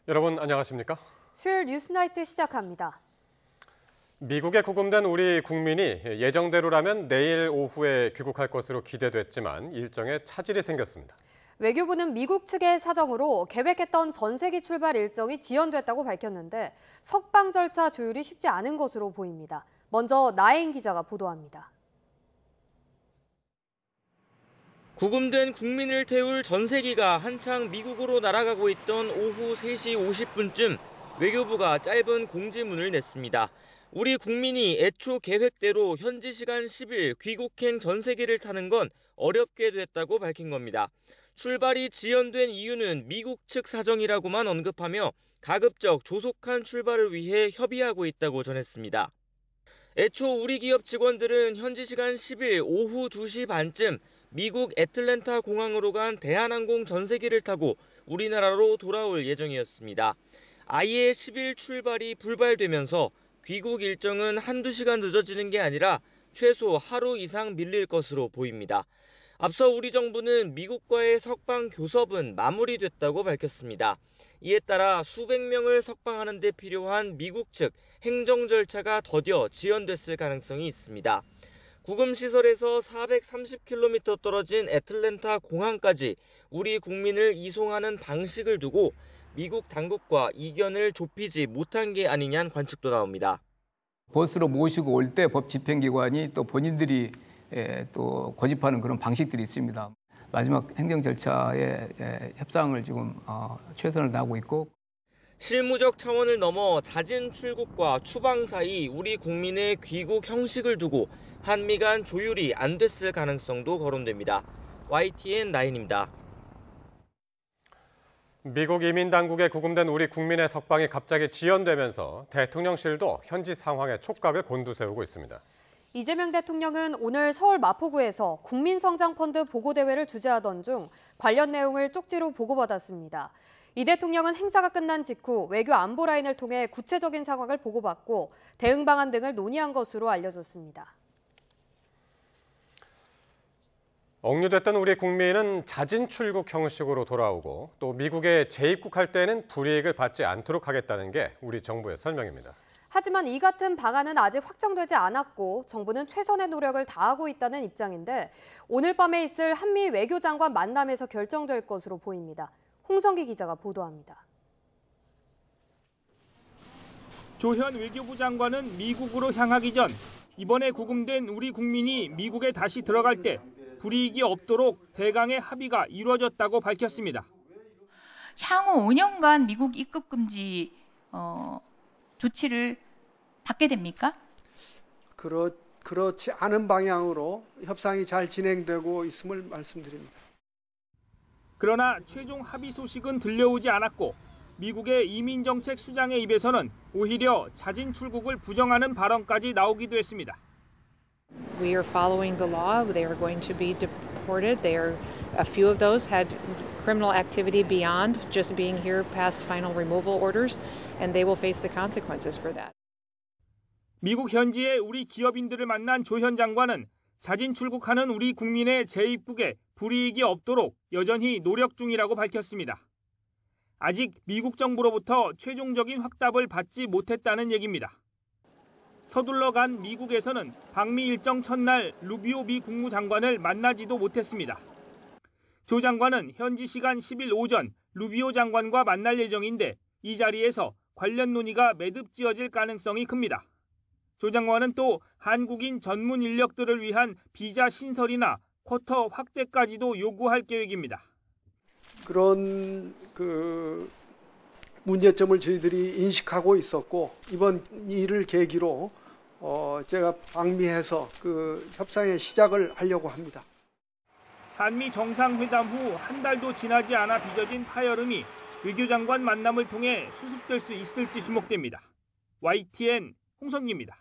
여러분 안녕하십니까? 수요일 뉴스나이트 시작합니다. 미국에 구금된 우리 국민이 예정대로라면 내일 오후에 귀국할 것으로 기대됐지만 일정에 차질이 생겼습니다. 외교부는 미국 측의 사정으로 계획했던 전세기 출발 일정이 지연됐다고 밝혔는데 석방 절차 조율이 쉽지 않은 것으로 보입니다. 먼저 나혜인 기자가 보도합니다. 구금된 국민을 태울 전세기가 한창 미국으로 날아가고 있던 오후 3시 50분쯤 외교부가 짧은 공지문을 냈습니다. 우리 국민이 애초 계획대로 현지 시간 10일 귀국행 전세기를 타는 건 어렵게 됐다고 밝힌 겁니다. 출발이 지연된 이유는 미국 측 사정이라고만 언급하며 가급적 조속한 출발을 위해 협의하고 있다고 전했습니다. 애초 우리 기업 직원들은 현지 시간 10일 오후 2시 반쯤 미국 애틀랜타 공항으로 간 대한항공 전세기를 타고 우리나라로 돌아올 예정이었습니다. 아예 10일 출발이 불발되면서 귀국 일정은 한두 시간 늦어지는 게 아니라 최소 하루 이상 밀릴 것으로 보입니다. 앞서 우리 정부는 미국과의 석방 교섭은 마무리됐다고 밝혔습니다. 이에 따라 수백 명을 석방하는 데 필요한 미국 측 행정 절차가 더뎌 지연됐을 가능성이 있습니다. 구금시설에서 430km 떨어진 애틀랜타 공항까지 우리 국민을 이송하는 방식을 두고 미국 당국과 이견을 좁히지 못한 게 아니냐는 관측도 나옵니다. 버스로 모시고 올 때 법 집행기관이 또 본인들이 또 고집하는 그런 방식들이 있습니다. 마지막 행정 절차에 협상을 지금 최선을 다하고 있고. 실무적 차원을 넘어 잦은 출국과 추방 사이 우리 국민의 귀국 형식을 두고 한미 간 조율이 안 됐을 가능성도 거론됩니다. YTN 나인입니다. 미국 이민당국에 구금된 우리 국민의 석방이 갑자기 지연되면서 대통령실도 현지 상황에 촉각을 곤두세우고 있습니다. 이재명 대통령은 오늘 서울 마포구에서 국민성장펀드 보고대회를 주재하던 중 관련 내용을 쪽지로 보고받았습니다. 이 대통령은 행사가 끝난 직후 외교 안보 라인을 통해 구체적인 상황을 보고받고 대응 방안 등을 논의한 것으로 알려졌습니다. 억류됐던 우리 국민은 잦은 출국 형식으로 돌아오고 또 미국에 재입국할 때는 불이익을 받지 않도록 하겠다는 게 우리 정부의 설명입니다. 하지만 이 같은 방안은 아직 확정되지 않았고 정부는 최선의 노력을 다하고 있다는 입장인데 오늘 밤에 있을 한미 외교장관 만남에서 결정될 것으로 보입니다. 홍성기 기자가 보도합니다. 조현 외교부 장관은 미국으로 향하기 전 이번에 구금된 우리 국민이 미국에 다시 들어갈 때 불이익이 없도록 대강의 합의가 이루어졌다고 밝혔습니다. 향후 5년간 미국 입국 금지 조치를 받게 됩니까? 그렇지 않은 방향으로 협상이 잘 진행되고 있음을 말씀드립니다. 그러나 최종 합의 소식은 들려오지 않았고 미국의 이민정책 수장의 입에서는 오히려 잦은 출국을 부정하는 발언까지 나오기도 했습니다. We are following the law. They are going to be deported. A few of those had criminal activity beyond just being here past final removal orders, and they will face the consequences for that. 미국 현지의 우리 기업인들을 만난 조현 장관은 잦은 출국하는 우리 국민의 재입국에 불이익이 없도록 여전히 노력 중이라고 밝혔습니다. 아직 미국 정부로부터 최종적인 확답을 받지 못했다는 얘기입니다. 서둘러 간 미국에서는 방미 일정 첫날 루비오 미 국무장관을 만나지도 못했습니다. 조 장관은 현지 시간 10일 오전 루비오 장관과 만날 예정인데 이 자리에서 관련 논의가 매듭지어질 가능성이 큽니다. 조 장관은 또 한국인 전문 인력들을 위한 비자 신설이나 쿼터 확대까지도 요구할 계획입니다. 그런 문제점을 저희들이 인식하고 있었고 이번 일을 계기로 제가 방미해서 협상의 시작을 하려고 합니다. 한미 정상회담 후 한 달도 지나지 않아 빚어진 파열음이 외교장관 만남을 통해 수습될 수 있을지 주목됩니다. YTN 홍성기입니다.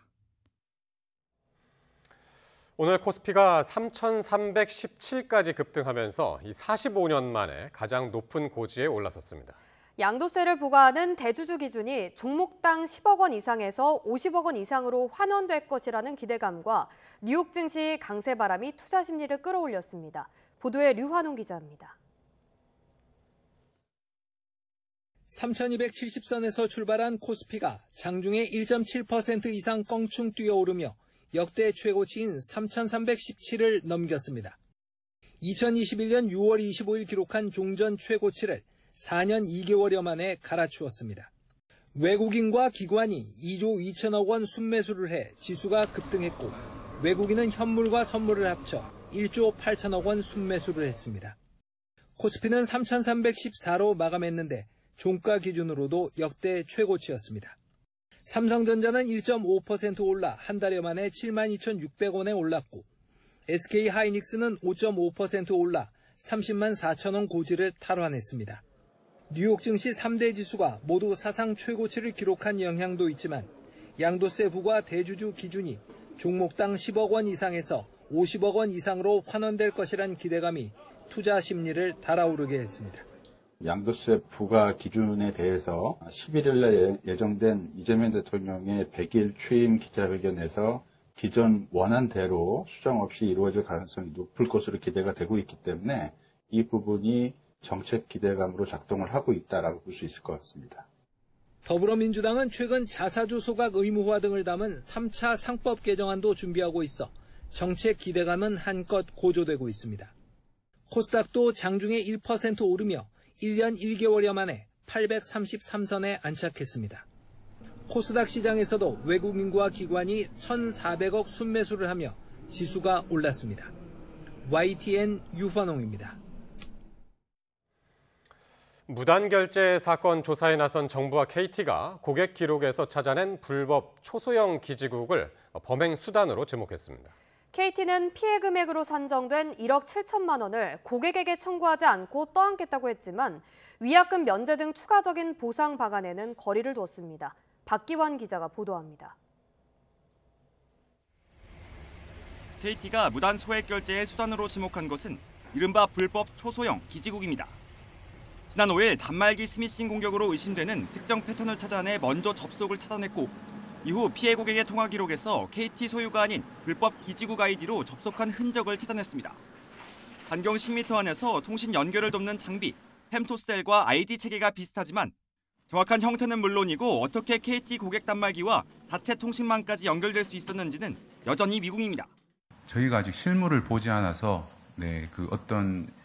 오늘 코스피가 3,317까지 급등하면서 이 45년 만에 가장 높은 고지에 올라섰습니다. 양도세를 부과하는 대주주 기준이 종목당 10억 원 이상에서 50억 원 이상으로 환원될 것이라는 기대감과 뉴욕 증시 강세 바람이 투자 심리를 끌어올렸습니다. 보도에 류환홍 기자입니다. 3270선에서 출발한 코스피가 장중에 1.7% 이상 껑충 뛰어오르며 역대 최고치인 3317을 넘겼습니다. 2021년 6월 25일 기록한 종전 최고치를 4년 2개월여 만에 갈아치웠습니다. 외국인과 기관이 2조 2천억 원 순매수를 해 지수가 급등했고 외국인은 현물과 선물을 합쳐 1조 8천억 원 순매수를 했습니다. 코스피는 3314로 마감했는데 종가 기준으로도 역대 최고치였습니다. 삼성전자는 1.5% 올라 한 달여 만에 72,600원에 올랐고 SK하이닉스는 5.5% 올라 30만 4천 원 고지를 탈환했습니다. 뉴욕 증시 3대 지수가 모두 사상 최고치를 기록한 영향도 있지만 양도세 부과 대주주 기준이 종목당 10억 원 이상에서 50억 원 이상으로 환원될 것이란 기대감이 투자 심리를 달아오르게 했습니다. 양도세 부과 기준에 대해서 11일에 예정된 이재명 대통령의 100일 취임 기자회견에서 기존 원안대로 수정 없이 이루어질 가능성이 높을 것으로 기대가 되고 있기 때문에 이 부분이 정책 기대감으로 작동을 하고 있다라고 볼 수 있을 것 같습니다. 더불어민주당은 최근 자사주 소각 의무화 등을 담은 3차 상법 개정안도 준비하고 있어 정책 기대감은 한껏 고조되고 있습니다. 코스닥도 장중에 1% 오르며 1년 1개월여 만에 833선에 안착했습니다. 코스닥 시장에서도 외국인과 기관이 1,400억 순매수를 하며 지수가 올랐습니다. YTN 유환홍입니다. 무단결제 사건 조사에 나선 정부와 KT가 고객 기록에서 찾아낸 불법 초소형 기지국을 범행 수단으로 지목했습니다. KT는 피해 금액으로 산정된 1억 7천만 원을 고객에게 청구하지 않고 떠안겠다고 했지만 위약금 면제 등 추가적인 보상 방안에는 거리를 두었습니다. 박기환 기자가 보도합니다. KT가 무단 소액 결제의 수단으로 지목한 것은 이른바 불법 초소형 기지국입니다. 지난 5일 단말기 스미싱 공격으로 의심되는 특정 패턴을 찾아내 먼저 접속을 차단했고 이후 피해 고객의 통화 기록에서 KT 소유가 아닌 불법 기지국 아이디로 접속한 흔적을 찾아냈습니다. 반경 10m 안에서 통신 연결을 돕는 장비, 펨토셀과 아이디 체계가 비슷하지만 정확한 형태는 물론이고 어떻게 KT 고객 단말기와 자체 통신망까지 연결될 수 있었는지는 여전히 미궁입니다. 저희가 아직 실물을 보지 않아서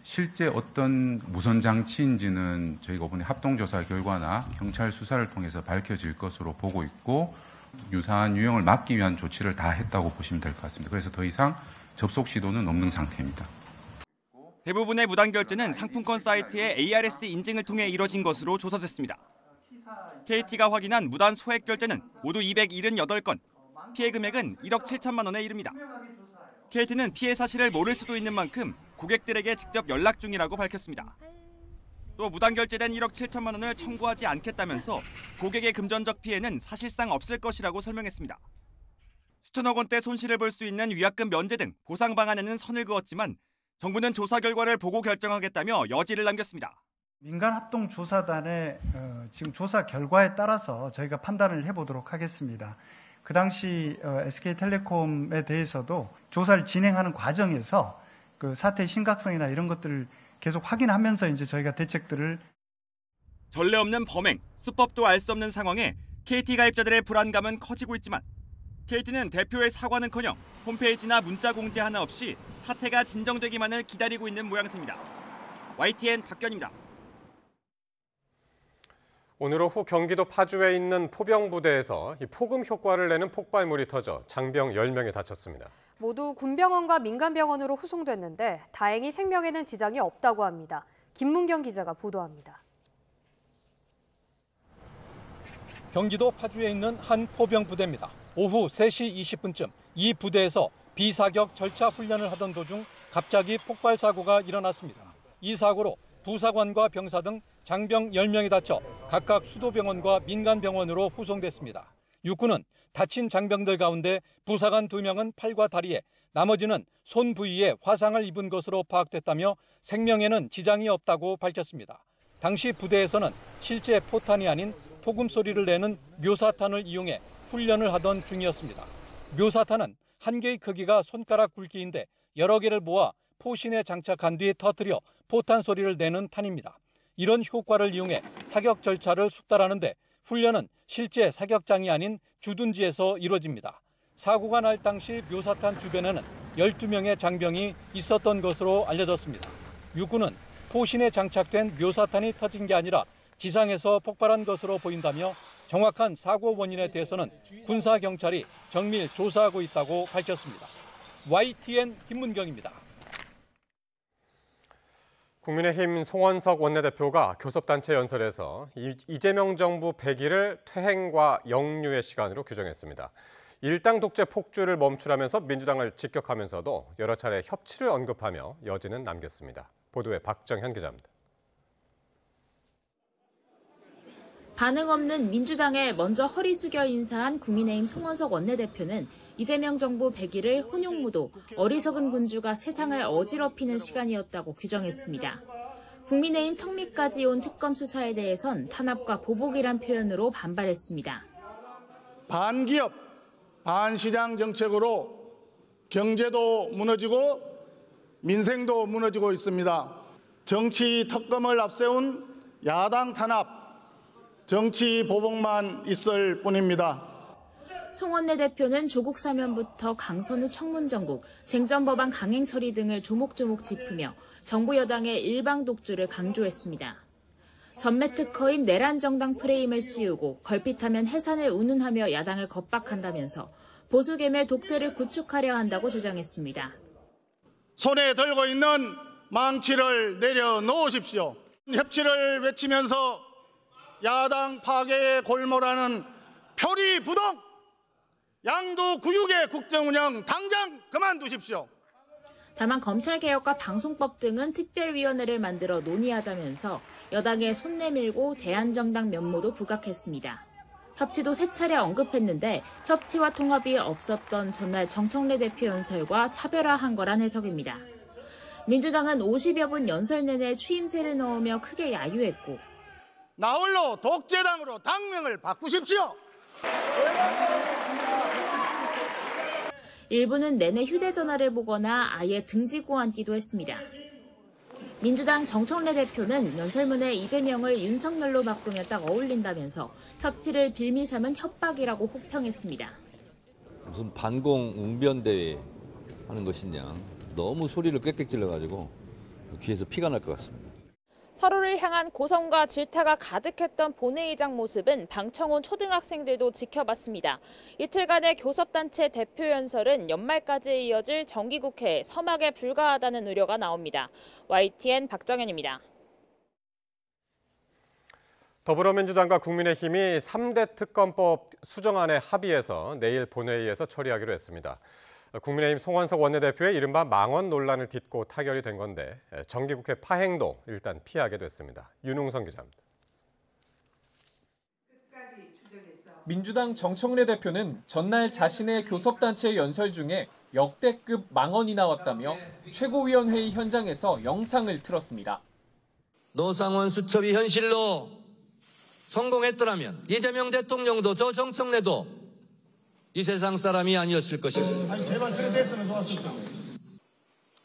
실제 어떤 무선 장치인지는 저희가 이번에 합동조사 결과나 경찰 수사를 통해서 밝혀질 것으로 보고 있고 유사한 유형을 막기 위한 조치를 다 했다고 보시면 될 것 같습니다. 그래서 더 이상 접속 시도는 없는 상태입니다. 대부분의 무단 결제는 상품권 사이트의 ARS 인증을 통해 이뤄진 것으로 조사됐습니다. KT가 확인한 무단 소액 결제는 모두 278건, 피해 금액은 1억 7천만 원에 이릅니다. KT는 피해 사실을 모를 수도 있는 만큼 고객들에게 직접 연락 중이라고 밝혔습니다. 또 무단 결제된 1억 7천만 원을 청구하지 않겠다면서 고객의 금전적 피해는 사실상 없을 것이라고 설명했습니다. 수천억 원대 손실을 볼 수 있는 위약금 면제 등 보상 방안에는 선을 그었지만 정부는 조사 결과를 보고 결정하겠다며 여지를 남겼습니다. 민간합동조사단의 지금 조사 결과에 따라서 저희가 판단을 해보도록 하겠습니다. 그 당시 SK텔레콤에 대해서도 조사를 진행하는 과정에서 그 사태의 심각성이나 이런 것들을 계속 확인하면서 이제 저희가 대책들을 전례 없는 범행, 수법도 알 수 없는 상황에 KT 가입자들의 불안감은 커지고 있지만 KT는 대표의 사과는커녕 홈페이지나 문자 공지 하나 없이 사태가 진정되기만을 기다리고 있는 모양새입니다. YTN 박견입니다. 오늘 오후 경기도 파주에 있는 포병부대에서 폭음 효과를 내는 폭발물이 터져 장병 10명이 다쳤습니다. 모두 군병원과 민간병원으로 후송됐는데 다행히 생명에는 지장이 없다고 합니다. 김문경 기자가 보도합니다. 경기도 파주에 있는 한 포병부대입니다. 오후 3시 20분쯤 이 부대에서 비사격 절차 훈련을 하던 도중 갑자기 폭발 사고가 일어났습니다. 이 사고로 부사관과 병사 등 장병 10명이 다쳐 각각 수도병원과 민간병원으로 후송됐습니다. 육군은 다친 장병들 가운데 부사관 2명은 팔과 다리에, 나머지는 손 부위에 화상을 입은 것으로 파악됐다며 생명에는 지장이 없다고 밝혔습니다. 당시 부대에서는 실제 포탄이 아닌 폭음 소리를 내는 묘사탄을 이용해 훈련을 하던 중이었습니다. 묘사탄은 한 개의 크기가 손가락 굵기인데 여러 개를 모아 포신에 장착한 뒤 터뜨려 포탄 소리를 내는 탄입니다. 이런 효과를 이용해 사격 절차를 숙달하는데 훈련은 실제 사격장이 아닌 주둔지에서 이루어집니다. 사고가 날 당시 묘사탄 주변에는 12명의 장병이 있었던 것으로 알려졌습니다. 육군은 포신에 장착된 묘사탄이 터진 게 아니라 지상에서 폭발한 것으로 보인다며 정확한 사고 원인에 대해서는 군사경찰이 정밀 조사하고 있다고 밝혔습니다. YTN 김문경입니다. 국민의힘 송원석 원내대표가 교섭단체 연설에서 이재명 정부 100일을 퇴행과 역류의 시간으로 규정했습니다. 일당 독재 폭주를 멈추라면서 민주당을 직격하면서도 여러 차례 협치를 언급하며 여지는 남겼습니다. 보도에 박정현 기자입니다. 반응 없는 민주당에 먼저 허리 숙여 인사한 국민의힘 송원석 원내대표는 이재명 정부 100일을 혼용무도, 어리석은 군주가 세상을 어지럽히는 시간이었다고 규정했습니다. 국민의힘 턱밑까지 온 특검 수사에 대해선 탄압과 보복이란 표현으로 반발했습니다. 반기업, 반시장 정책으로 경제도 무너지고 민생도 무너지고 있습니다. 정치 특검을 앞세운 야당 탄압, 정치 보복만 있을 뿐입니다. 송 원내대표는 조국 사면부터 강선우 청문정국, 쟁점법안 강행 처리 등을 조목조목 짚으며 정부 여당의 일방 독주를 강조했습니다. 전매 특허인 내란 정당 프레임을 씌우고 걸핏하면 해산을 운운하며 야당을 겁박한다면서 보수개멸 독재를 구축하려 한다고 주장했습니다. 손에 들고 있는 망치를 내려놓으십시오. 협치를 외치면서 야당 파괴에 골몰하는 표리부동, 양도구육의 국정운영 당장 그만두십시오. 다만 검찰개혁과 방송법 등은 특별위원회를 만들어 논의하자면서 여당에 손 내밀고 대한정당 면모도 부각했습니다. 협치도 세 차례 언급했는데 협치와 통합이 없었던 전날 정청래 대표 연설과 차별화한 거란 해석입니다. 민주당은 50여 분 연설 내내 추임새를 넣으며 크게 야유했고 나홀로 독재당으로 당명을 바꾸십시오. 일부는 내내 휴대전화를 보거나 아예 등지고 앉기도 했습니다. 민주당 정청래 대표는 연설문에 이재명을 윤석열로 바꾸며 딱 어울린다면서 협치를 빌미 삼은 협박이라고 혹평했습니다. 무슨 반공 웅변대회 하는 것이냐. 너무 소리를 꽥꽥 질러가지고 귀에서 피가 날 것 같습니다. 서로를 향한 고성과 질타가 가득했던 본회의장 모습은 방청온 초등학생들도 지켜봤습니다. 이틀간의 교섭단체 대표 연설은 연말까지 이어질 정기국회에 서막에 불과하다는 우려가 나옵니다. YTN 박정현입니다. 더불어민주당과 국민의힘이 3대 특검법 수정안에 합의해서 내일 본회의에서 처리하기로 했습니다. 국민의힘 송원석 원내대표의 이른바 망언 논란을 딛고 타결이 된 건데 정기국회 파행도 일단 피하게 됐습니다. 윤웅선 기자입니다. 민주당 정청래 대표는 전날 자신의 교섭단체 연설 중에 역대급 망언이 나왔다며 최고위원회의 현장에서 영상을 틀었습니다. 노상원 수첩이 현실로 성공했더라면 이재명 대통령도 저 정청래도 이 세상 사람이 아니었을 것입니다. 아니 제발 그래 됐으면 좋았을 텐데.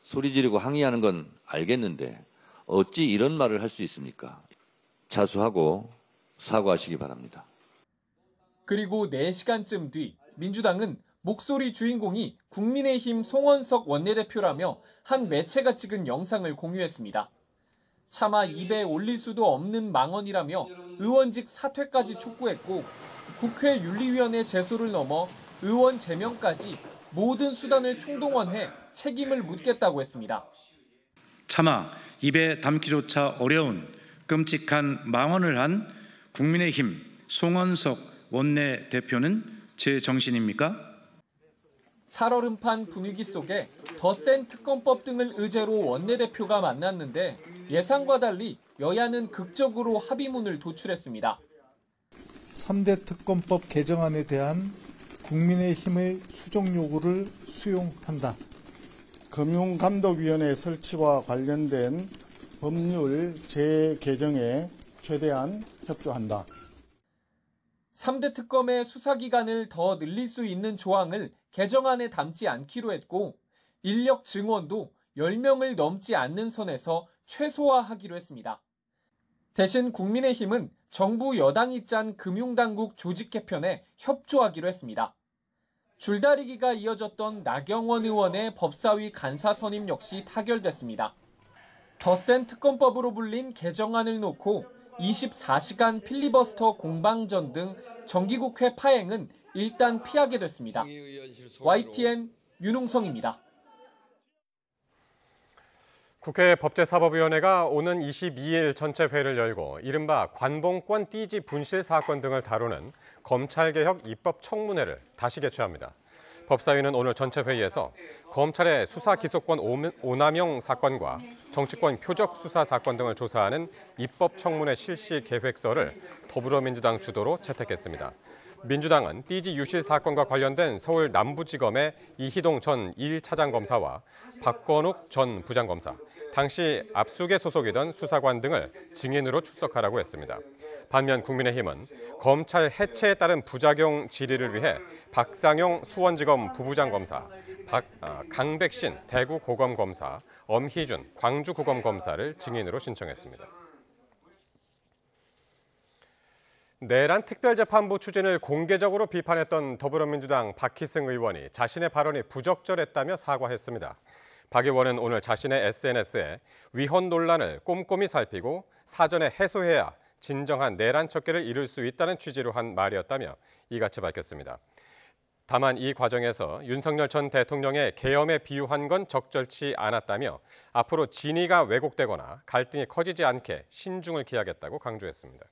소리 지르고 항의하는 건 알겠는데 어찌 이런 말을 할 수 있습니까? 자수하고 사과하시기 바랍니다. 그리고 4시간쯤 뒤 민주당은 목소리 주인공이 국민의힘 송원석 원내대표라며 한 매체가 찍은 영상을 공유했습니다. 차마 입에 올릴 수도 없는 망언이라며 의원직 사퇴까지 촉구했고 국회 윤리위원회 제소를 넘어 의원 제명까지 모든 수단을 총동원해 책임을 묻겠다고 했습니다. 차마 입에 담기조차 어려운 끔찍한 망언을 한 국민의힘 송원석 원내대표는 제 정신입니까? 살얼음판 분위기 속에 더 센 특검법 등을 의제로 원내대표가 만났는데 예상과 달리 여야는 극적으로 합의문을 도출했습니다. 3대 특검법 개정안에 대한 국민의힘의 수정 요구를 수용한다. 금융감독위원회 설치와 관련된 법률 재개정에 최대한 협조한다. 3대 특검의 수사기간을 더 늘릴 수 있는 조항을 개정안에 담지 않기로 했고 인력 증원도 10명을 넘지 않는 선에서 최소화하기로 했습니다. 대신 국민의힘은 정부 여당이 짠 금융당국 조직 개편에 협조하기로 했습니다. 줄다리기가 이어졌던 나경원 의원의 법사위 간사 선임 역시 타결됐습니다. 더 센 특검법으로 불린 개정안을 놓고 24시간 필리버스터 공방전 등 정기국회 파행은 일단 피하게 됐습니다. YTN 윤웅성입니다. 국회 법제사법위원회가 오는 22일 전체 회의를 열고 이른바 관봉권 띠지 분실 사건 등을 다루는 검찰개혁 입법 청문회를 다시 개최합니다. 법사위는 오늘 전체 회의에서 검찰의 수사 기소권 오남용 사건과 정치권 표적 수사 사건 등을 조사하는 입법 청문회 실시 계획서를 더불어민주당 주도로 채택했습니다. 민주당은 띠지 유실 사건과 관련된 서울 남부지검의 이희동 전 1차장검사와 박건욱 전 부장검사, 당시 압수계 소속이던 수사관 등을 증인으로 출석하라고 했습니다. 반면 국민의힘은 검찰 해체에 따른 부작용 질의를 위해 박상용 수원지검 부부장검사, 강백신 대구고검검사, 엄희준 광주고검검사를 증인으로 신청했습니다. 내란 특별재판부 추진을 공개적으로 비판했던 더불어민주당 박희승 의원이 자신의 발언이 부적절했다며 사과했습니다. 박 의원은 오늘 자신의 SNS에 위헌 논란을 꼼꼼히 살피고 사전에 해소해야 진정한 내란 척결을 이룰 수 있다는 취지로 한 말이었다며 이같이 밝혔습니다. 다만 이 과정에서 윤석열 전 대통령의 계엄에 비유한 건 적절치 않았다며 앞으로 진위가 왜곡되거나 갈등이 커지지 않게 신중을 기하겠다고 강조했습니다.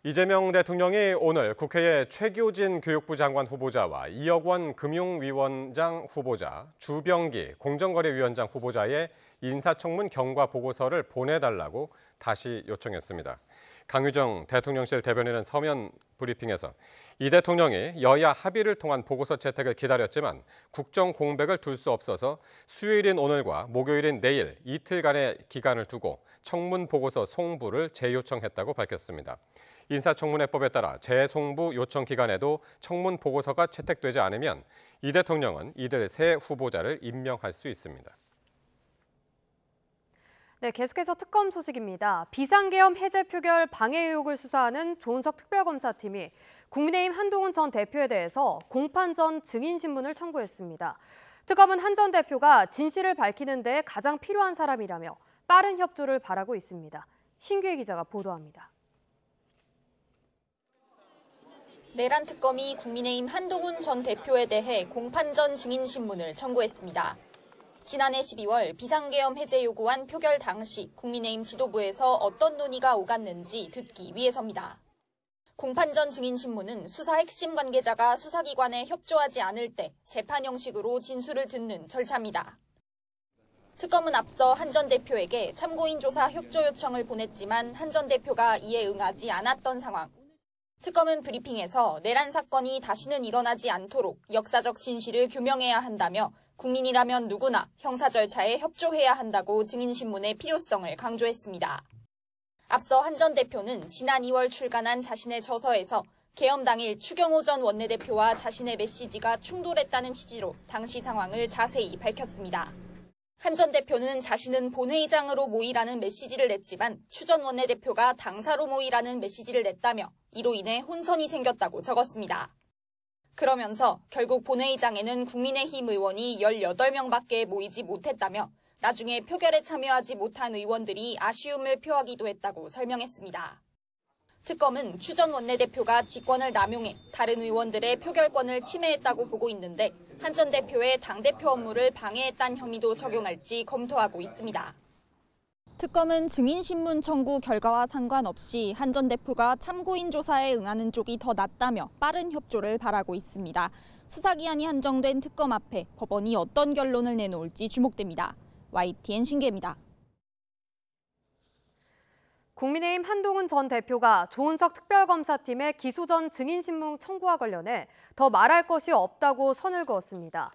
이재명 대통령이 오늘 국회에 최교진 교육부 장관 후보자와 이혁원 금융위원장 후보자, 주병기 공정거래위원장 후보자의 인사청문 경과 보고서를 보내달라고 다시 요청했습니다. 강유정 대통령실 대변인은 서면 브리핑에서 이 대통령이 여야 합의를 통한 보고서 채택을 기다렸지만 국정 공백을 둘 수 없어서 수요일인 오늘과 목요일인 내일 이틀간의 기간을 두고 청문 보고서 송부를 재요청했다고 밝혔습니다. 인사청문회법에 따라 재송부 요청 기간에도 청문 보고서가 채택되지 않으면 이 대통령은 이들 새 후보자를 임명할 수 있습니다. 네, 계속해서 특검 소식입니다. 비상계엄 해제 표결 방해 의혹을 수사하는 조은석 특별검사팀이 국민의힘 한동훈 전 대표에 대해서 공판 전 증인 신문을 청구했습니다. 특검은 한 전 대표가 진실을 밝히는 데 가장 필요한 사람이라며 빠른 협조를 바라고 있습니다. 신규혜 기자가 보도합니다. 내란 특검이 국민의힘 한동훈 전 대표에 대해 공판 전 증인 신문을 청구했습니다. 지난해 12월 비상계엄 해제 요구안 표결 당시 국민의힘 지도부에서 어떤 논의가 오갔는지 듣기 위해서입니다. 공판 전 증인 신문은 수사 핵심 관계자가 수사기관에 협조하지 않을 때 재판 형식으로 진술을 듣는 절차입니다. 특검은 앞서 한 전 대표에게 참고인 조사 협조 요청을 보냈지만 한 전 대표가 이에 응하지 않았던 상황. 특검은 브리핑에서 내란 사건이 다시는 일어나지 않도록 역사적 진실을 규명해야 한다며 국민이라면 누구나 형사 절차에 협조해야 한다고 증인신문의 필요성을 강조했습니다. 앞서 한 전 대표는 지난 2월 출간한 자신의 저서에서 계엄 당일 추경호 전 원내대표와 자신의 메시지가 충돌했다는 취지로 당시 상황을 자세히 밝혔습니다. 한 전 대표는 자신은 본회의장으로 모이라는 메시지를 냈지만 추 전 원내대표가 당사로 모이라는 메시지를 냈다며 이로 인해 혼선이 생겼다고 적었습니다. 그러면서 결국 본회의장에는 국민의힘 의원이 18명밖에 모이지 못했다며 나중에 표결에 참여하지 못한 의원들이 아쉬움을 표하기도 했다고 설명했습니다. 특검은 추 전 원내대표가 직권을 남용해 다른 의원들의 표결권을 침해했다고 보고 있는데 한 전 대표의 당대표 업무를 방해했다는 혐의도 적용할지 검토하고 있습니다. 특검은 증인신문 청구 결과와 상관없이 한 전 대표가 참고인 조사에 응하는 쪽이 더 낫다며 빠른 협조를 바라고 있습니다. 수사기한이 한정된 특검 앞에 법원이 어떤 결론을 내놓을지 주목됩니다. YTN 신기혜입니다. 국민의힘 한동훈 전 대표가 조은석 특별검사팀의 기소 전 증인신문 청구와 관련해 더 말할 것이 없다고 선을 그었습니다.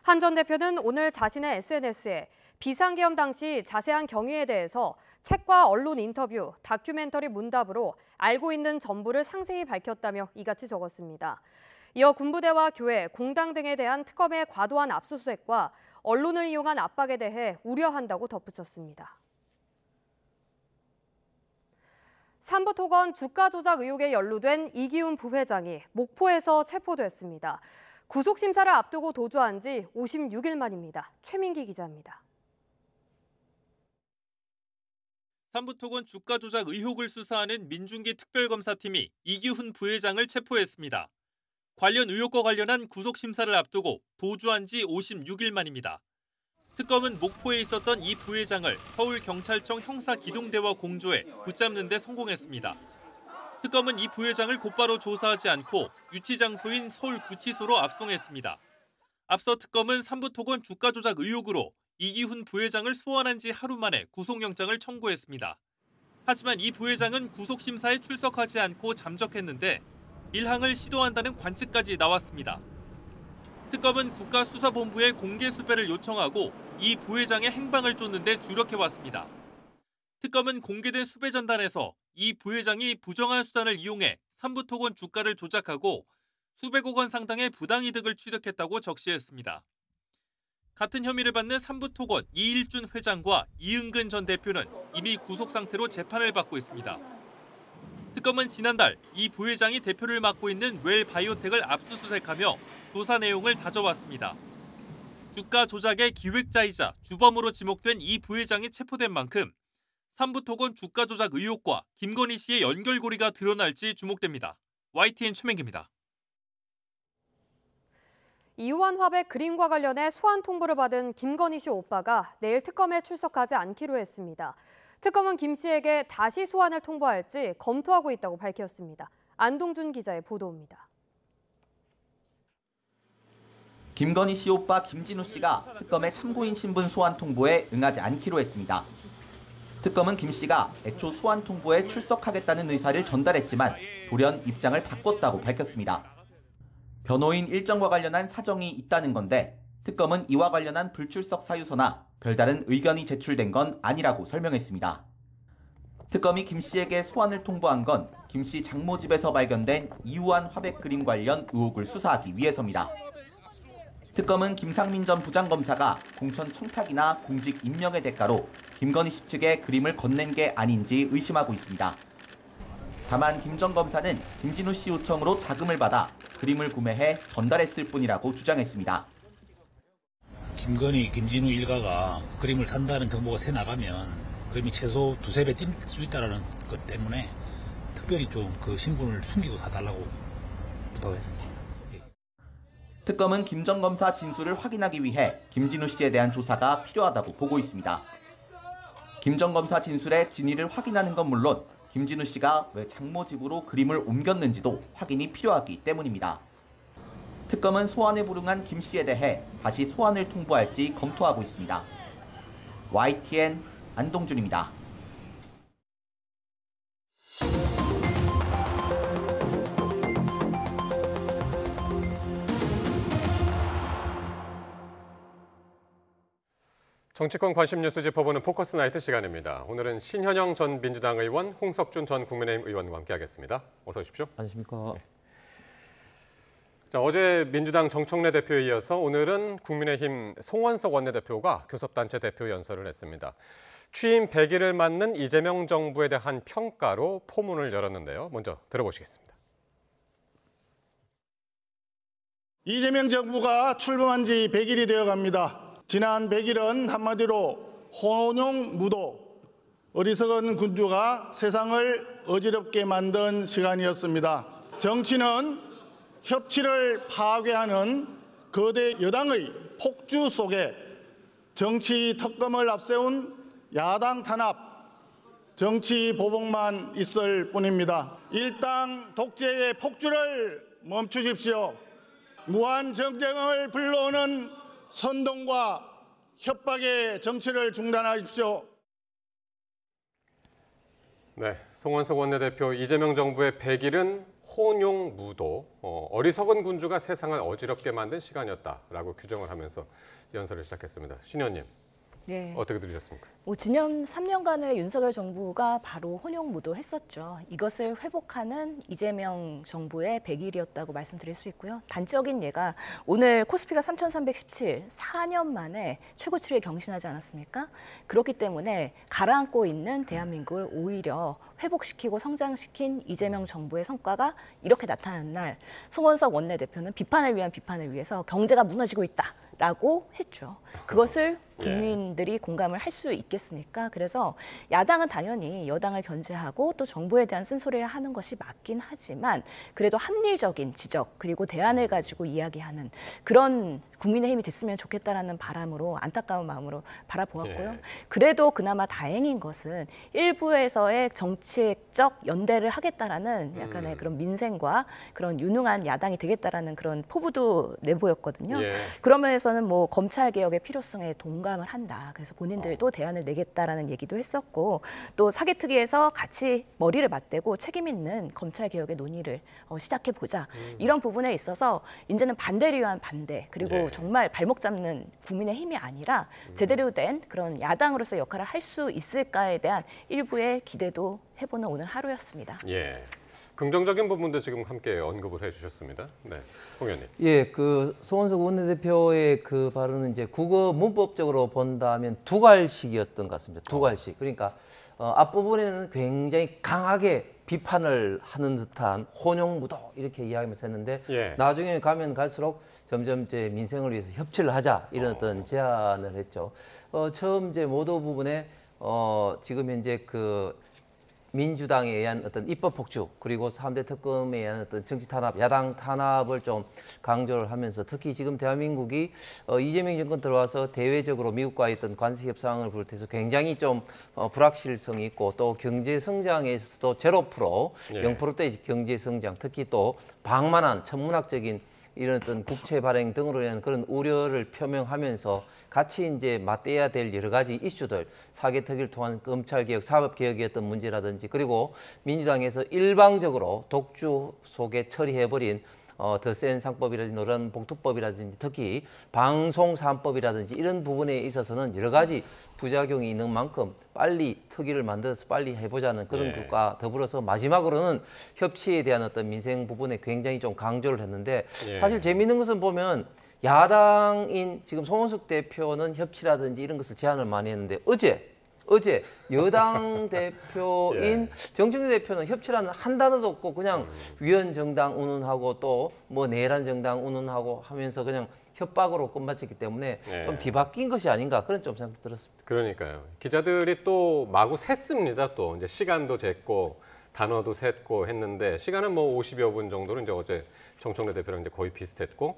한 전 대표는 오늘 자신의 SNS에 비상계엄 당시 자세한 경위에 대해서 책과 언론 인터뷰, 다큐멘터리 문답으로 알고 있는 전부를 상세히 밝혔다며 이같이 적었습니다. 이어 군부대와 교회, 공당 등에 대한 특검의 과도한 압수수색과 언론을 이용한 압박에 대해 우려한다고 덧붙였습니다. 삼부토건 주가 조작 의혹에 연루된 이기훈 부회장이 목포에서 체포됐습니다. 구속심사를 앞두고 도주한 지 56일 만입니다. 최민기 기자입니다. 삼부토건 주가 조작 의혹을 수사하는 민중기 특별검사팀이 이기훈 부회장을 체포했습니다. 관련 의혹과 관련한 구속심사를 앞두고 도주한 지 56일 만입니다. 특검은 목포에 있었던 이 부회장을 서울경찰청 형사기동대와 공조해 붙잡는 데 성공했습니다. 특검은 이 부회장을 곧바로 조사하지 않고 유치 장소인 서울구치소로 압송했습니다. 앞서 특검은 삼부토건 주가 조작 의혹으로 이기훈 부회장을 소환한 지 하루 만에 구속영장을 청구했습니다. 하지만 이 부회장은 구속심사에 출석하지 않고 잠적했는데 일항을 시도한다는 관측까지 나왔습니다. 특검은 국가수사본부에 공개 수배를 요청하고 이 부회장의 행방을 쫓는 데 주력해왔습니다. 특검은 공개된 수배 전단에서 이 부회장이 부정한 수단을 이용해 삼부토건 주가를 조작하고 수백억 원 상당의 부당이득을 취득했다고 적시했습니다. 같은 혐의를 받는 삼부토건 이일준 회장과 이은근 전 대표는 이미 구속 상태로 재판을 받고 있습니다. 특검은 지난달 이 부회장이 대표를 맡고 있는 웰바이오텍을 압수수색하며 조사 내용을 다져왔습니다. 주가 조작의 기획자이자 주범으로 지목된 이 부회장이 체포된 만큼 삼부토건 주가 조작 의혹과 김건희 씨의 연결고리가 드러날지 주목됩니다. YTN 최민기입니다. 이우환 화백 그림과 관련해 소환 통보를 받은 김건희 씨 오빠가 내일 특검에 출석하지 않기로 했습니다. 특검은 김 씨에게 다시 소환을 통보할지 검토하고 있다고 밝혔습니다. 안동준 기자의 보도입니다. 김건희 씨 오빠 김진우 씨가 특검의 참고인 신분 소환 통보에 응하지 않기로 했습니다. 특검은 김 씨가 애초 소환 통보에 출석하겠다는 의사를 전달했지만 돌연 입장을 바꿨다고 밝혔습니다. 변호인 일정과 관련한 사정이 있다는 건데 특검은 이와 관련한 불출석 사유서나 별다른 의견이 제출된 건 아니라고 설명했습니다. 특검이 김 씨에게 소환을 통보한 건 김 씨 장모 집에서 발견된 이우환 화백 그림 관련 의혹을 수사하기 위해서입니다. 특검은 김상민 전 부장검사가 공천 청탁이나 공직 임명의 대가로 김건희 씨 측에 그림을 건넨 게 아닌지 의심하고 있습니다. 다만 김 전 검사는 김진우 씨 요청으로 자금을 받아 그림을 구매해 전달했을 뿐이라고 주장했습니다. 김건희, 김진우 일가가 그림을 산다는 정보가 새 나가면 그림이 최소 두세 배 뛸 수 있다는 것 때문에 특별히 좀 그 신분을 숨기고 사달라고 부탁했었어요. 특검은 김 전 검사 진술을 확인하기 위해 김진우 씨에 대한 조사가 필요하다고 보고 있습니다. 김 전 검사 진술의 진위를 확인하는 건 물론 김진우 씨가 왜 장모 집으로 그림을 옮겼는지도 확인이 필요하기 때문입니다. 특검은 소환에 불응한 김 씨에 대해 다시 소환을 통보할지 검토하고 있습니다. YTN 안동준입니다. 정치권 관심 뉴스 짚어보는 포커스 나이트 시간입니다. 오늘은 신현영 전 민주당 의원, 홍석준 전 국민의힘 의원과 함께하겠습니다. 어서 오십시오. 안녕하십니까. 네. 자, 어제 민주당 정청래 대표에 이어서 오늘은 국민의힘 송원석 원내대표가 교섭단체 대표 연설을 했습니다. 취임 100일을 맞는 이재명 정부에 대한 평가로 포문을 열었는데요. 먼저 들어보시겠습니다. 이재명 정부가 출범한 지 100일이 되어갑니다. 지난 100일은 한마디로 혼용무도, 어리석은 군주가 세상을 어지럽게 만든 시간이었습니다. 정치는 협치를 파괴하는 거대 여당의 폭주 속에 정치 특검을 앞세운 야당 탄압, 정치 보복만 있을 뿐입니다. 일당 독재의 폭주를 멈추십시오. 무한 정쟁을 불러오는 선동과 협박의 정치를 중단하십시오. 네, 송원석 원내대표 이재명 정부의 100일은 혼용무도, 어리석은 군주가 세상을 어지럽게 만든 시간이었다라고 규정을 하면서 연설을 시작했습니다. 신 의원님. 네. 어떻게 들으셨습니까? 지난 3년간의 윤석열 정부가 바로 혼용무도했었죠. 이것을 회복하는 이재명 정부의 100일이었다고 말씀드릴 수 있고요. 단적인 예가 오늘 코스피가 3,317, 4년 만에 최고치를 경신하지 않았습니까? 그렇기 때문에 가라앉고 있는 대한민국을 오히려 회복시키고 성장시킨 이재명 정부의 성과가 이렇게 나타난 날 송원석 원내대표는 비판을 위한 비판을 위해서 경제가 무너지고 있다라고 했죠. 그것을 국민들이 공감을 할 수 있겠습니까? 그래서 야당은 당연히 여당을 견제하고 또 정부에 대한 쓴소리를 하는 것이 맞긴 하지만 그래도 합리적인 지적 그리고 대안을 가지고 이야기하는 그런 국민의힘이 됐으면 좋겠다라는 바람으로 안타까운 마음으로 바라보았고요. 그래도 그나마 다행인 것은 일부에서의 정치적 연대를 하겠다라는 약간의 그런 민생과 그런 유능한 야당이 되겠다라는 그런 포부도 내보였거든요. 그런 면에서는 뭐 검찰 개혁의 필요성에 동감을 한다. 그래서 본인들도 대안을 내겠다라는 얘기도 했었고 또 사개특위에서 같이 머리를 맞대고 책임 있는 검찰 개혁의 논의를 시작해 보자. 이런 부분에 있어서 이제는 반대를 위한 반대 그리고 정말 발목 잡는 국민의힘이 아니라 제대로 된 그런 야당으로서 역할을 할 수 있을까에 대한 일부의 기대도 해보는 오늘 하루였습니다. 예. 긍정적인 부분도 지금 함께 언급을 해주셨습니다. 네, 홍 의원님. 예, 그 송원석 원내대표의 그 발언은 이제 국어 문법적으로 본다면 두괄식이었던 것 같습니다. 두괄식. 그러니까 앞부분에는 굉장히 강하게 비판을 하는 듯한 혼용무도 이렇게 이야기하면서 했는데 나중에 가면 갈수록 점점 이제 민생을 위해서 협치를 하자 이런 어떤 제안을 했죠. 처음 이제 모두 부분에 지금 현재 그 민주당에 의한 어떤 입법 폭주 그리고 3대 특검에 의한 어떤 정치 탄압, 야당 탄압을 좀 강조를 하면서 특히 지금 대한민국이 이재명 정권 들어와서 대외적으로 미국과의 어떤 관세 협상을 비롯해서 굉장히 좀 불확실성이 있고 또 경제 성장에서도 0%, 0%대 경제 성장, 특히 또 방만한 천문학적인 이런 어떤 국채 발행 등으로 인한 그런 우려를 표명하면서 같이 이제 맞대야 될 여러 가지 이슈들, 사개특위를 통한 검찰개혁, 사법개혁이었던 문제라든지 그리고 민주당에서 일방적으로 독주 속에 처리해버린 더 센 상법이라든지 노란봉투법이라든지 특히 방송 3법이라든지 이런 부분에 있어서는 여러 가지 부작용이 있는 만큼 빨리 특위를 만들어서 빨리 해보자는 그런 것과 더불어서 마지막으로는 협치에 대한 어떤 민생 부분에 굉장히 좀 강조를 했는데 사실 재미있는 것은 보면 야당인 지금 송원석 대표는 협치라든지 이런 것을 제안을 많이 했는데 어제 여당 대표인 정청래 대표는 협치라는 한 단어도 없고 그냥 위헌 정당 운운하고 또 뭐 내란 정당 운운하고 하면서 그냥 협박으로 끝마쳤기 때문에 좀 뒤바뀐 것이 아닌가 그런 좀 생각 들었습니다. 그러니까요. 기자들이 또 마구 셌습니다. 또 이제 시간도 쟀고 단어도 셌고 했는데 시간은 뭐 50여 분 정도로 이제 어제 정청래 대표랑 이제 거의 비슷했고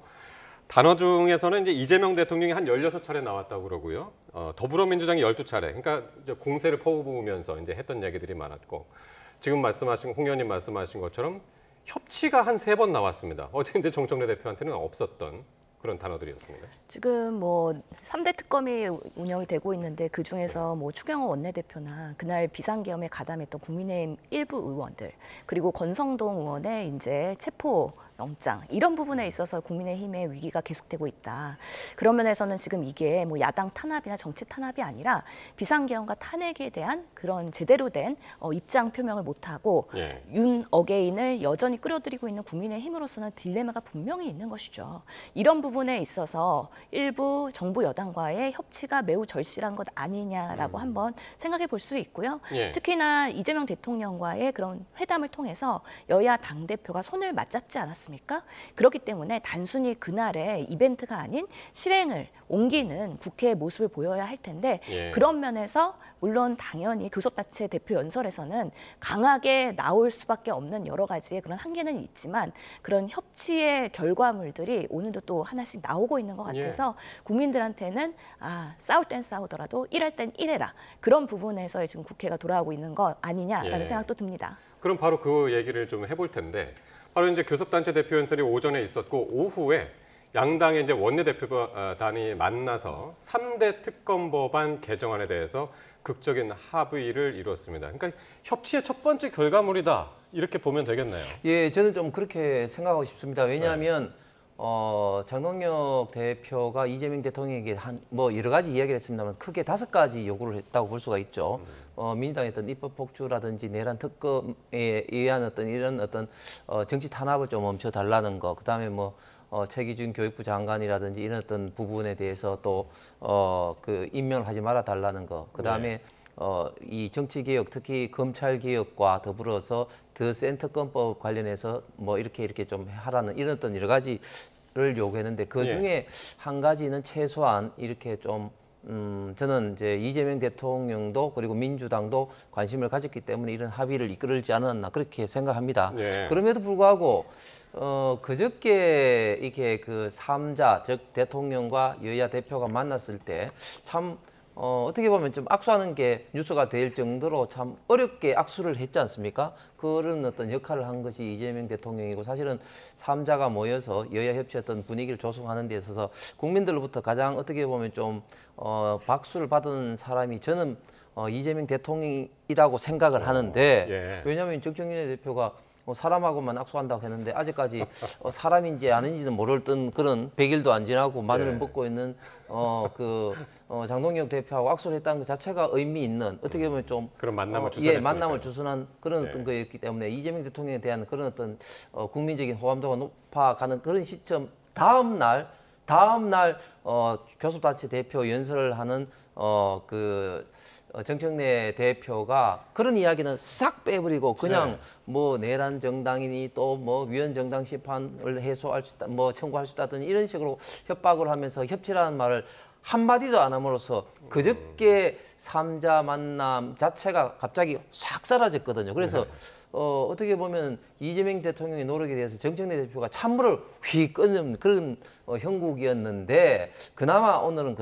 단어 중에서는 이제 이재명 대통령이 한 16차례 나왔다고 그러고요. 더불어민주당이 12차례. 그러니까 이제 공세를 퍼부으면서 이제 했던 얘기들이 많았고 지금 말씀하신 홍 의원님 말씀하신 것처럼 협치가 한 3번 나왔습니다. 어제 이제 정청래 대표한테는 없었던 그런 단어들이었습니다. 지금 뭐 3대 특검이 운영이 되고 있는데 그중에서 뭐 추경호 원내대표나 그날 비상계엄에 가담했던 국민의힘 일부 의원들 그리고 권성동 의원의 이제 체포 영장 이런 부분에 있어서 국민의힘의 위기가 계속되고 있다. 그런 면에서는 지금 이게 뭐 야당 탄압이나 정치 탄압이 아니라 비상계엄과 탄핵에 대한 그런 제대로 된 입장 표명을 못하고 윤 어게인을 여전히 끌어들이고 있는 국민의힘으로서는 딜레마가 분명히 있는 것이죠. 이런 부분에 있어서 일부 정부 여당과의 협치가 매우 절실한 것 아니냐라고 한번 생각해 볼 수 있고요. 특히나 이재명 대통령과의 그런 회담을 통해서 여야 당대표가 손을 맞잡지 않았습니까? 그렇기 때문에 단순히 그날의 이벤트가 아닌 실행을 옮기는 국회의 모습을 보여야 할 텐데 그런 면에서 물론 당연히 교섭단체 대표 연설에서는 강하게 나올 수밖에 없는 여러 가지의 그런 한계는 있지만 그런 협치의 결과물들이 오늘도 또 하나씩 나오고 있는 것 같아서 국민들한테는 싸울 땐 싸우더라도 일할 땐 일해라. 그런 부분에서 지금 국회가 돌아오고 있는 것 아니냐라는 생각도 듭니다. 그럼 바로 그 얘기를 좀 해볼 텐데 바로 이제 교섭단체 대표 연설이 오전에 있었고 오후에 양당의 이제 원내대표단이 만나서 3대 특검 법안 개정안에 대해서 극적인 합의를 이뤘습니다. 그러니까 협치의 첫 번째 결과물이다 이렇게 보면 되겠네요. 예, 저는 좀 그렇게 생각하고 싶습니다. 왜냐하면 장동혁 대표가 이재명 대통령에게 뭐 여러 가지 이야기를 했습니다만 크게 5가지 요구를 했다고 볼 수가 있죠. 민주당의 어떤 입법 폭주라든지 내란 특검에 의한 어떤 이런 어떤 정치 탄압을 좀 멈춰 달라는 거. 그다음에 뭐 최기준 교육부 장관이라든지 이런 어떤 부분에 대해서 또 그 임명을 하지 말아 달라는 거. 그다음에 이 정치 개혁, 특히 검찰 개혁과 더불어서 더 센 특검법 관련해서 뭐 이렇게 좀 하라는 이런 어떤 여러 가지를 요구했는데 그 중에 한 가지는 최소한 이렇게 좀 저는 이제 이재명 대통령도 그리고 민주당도 관심을 가졌기 때문에 이런 합의를 이끌지 않았나 그렇게 생각합니다. 그럼에도 불구하고 그저께 이렇게 그 3자 즉 대통령과 여야 대표가 만났을 때 참 어떻게 보면 좀 악수하는 게 뉴스가 될 정도로 참 어렵게 악수를 했지 않습니까? 그런 어떤 역할을 한 것이 이재명 대통령이고 사실은 3자가 모여서 여야 협치 어떤 분위기를 조성하는 데 있어서 국민들로부터 가장 어떻게 보면 좀 박수를 받은 사람이 저는 이재명 대통령이라고 생각을 하는데 왜냐하면 정청래 대표가 사람하고만 악수한다고 했는데 아직까지 사람인지 아닌지는 모를 듯 그런 100일도 안 지나고 마늘을 먹고 있는 장동혁 대표하고 악수를 했다는 것 자체가 의미 있는 어떻게 보면 좀 그런 만남을 주선했으니까. 만남을 주선한 그런 어떤 거였기 때문에 이재명 대통령에 대한 그런 어떤 국민적인 호감도가 높아가는 그런 시점 다음 날 교섭단체 대표 연설을 하는 정청래 대표가 그런 이야기는 싹 빼버리고 그냥 뭐 내란 정당이니 또 뭐 위헌 정당 심판을 해소할 수 있다, 뭐 청구할 수 있다든 이런 식으로 협박을 하면서 협치라는 말을 한마디도 안 함으로써 그저께 3자 만남 자체가 갑자기 싹 사라졌거든요. 그래서 어떻게 보면 이재명 대통령의 노력에 대해서 정청래 대표가 찬물을 휙 끓는 그런 형국이었는데 오늘은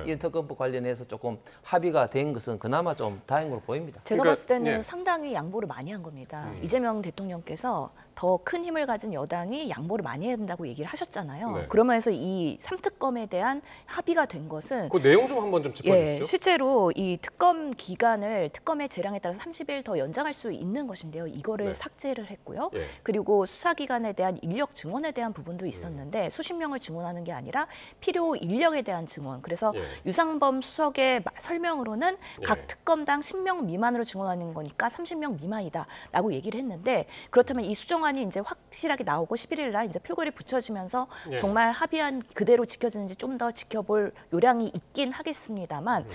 이 특검법 관련해서 조금 합의가 된 것은 그나마 좀 다행으로 보입니다. 제가 봤을 때는 상당히 양보를 많이 한 겁니다. 이재명 대통령께서 더 큰 힘을 가진 여당이 양보를 많이 해야 된다고 얘기를 하셨잖아요. 그러면서 이 3특검에 대한 합의가 된 것은 그 내용 좀 한번 좀 짚어주시죠. 실제로 이 특검 기간을 특검의 재량에 따라서 30일 더 연장할 수 있는 것인데요. 이거를 삭제를 했고요. 그리고 수사기관에 대한 인력 증원에 대한 부분도 있었는데 수십 명을 증원하는 게 아니라 필요 인력에 대한 증원. 그래서 유상범 수석의 설명으로는 각 특검당 10명 미만으로 증원하는 거니까 30명 미만이다라고 얘기를 했는데 그렇다면 이 수정안이 이제 확실하게 나오고 11일 날 이제 표결이 붙여지면서 정말 합의안 그대로 지켜지는지 좀 더 지켜볼 요량이 있긴 하겠습니다만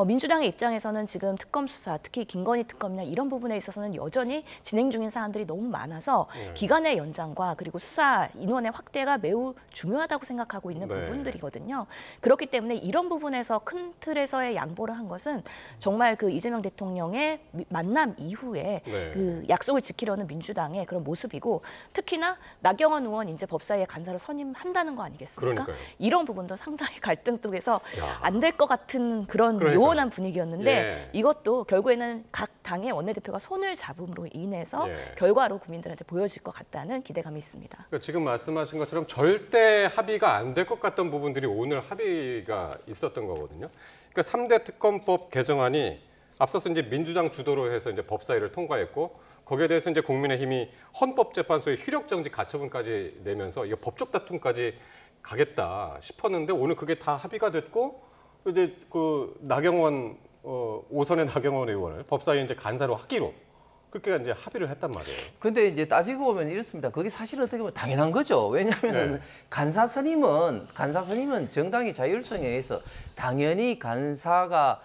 민주당의 입장에서는 지금 특검 수사, 특히 김건희 특검이나 이런 부분에 있어서는 여전히 진행 중인 사안들이 너무 많아서 기간의 연장과 그리고 수사 인원의 확대가 매우 중요하다고 생각하고 있는 부분들이거든요. 그렇기 때문에 이런 부분에서 큰 틀에서의 양보를 한 것은 정말 그 이재명 대통령의 만남 이후에 그 약속을 지키려는 민주당의 그런 모습이고 특히나 나경원 의원 이제 법사위에 간사로 선임한다는 거 아니겠습니까? 그러니까요. 이런 부분도 상당히 갈등 속에서 안 될 것 같은 그런 요원한 분위기였는데 이것도 결국에는 각 당의 원내대표가 손을 잡음으로 인해서 결과로 국민들한테 보여질 것 같다는 기대감이 있습니다. 그러니까 지금 말씀하신 것처럼 절대 합의가 안 될 것 같던 부분들이 오늘 합의가 있었던 거거든요. 그러니까 3대 특검법 개정안이 앞서서 이제 민주당 주도로 해서 이제 법사위를 통과했고 거기에 대해서 이제 국민의힘이 헌법재판소의 효력정지 가처분까지 내면서 이거 법적 다툼까지 가겠다 싶었는데 오늘 그게 다 합의가 됐고 이제 그 나경원 오선의 나경원 의원을 법사위에 이제 간사로 하기로 그렇게 이제 합의를 했단 말이에요. 근데 이제 따지고 보면 이렇습니다. 그게 사실 어떻게 보면 당연한 거죠. 왜냐하면 간사 선임은 정당의 자율성에 의해서 당연히 간사가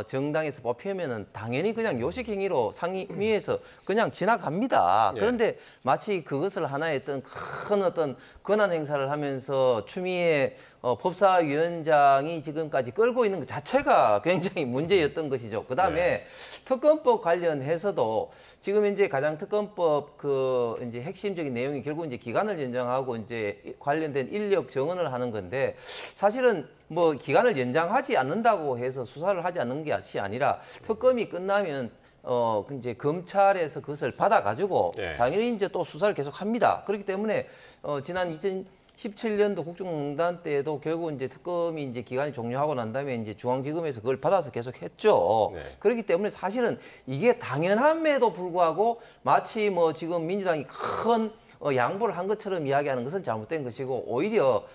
정당에서 뽑히면은 당연히 그냥 요식행위로 상임위에서 그냥 지나갑니다. 그런데 마치 그것을 하나의 큰 어떤 권한 행사를 하면서 추미애 법사위원장이 지금까지 끌고 있는 것 자체가 굉장히 문제였던 것이죠. 그다음에 특검법 관련해서도 지금 이제 가장 특검법 이제 핵심적인 내용이 결국 이제 기간을 연장하고 이제 관련된 인력 정원을 하는 건데 사실은 뭐 기간을 연장하지 않는다고 해서 수사를 하지 않는 것이 아니라 특검이 끝나면 이제 검찰에서 그것을 받아가지고 당연히 이제 또 수사를 계속 합니다. 그렇기 때문에 지난 2017년도 국정농단 때에도 결국 이제 특검이 이제 기간이 종료하고 난 다음에 이제 중앙지검에서 그걸 받아서 계속 했죠. 그렇기 때문에 사실은 이게 당연함에도 불구하고 마치 뭐 지금 민주당이 큰 양보를 한 것처럼 이야기하는 것은 잘못된 것이고 오히려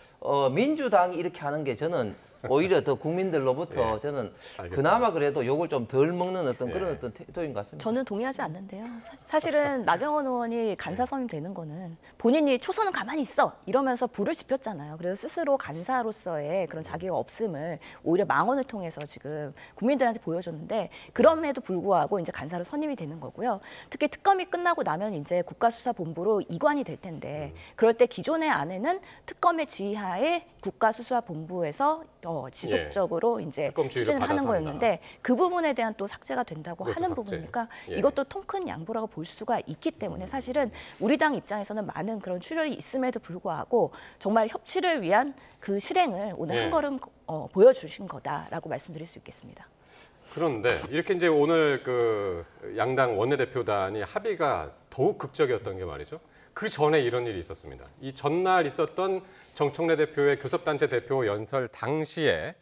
민주당이 이렇게 하는 게 저는 오히려 더 국민들로부터 저는 알겠습니다. 그나마 그래도 욕을 좀 덜 먹는 어떤 그런 어떤 태도인 것 같습니다. 저는 동의하지 않는데요. 사실은 나경원 의원이 간사 선임되는 거는 본인이 초선은 가만히 있어 이러면서 불을 지폈잖아요. 그래서 스스로 간사로서의 그런 자기가 없음을 오히려 망언을 통해서 지금 국민들한테 보여줬는데 그럼에도 불구하고 이제 간사로 선임이 되는 거고요. 특히 특검이 끝나고 나면 이제 국가수사본부로 이관이 될 텐데 그럴 때 기존의 안에는 특검의 지휘하에 국가수사본부에서 지속적으로 이제 추진을 하는 거였는데 그 부분에 대한 또 삭제가 된다고 하는 삭제. 부분이니까 예. 이것도 통 큰 양보라고 볼 수가 있기 때문에 사실은 우리 당 입장에서는 많은 그런 출혈이 있음에도 불구하고 정말 협치를 위한 그 실행을 오늘 한 걸음 보여주신 거다라고 말씀드릴 수 있겠습니다. 그런데 이렇게 이제 오늘 그 양당 원내대표단이 합의가 더욱 극적이었던 게 말이죠. 그 전에 이런 일이 있었습니다. 이 전날 있었던 정청래 대표의 교섭단체 대표 연설 당시에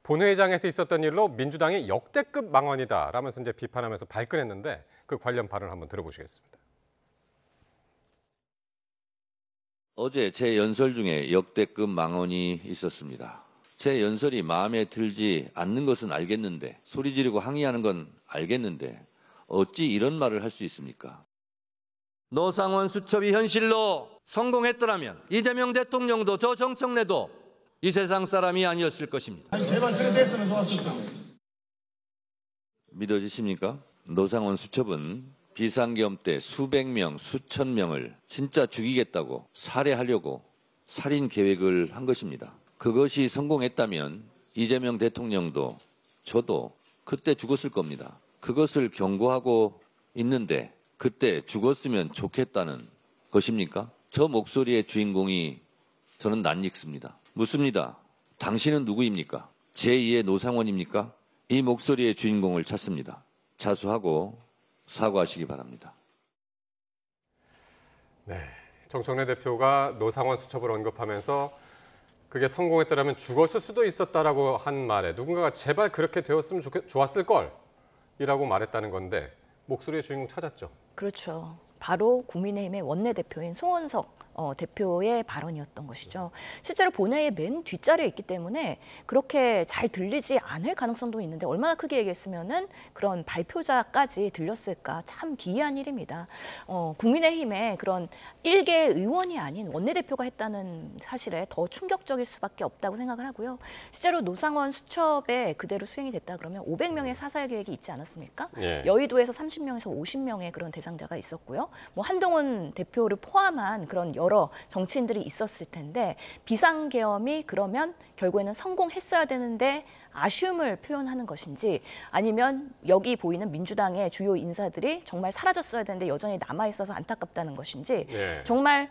본회의장에서 있었던 일로 민주당이 역대급 망언이다 라면서 이제 비판하면서 발끈했는데 그 관련 발언을 한번 들어보시겠습니다. 어제 제 연설 중에 역대급 망언이 있었습니다. 제 연설이 마음에 들지 않는 것은 알겠는데 소리 지르고 항의하는 건 알겠는데 어찌 이런 말을 할 수 있습니까? 노상원 수첩이 현실로 성공했더라면 이재명 대통령도 저 정청래도 이 세상 사람이 아니었을 것입니다. 제발 그래 됐으면 좋았을 텐데. 믿어지십니까? 노상원 수첩은 비상계엄 때 수백 명, 수천 명을 진짜 죽이겠다고 살해하려고 살인 계획을 한 것입니다. 그것이 성공했다면 이재명 대통령도 저도 그때 죽었을 겁니다. 그것을 경고하고 있는데 그때 죽었으면 좋겠다는 것입니까? 저 목소리의 주인공이 저는 낯익습니다. 묻습니다. 당신은 누구입니까? 제2의 노상원입니까? 이 목소리의 주인공을 찾습니다. 자수하고 사과하시기 바랍니다. 네, 정청래 대표가 노상원 수첩을 언급하면서 그게 성공했더라면 죽었을 수도 있었다라고 한 말에 누군가가 제발 그렇게 되었으면 좋았을 걸이라고 말했다는 건데 목소리의 주인공 찾았죠. 그렇죠. 바로 국민의힘의 원내대표인 송원석 대표의 발언이었던 것이죠. 실제로 본회의의 맨 뒷자리에 있기 때문에 그렇게 잘 들리지 않을 가능성도 있는데 얼마나 크게 얘기했으면은 그런 발표자까지 들렸을까 참 기이한 일입니다. 국민의힘의 그런 일개 의원이 아닌 원내대표가 했다는 사실에 더 충격적일 수밖에 없다고 생각을 하고요. 실제로 노상원 수첩에 그대로 수행이 됐다 그러면 500명의 사살 계획이 있지 않았습니까? 예. 여의도에서 30명에서 50명의 그런 대상자가 있었고요. 뭐 한동훈 대표를 포함한 그런 여러 정치인들이 있었을 텐데 비상계엄이 그러면 결국에는 성공했어야 되는데 아쉬움을 표현하는 것인지 아니면 여기 보이는 민주당의 주요 인사들이 정말 사라졌어야 되는데 여전히 남아있어서 안타깝다는 것인지 정말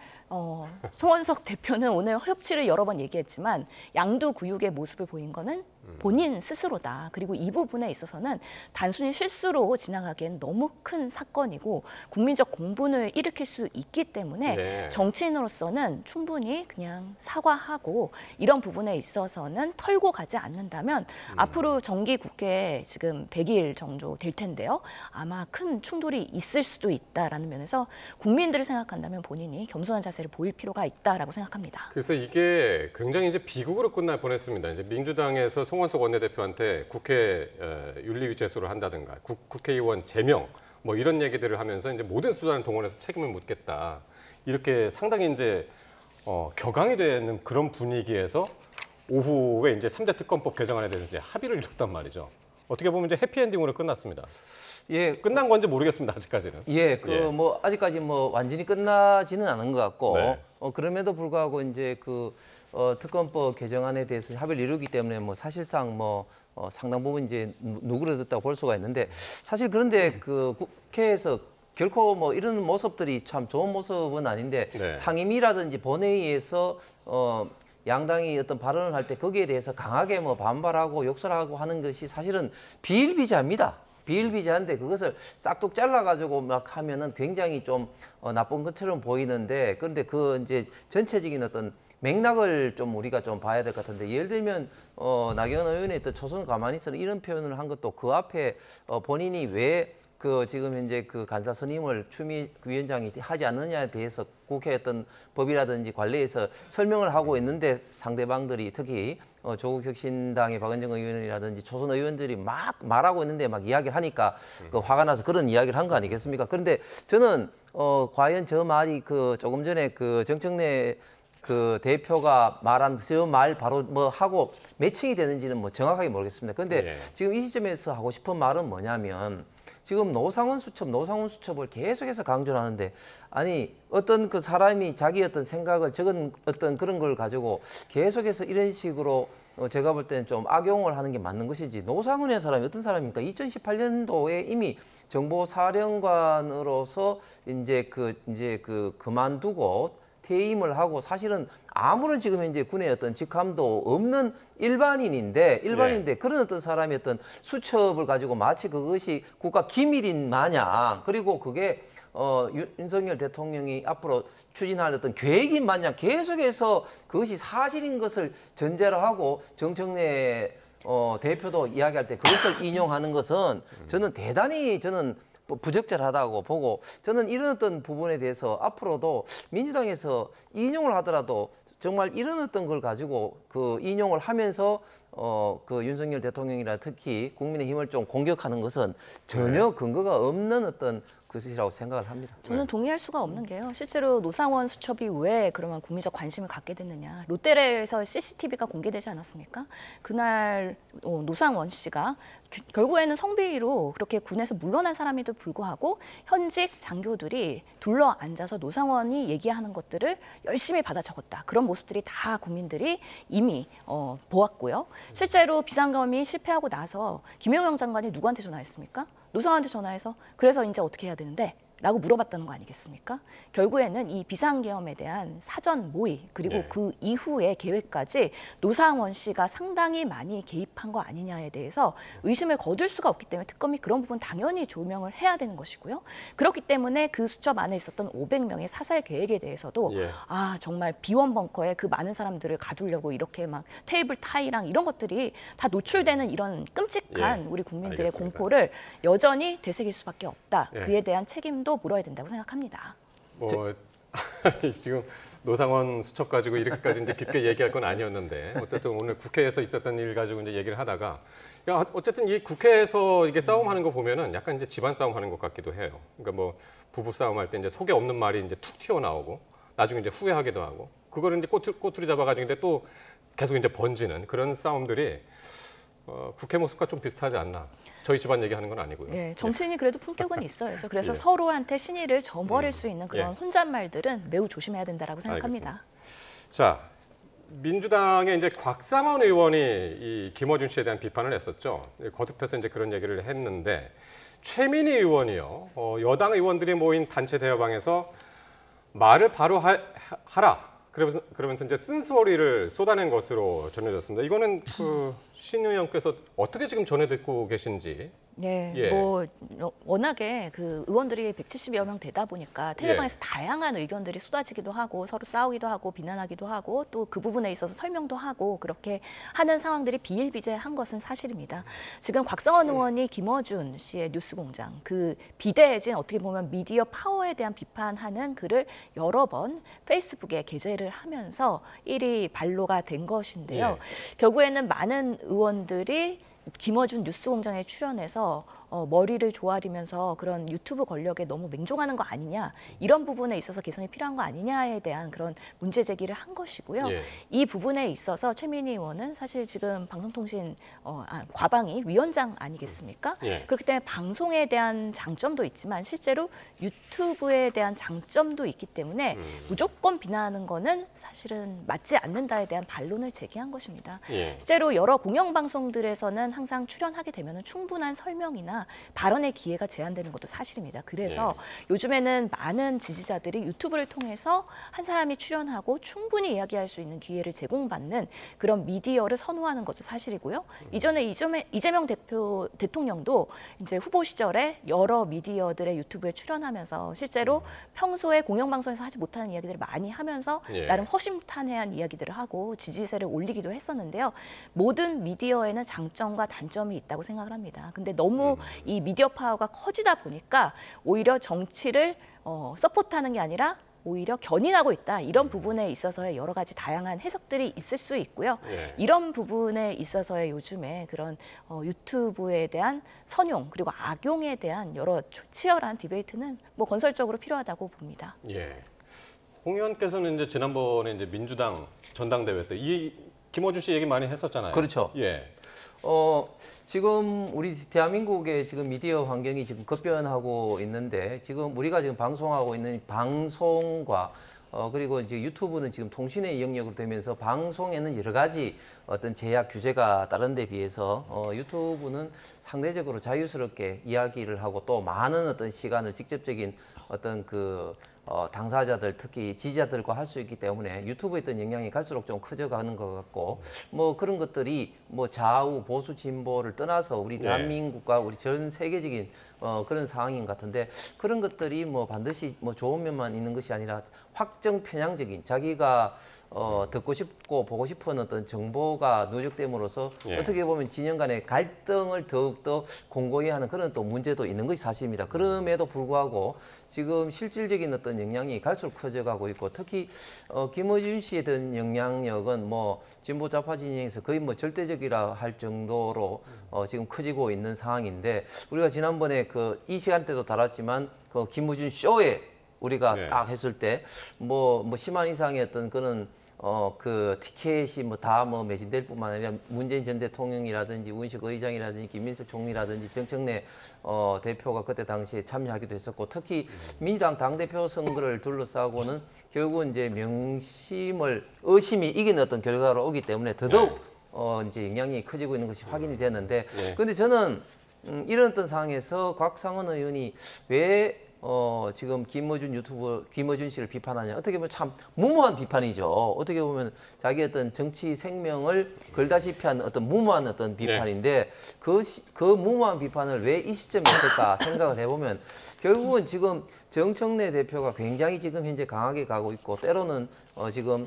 송원석 대표는 오늘 협치를 여러 번 얘기했지만 양두구육의 모습을 보인 거는 본인 스스로다. 그리고 이 부분에 있어서는 단순히 실수로 지나가기엔 너무 큰 사건이고 국민적 공분을 일으킬 수 있기 때문에 정치인으로서는 충분히 그냥 사과하고 이런 부분에 있어서는 털고 가지 않는다면 앞으로 정기 국회에 지금 100일 정도 될 텐데요. 아마 큰 충돌이 있을 수도 있다라는 면에서 국민들을 생각한다면 본인이 겸손한 자세를 보일 필요가 있다라고 생각합니다. 그래서 이게 굉장히 이제 비극으로 끝날 뻔했습니다. 이제 민주당에서 송원석 원내대표한테 국회 윤리위재소를 한다든가 국회의원 제명 뭐 이런 얘기들을 하면서 이제 모든 수단을 동원해서 책임을 묻겠다. 이렇게 상당히 이제 격앙이 되는 그런 분위기에서 오후에 이제 3대 특검법 개정안에 대해서 이제 합의를 이뤘단 말이죠. 어떻게 보면 이제 해피엔딩으로 끝났습니다. 예, 끝난 건지 모르겠습니다. 아직까지는. 예, 뭐 아직까지 뭐 완전히 끝나지는 않은 것 같고 그럼에도 불구하고 이제 그 특검법 개정안에 대해서 합의를 이루기 때문에 뭐 사실상 뭐 상당 부분 이제 누그러졌다고 볼 수가 있는데 사실 그런데 그 국회에서 결코 뭐 이런 모습들이 참 좋은 모습은 아닌데 상임위라든지 본회의에서 양당이 어떤 발언을 할 때 거기에 대해서 강하게 뭐 반발하고 욕설하고 하는 것이 사실은 비일비재합니다. 비일비재한데 그것을 싹둑 잘라가지고 막 하면은 굉장히 좀 나쁜 것처럼 보이는데 그런데 그 이제 전체적인 어떤 맥락을 좀 우리가 좀 봐야 될 것 같은데 예를 들면 나경원 의원의 또 초선 가만히 있어는 이런 표현을 한 것도 그 앞에 본인이 왜 그 지금 현재 그 간사 선임을 추미애 위원장이 하지 않느냐에 대해서 국회 어떤 법이라든지 관리에서 설명을 하고 있는데 상대방들이 특히 조국 혁신당의 박은정 의원이라든지 초선 의원들이 막 말하고 있는데 막 이야기를 하니까 그 화가 나서 그런 이야기를 한 거 아니겠습니까? 그런데 저는 과연 저 말이 그 조금 전에 그 정청래 그 대표가 말한 저 말 바로 뭐 하고 매칭이 되는지는 뭐 정확하게 모르겠습니다. 그런데 지금 이 시점에서 하고 싶은 말은 뭐냐면 지금 노상원 수첩을 계속해서 강조를 하는데 아니 어떤 그 사람이 자기 어떤 생각을 적은 어떤 그런 걸 가지고 계속해서 이런 식으로 제가 볼 때는 좀 악용을 하는 게 맞는 것이지 노상원이라는 사람이 어떤 사람입니까? 2018년도에 이미 정보사령관으로서 이제 그만두고 퇴임을 하고 사실은 아무런 지금 현재 군의 어떤 직함도 없는 일반인인데 그런 어떤 사람이 어떤 수첩을 가지고 마치 그것이 국가 기밀인 마냥 그리고 그게 윤석열 대통령이 앞으로 추진할 어떤 계획인 마냥 계속해서 그것이 사실인 것을 전제로 하고 정청래 대표도 이야기할 때 그것을 인용하는 것은 저는 대단히 부적절하다고 보고 저는 이런 어떤 부분에 대해서 앞으로도 민주당에서 인용을 하더라도 정말 이런 어떤 걸 가지고 그 인용을 하면서 그 윤석열 대통령이나 특히 국민의힘을 좀 공격하는 것은 전혀 근거가 없는 어떤 것이라고 생각을 합니다. 저는 동의할 수가 없는 게요. 실제로 노상원 수첩이 왜 그러면 국민적 관심을 갖게 됐느냐. 롯데레에서 CCTV가 공개되지 않았습니까? 그날 노상원 씨가 결국에는 성비위로 그렇게 군에서 물러난 사람에도 불구하고 현직 장교들이 둘러앉아서 노상원이 얘기하는 것들을 열심히 받아 적었다. 그런 모습들이 다 국민들이 이미 보았고요. 실제로 비상검이 실패하고 나서 김영영 장관이 누구한테 전화했습니까? 노상원한테 전화해서 그래서 이제 어떻게 해야 되는데? 라고 물어봤다는 거 아니겠습니까? 결국에는 이 비상계엄에 대한 사전 모의 그리고 그 이후의 계획까지 노상원 씨가 상당히 많이 개입한 거 아니냐에 대해서 의심을 거둘 수가 없기 때문에 특검이 그런 부분 당연히 조명을 해야 되는 것이고요. 그렇기 때문에 그 수첩 안에 있었던 500명의 사살 계획에 대해서도 정말 비원 벙커에 그 많은 사람들을 가두려고 이렇게 막 테이블 타이랑 이런 것들이 다 노출되는 이런 끔찍한 우리 국민들의 공포를 여전히 되새길 수밖에 없다. 그에 대한 책임도 물어야 된다고 생각합니다. 지금 노상원 수첩 가지고 이렇게까지 이제 깊게 얘기할 건 아니었는데 어쨌든 오늘 국회에서 있었던 일 가지고 이제 얘기를 하다가 어쨌든 이 국회에서 이게 싸움하는 거 보면은 약간 이제 집안 싸움하는 것 같기도 해요. 그러니까 뭐 부부 싸움할 때 이제 속에 없는 말이 이제 툭 튀어나오고 나중에 이제 후회하기도 하고 그거를 이제 꼬투리 잡아가지고 이제 또 계속 이제 번지는 그런 싸움들이 국회 모습과 좀 비슷하지 않나. 저희 집안 얘기하는 건 아니고요. 예, 정치인이 그래도 품격은 있어요. 그래서 서로한테 신의를 저버릴 수 있는 그런 혼잣말들은 매우 조심해야 된다라고 생각합니다. 알겠습니다. 자, 민주당의 이제 곽상원 의원이 이 김어준 씨에 대한 비판을 했었죠. 거듭해서 이제 그런 얘기를 했는데 최민희 의원이요. 여당 의원들이 모인 단체 대화방에서 말을 바로 하라. 그러면서 이제 쓴소리를 쏟아낸 것으로 전해졌습니다. 이거는 그 신 의원께서 어떻게 지금 전해 듣고 계신지. 네, 뭐 워낙에 그 의원들이 170여 명 되다 보니까 텔레방에서 다양한 의견들이 쏟아지기도 하고 서로 싸우기도 하고 비난하기도 하고 또 그 부분에 있어서 설명도 하고 그렇게 하는 상황들이 비일비재한 것은 사실입니다. 지금 곽상원 의원이 김어준 씨의 뉴스공장 그 비대해진 어떻게 보면 미디어 파워에 대한 비판하는 글을 여러 번 페이스북에 게재를 하면서 일이 반로가 된 것인데요. 결국에는 많은 의원들이 김어준 뉴스공장에 출연해서 머리를 조아리면서 그런 유튜브 권력에 너무 맹종하는 거 아니냐 이런 부분에 있어서 개선이 필요한 거 아니냐에 대한 그런 문제 제기를 한 것이고요. 이 부분에 있어서 최민희 의원은 사실 지금 방송통신 과방위 위원장 아니겠습니까? 그렇기 때문에 방송에 대한 장점도 있지만 실제로 유튜브에 대한 장점도 있기 때문에 무조건 비난하는 거는 사실은 맞지 않는다에 대한 반론을 제기한 것입니다. 실제로 여러 공영방송들에서는 항상 출연하게 되면 충분한 설명이나 발언의 기회가 제한되는 것도 사실입니다. 그래서 요즘에는 많은 지지자들이 유튜브를 통해서 한 사람이 출연하고 충분히 이야기할 수 있는 기회를 제공받는 그런 미디어를 선호하는 것도 사실이고요. 이전에 이재명 대통령도 이제 후보 시절에 여러 미디어들의 유튜브에 출연하면서 실제로 평소에 공영방송에서 하지 못하는 이야기들을 많이 하면서 나름 허심탄회한 이야기들을 하고 지지세를 올리기도 했었는데요. 모든 미디어에는 장점과 단점이 있다고 생각을 합니다. 근데 너무 이 미디어 파워가 커지다 보니까 오히려 정치를 서포트하는 게 아니라 오히려 견인하고 있다. 이런 부분에 있어서의 여러 가지 다양한 해석들이 있을 수 있고요. 이런 부분에 있어서의 요즘에 그런 유튜브에 대한 선용 그리고 악용에 대한 여러 치열한 디베이트는 뭐 건설적으로 필요하다고 봅니다. 예. 홍 의원께서는 이제 지난번에 이제 민주당 전당대회 때 이 김어준 씨 얘기 많이 했었잖아요. 그렇죠. 예. 지금 우리 대한민국의 지금 미디어 환경이 지금 급변하고 있는데 지금 우리가 지금 방송하고 있는 방송과 그리고 이제 유튜브는 지금 통신의 영역으로 되면서 방송에는 여러 가지 어떤 제약 규제가 다른 데 비해서 유튜브는 상대적으로 자유스럽게 이야기를 하고 또 많은 어떤 시간을 직접적인 어떤 당사자들 특히 지지자들과 할 수 있기 때문에 유튜브에 있던 영향이 갈수록 좀 커져가는 것 같고 뭐 그런 것들이 뭐 좌우 보수 진보를 떠나서 우리 대한민국과 우리 전 세계적인 그런 상황인 것 같은데 그런 것들이 뭐 반드시 뭐 좋은 면만 있는 것이 아니라 확정 편향적인 자기가 듣고 싶고 보고 싶은 어떤 정보가 누적됨으로써 어떻게 보면 진영 간의 갈등을 더욱더 공고히 하는 그런 또 문제도 있는 것이 사실입니다. 그럼에도 불구하고 지금 실질적인 어떤 영향이 갈수록 커져가고 있고 특히 김어준 씨에 대한 영향력은 뭐 진보 좌파 진영에서 거의 뭐 절대적이라 할 정도로 지금 커지고 있는 상황인데 우리가 지난번에 이 시간대도 다뤘지만 김어준 쇼에 우리가 딱 했을 때 뭐 10만 이상의 어떤 그런 티켓이 다 매진될 뿐만 아니라 문재인 전 대통령이라든지 우은식 의장이라든지 김민석 총리라든지 정청래 대표가 그때 당시에 참여하기도 했었고 특히 민주당 당대표 선거를 둘러싸고는 결국은 이제 의심이 이긴 어떤 결과로 오기 때문에 더더욱 이제 영향이 커지고 있는 것이 확인이 됐는데 그런데 저는 이런 어떤 상황에서 곽상원 의원이 왜 지금 김어준 씨를 비판하냐. 어떻게 보면 참 무모한 비판이죠. 어떻게 보면 자기 어떤 정치 생명을 걸다시피 한 어떤 무모한 어떤 비판인데 그 무모한 비판을 왜 이 시점에 했을까 생각을 해보면 결국은 지금 정청래 대표가 굉장히 지금 현재 강하게 가고 있고 때로는 지금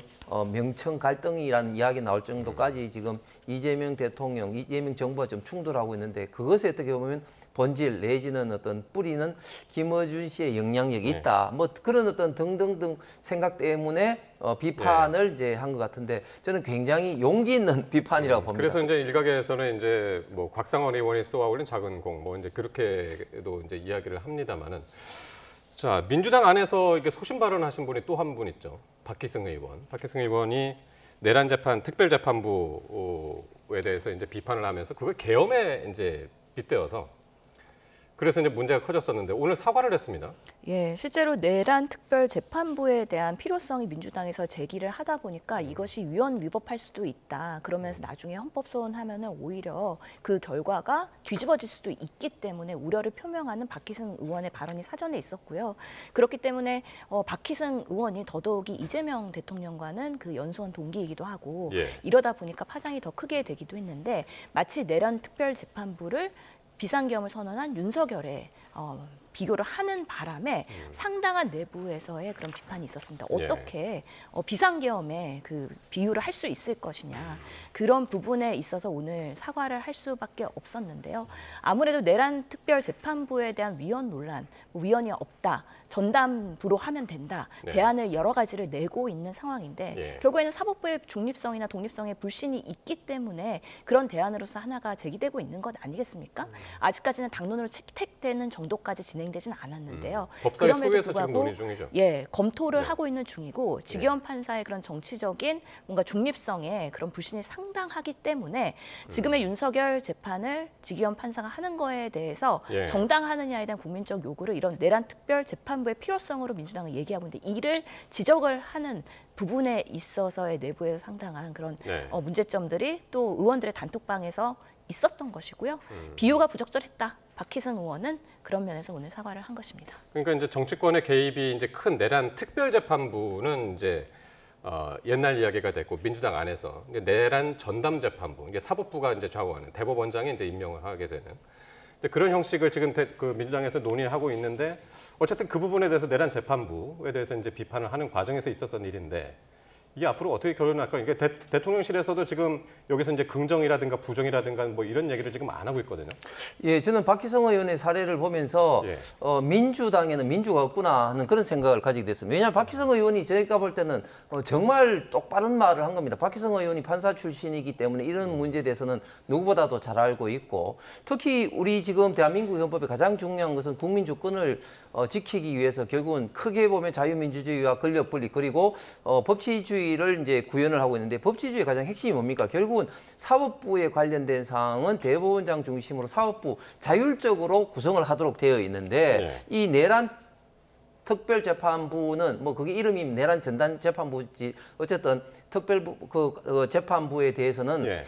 명청 갈등이라는 이야기 나올 정도까지 지금 이재명 대통령, 이재명 정부가 좀 충돌하고 있는데 그것에 어떻게 보면 본질 내지는 어떤 뿌리는 김어준 씨의 영향력이 있다. 뭐 그런 어떤 등등등 생각 때문에 비판을 이제 한 것 같은데 저는 굉장히 용기 있는 비판이라고 봅니다. 그래서 이제 일각에서는 이제 뭐 곽상원 의원이 쏘아 올린 작은 공 뭐 이제 그렇게도 이제 이야기를 합니다만은 자 민주당 안에서 이게 소신 발언하신 분이 또 한 분 있죠. 박희승 의원. 박희승 의원이 내란 재판 특별재판부에 대해서 이제 비판을 하면서 그걸 계엄에 이제 빗대어서 그래서 이제 문제가 커졌었는데 오늘 사과를 했습니다. 예, 실제로 내란 특별재판부에 대한 필요성이 민주당에서 제기를 하다 보니까 이것이 위헌 위법할 수도 있다. 그러면서 나중에 헌법소원하면은 오히려 그 결과가 뒤집어질 수도 있기 때문에 우려를 표명하는 박희승 의원의 발언이 사전에 있었고요. 그렇기 때문에 박희승 의원이 더더욱이 이재명 대통령과는 그 연수원 동기이기도 하고 이러다 보니까 파장이 더 크게 되기도 했는데 마치 내란 특별재판부를 비상계엄을 선언한 윤석열의 비교를 하는 바람에 상당한 내부에서의 그런 비판이 있었습니다. 어떻게 비상계엄에 그 비유를 할 수 있을 것이냐. 그런 부분에 있어서 오늘 사과를 할 수밖에 없었는데요. 아무래도 내란 특별재판부에 대한 위헌 논란, 위헌이 없다. 전담부로 하면 된다. 대안을 여러 가지를 내고 있는 상황인데 결국에는 사법부의 중립성이나 독립성에 불신이 있기 때문에 그런 대안으로서 하나가 제기되고 있는 것 아니겠습니까? 아직까지는 당론으로 채택되는 정도까지 진행되진 않았는데요. 법사위 소위에서 지금 논의 중이죠. 예, 검토를 하고 있는 중이고 지기현 판사의 그런 정치적인 뭔가 중립성에 그런 불신이 상당하기 때문에 지금의 윤석열 재판을 지기현 판사가 하는 거에 대해서 정당하느냐에 대한 국민적 요구를 이런 내란 특별 재판부의 필요성으로 민주당은 얘기하고 있는데 이를 지적을 하는 부분에 있어서의 내부에서 상당한 그런 문제점들이 또 의원들의 단톡방에서 있었던 것이고요. 비유가 부적절했다. 박희승 의원은 그런 면에서 오늘 사과를 한 것입니다. 그러니까 이제 정치권의 개입이 이제 큰 내란 특별재판부는 이제 옛날 이야기가 됐고 민주당 안에서 이제 내란 전담재판부, 이게 사법부가 이제 좌우하는 대법원장이 이제 임명을 하게 되는 그런 형식을 지금 그 민주당에서 논의하고 있는데 어쨌든 그 부분에 대해서 내란 재판부에 대해서 이제 비판을 하는 과정에서 있었던 일인데 이게 앞으로 어떻게 결론날까? 이게 대통령실에서도 지금 여기서 이제 긍정이라든가 부정이라든가 뭐 이런 얘기를 지금 안 하고 있거든요. 예, 저는 박희성 의원의 사례를 보면서 예. 민주당에는 민주가 없구나 하는 그런 생각을 가지게 됐습니다. 왜냐하면 박희성 의원이 저희가 볼 때는 정말 똑바른 말을 한 겁니다. 박희성 의원이 판사 출신이기 때문에 이런 문제에 대해서는 누구보다도 잘 알고 있고, 특히 우리 지금 대한민국 헌법의 가장 중요한 것은 국민 주권을 지키기 위해서 결국은 크게 보면 자유민주주의와 권력 분립 그리고 법치주의를 이제 구현을 하고 있는데, 법치주의의 가장 핵심이 뭡니까? 결국은 사법부에 관련된 사항은 대법원장 중심으로 사법부 자율적으로 구성을 하도록 되어 있는데 이 내란 특별재판부는 뭐 그게 이름이 내란 전담 재판부지 어쨌든 특별 재판부에 대해서는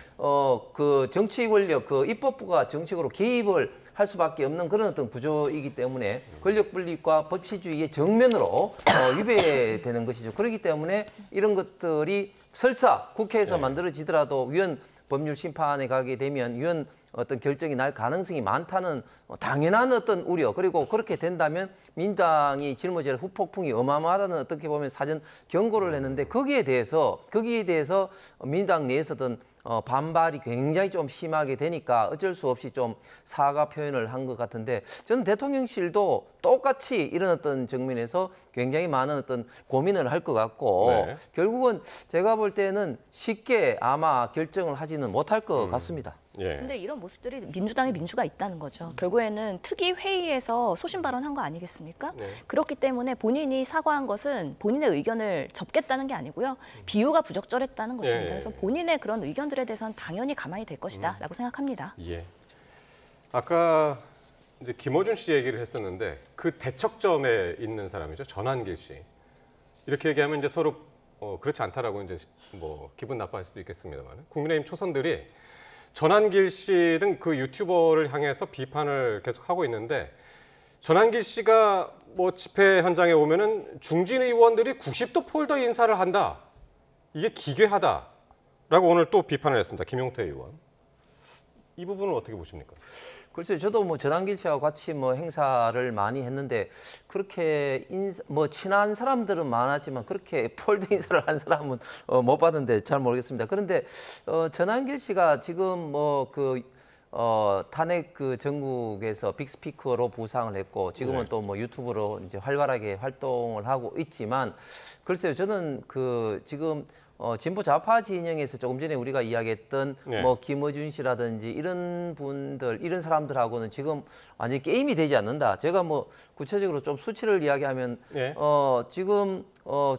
그 정치 권력 그 입법부가 정식으로 개입을 할 수밖에 없는 그런 어떤 구조이기 때문에 권력 분립과 법치주의의 정면으로 위배되는 것이죠. 그렇기 때문에 이런 것들이 설사 국회에서 만들어지더라도 위헌 법률 심판에 가게 되면 위헌 어떤 결정이 날 가능성이 많다는 당연한 어떤 우려, 그리고 그렇게 된다면 민주당이 짊어질 후폭풍이 어마어마하다는 어떻게 보면 사전 경고를 했는데 거기에 대해서 민주당 내에서든 반발이 굉장히 좀 심하게 되니까 어쩔 수 없이 좀 사과 표현을 한 것 같은데, 저는 대통령실도 똑같이 이런 어떤 측면에서 굉장히 많은 어떤 고민을 할 것 같고 결국은 제가 볼 때는 쉽게 아마 결정을 하지는 못할 것 같습니다. 근데 이런 모습들이 민주당에 민주가 있다는 거죠. 결국에는 특위 회의에서 소신 발언한 거 아니겠습니까? 그렇기 때문에 본인이 사과한 것은 본인의 의견을 접겠다는 게 아니고요. 비유가 부적절했다는 것입니다. 그래서 본인의 그런 의견들에 대해서는 당연히 가만히 될 것이다라고 생각합니다. 예. 아까 이제 김어준 씨 얘기를 했었는데 그 대척점에 있는 사람이죠. 전한길 씨. 이렇게 얘기하면 이제 서로 그렇지 않다라고 이제 뭐 기분 나빠할 수도 있겠습니다만, 국민의힘 초선들이 전한길 씨는 그 유튜버를 향해서 비판을 계속 하고 있는데, 전한길 씨가 뭐 집회 현장에 오면은 중진 의원들이 90도 폴더 인사를 한다. 이게 기괴하다라고 오늘 또 비판을 했습니다. 김용태 의원. 이 부분은 어떻게 보십니까? 글쎄요, 저도 뭐 전한길 씨와 같이 뭐 행사를 많이 했는데 그렇게 뭐 친한 사람들은 많았지만 그렇게 폴드 인사를 한 사람은 못 봤는데 잘 모르겠습니다. 그런데 전한길 씨가 지금 뭐 탄핵 그 전국에서 빅스피커로 부상을 했고 지금은 또 뭐 유튜브로 이제 활발하게 활동을 하고 있지만, 글쎄요, 저는 그 지금 진보 좌파 진영에서 조금 전에 우리가 이야기했던 뭐 김어준 씨라든지 이런 분들, 이런 사람들하고는 지금 완전히 게임이 되지 않는다. 제가 뭐 구체적으로 좀 수치를 이야기하면 지금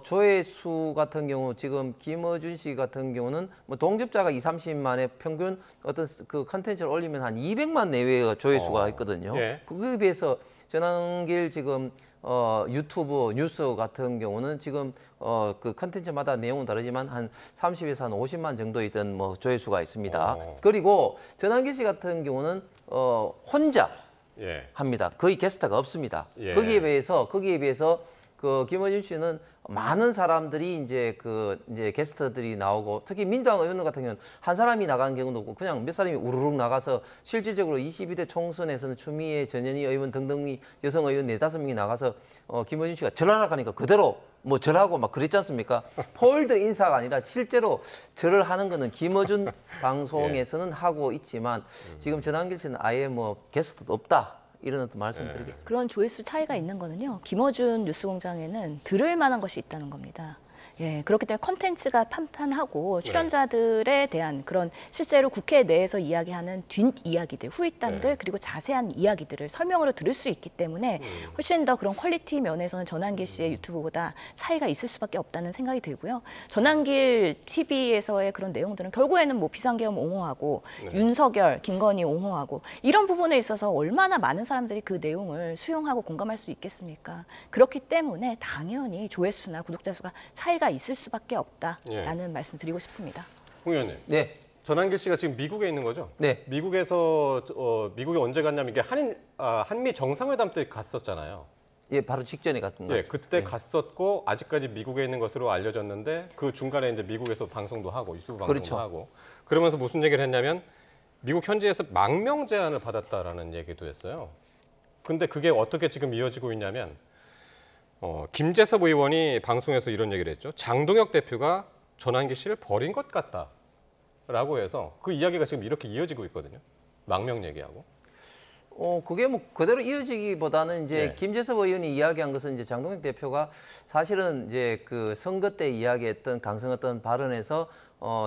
조회수 같은 경우 지금 김어준 씨 같은 경우는 뭐 동접자가 30만에 평균 어떤 그 컨텐츠를 올리면 한 200만 내외의 조회수가 있거든요. 그거에 비해서 전한길 지금 유튜브 뉴스 같은 경우는 지금 그 컨텐츠마다 내용은 다르지만 한 30에서 한 50만 정도 있던 뭐 조회수가 있습니다. 그리고 전한길 씨 같은 경우는 혼자 합니다. 거의 게스트가 없습니다. 거기에 비해서 그 김어준 씨는 많은 사람들이 이제 게스트들이 나오고, 특히 민주당 의원들 같은 경우는 한 사람이 나간 경우도 없고 그냥 몇 사람이 우르륵 나가서 실질적으로 22대 총선에서는 추미애, 전현희 의원 등등이 여성 의원 4-5명이 나가서 김어준 씨가 절하라 하니까 그대로 뭐 절하고 막 그랬지 않습니까? 폴드 인사가 아니라 실제로 절을 하는 거는 김어준 방송에서는 하고 있지만 지금 전한길 씨는 아예 뭐 게스트도 없다. 이런 어떤 말씀드리겠습니다. 그런 조회수 차이가 있는 거는요. 김어준 뉴스공장에는 들을 만한 것이 있다는 겁니다. 그렇기 때문에 콘텐츠가 판판하고 출연자들에 대한 그런 실제로 국회 내에서 이야기하는 뒷이야기들, 후일담들 그리고 자세한 이야기들을 설명으로 들을 수 있기 때문에 훨씬 더 그런 퀄리티 면에서는 전한길 씨의 유튜브보다 차이가 있을 수밖에 없다는 생각이 들고요. 전한길 TV에서의 그런 내용들은 결국에는 뭐 비상계엄 옹호하고 윤석열, 김건희 옹호하고 이런 부분에 있어서 얼마나 많은 사람들이 그 내용을 수용하고 공감할 수 있겠습니까? 그렇기 때문에 당연히 조회수나 구독자 수가 차이가 있을 수밖에 없다라는 말씀 드리고 싶습니다. 홍 의원님. 전한길 씨가 지금 미국에 있는 거죠? 미국에서 미국에 언제 갔냐면 이게 한미 정상회담 때 갔었잖아요. 바로 직전에 갔던 거죠. 그때 갔었고 아직까지 미국에 있는 것으로 알려졌는데 그 중간에 이제 미국에서 방송도 하고 유튜브 방송도 하고 그러면서 무슨 얘기를 했냐면 미국 현지에서 망명 제안을 받았다라는 얘기도 했어요. 근데 그게 어떻게 지금 이어지고 있냐면 김재섭 의원이 방송에서 이런 얘기를 했죠. 장동혁 대표가 전환기 씨를 버린 것 같다라고 해서 그 이야기가 지금 이렇게 이어지고 있거든요. 망명 얘기하고. 그게 뭐 그대로 이어지기보다는 이제 예. 김재섭 의원이 이야기한 것은 이제 장동혁 대표가 사실은 이제 그 선거 때 이야기했던 강성했던 발언에서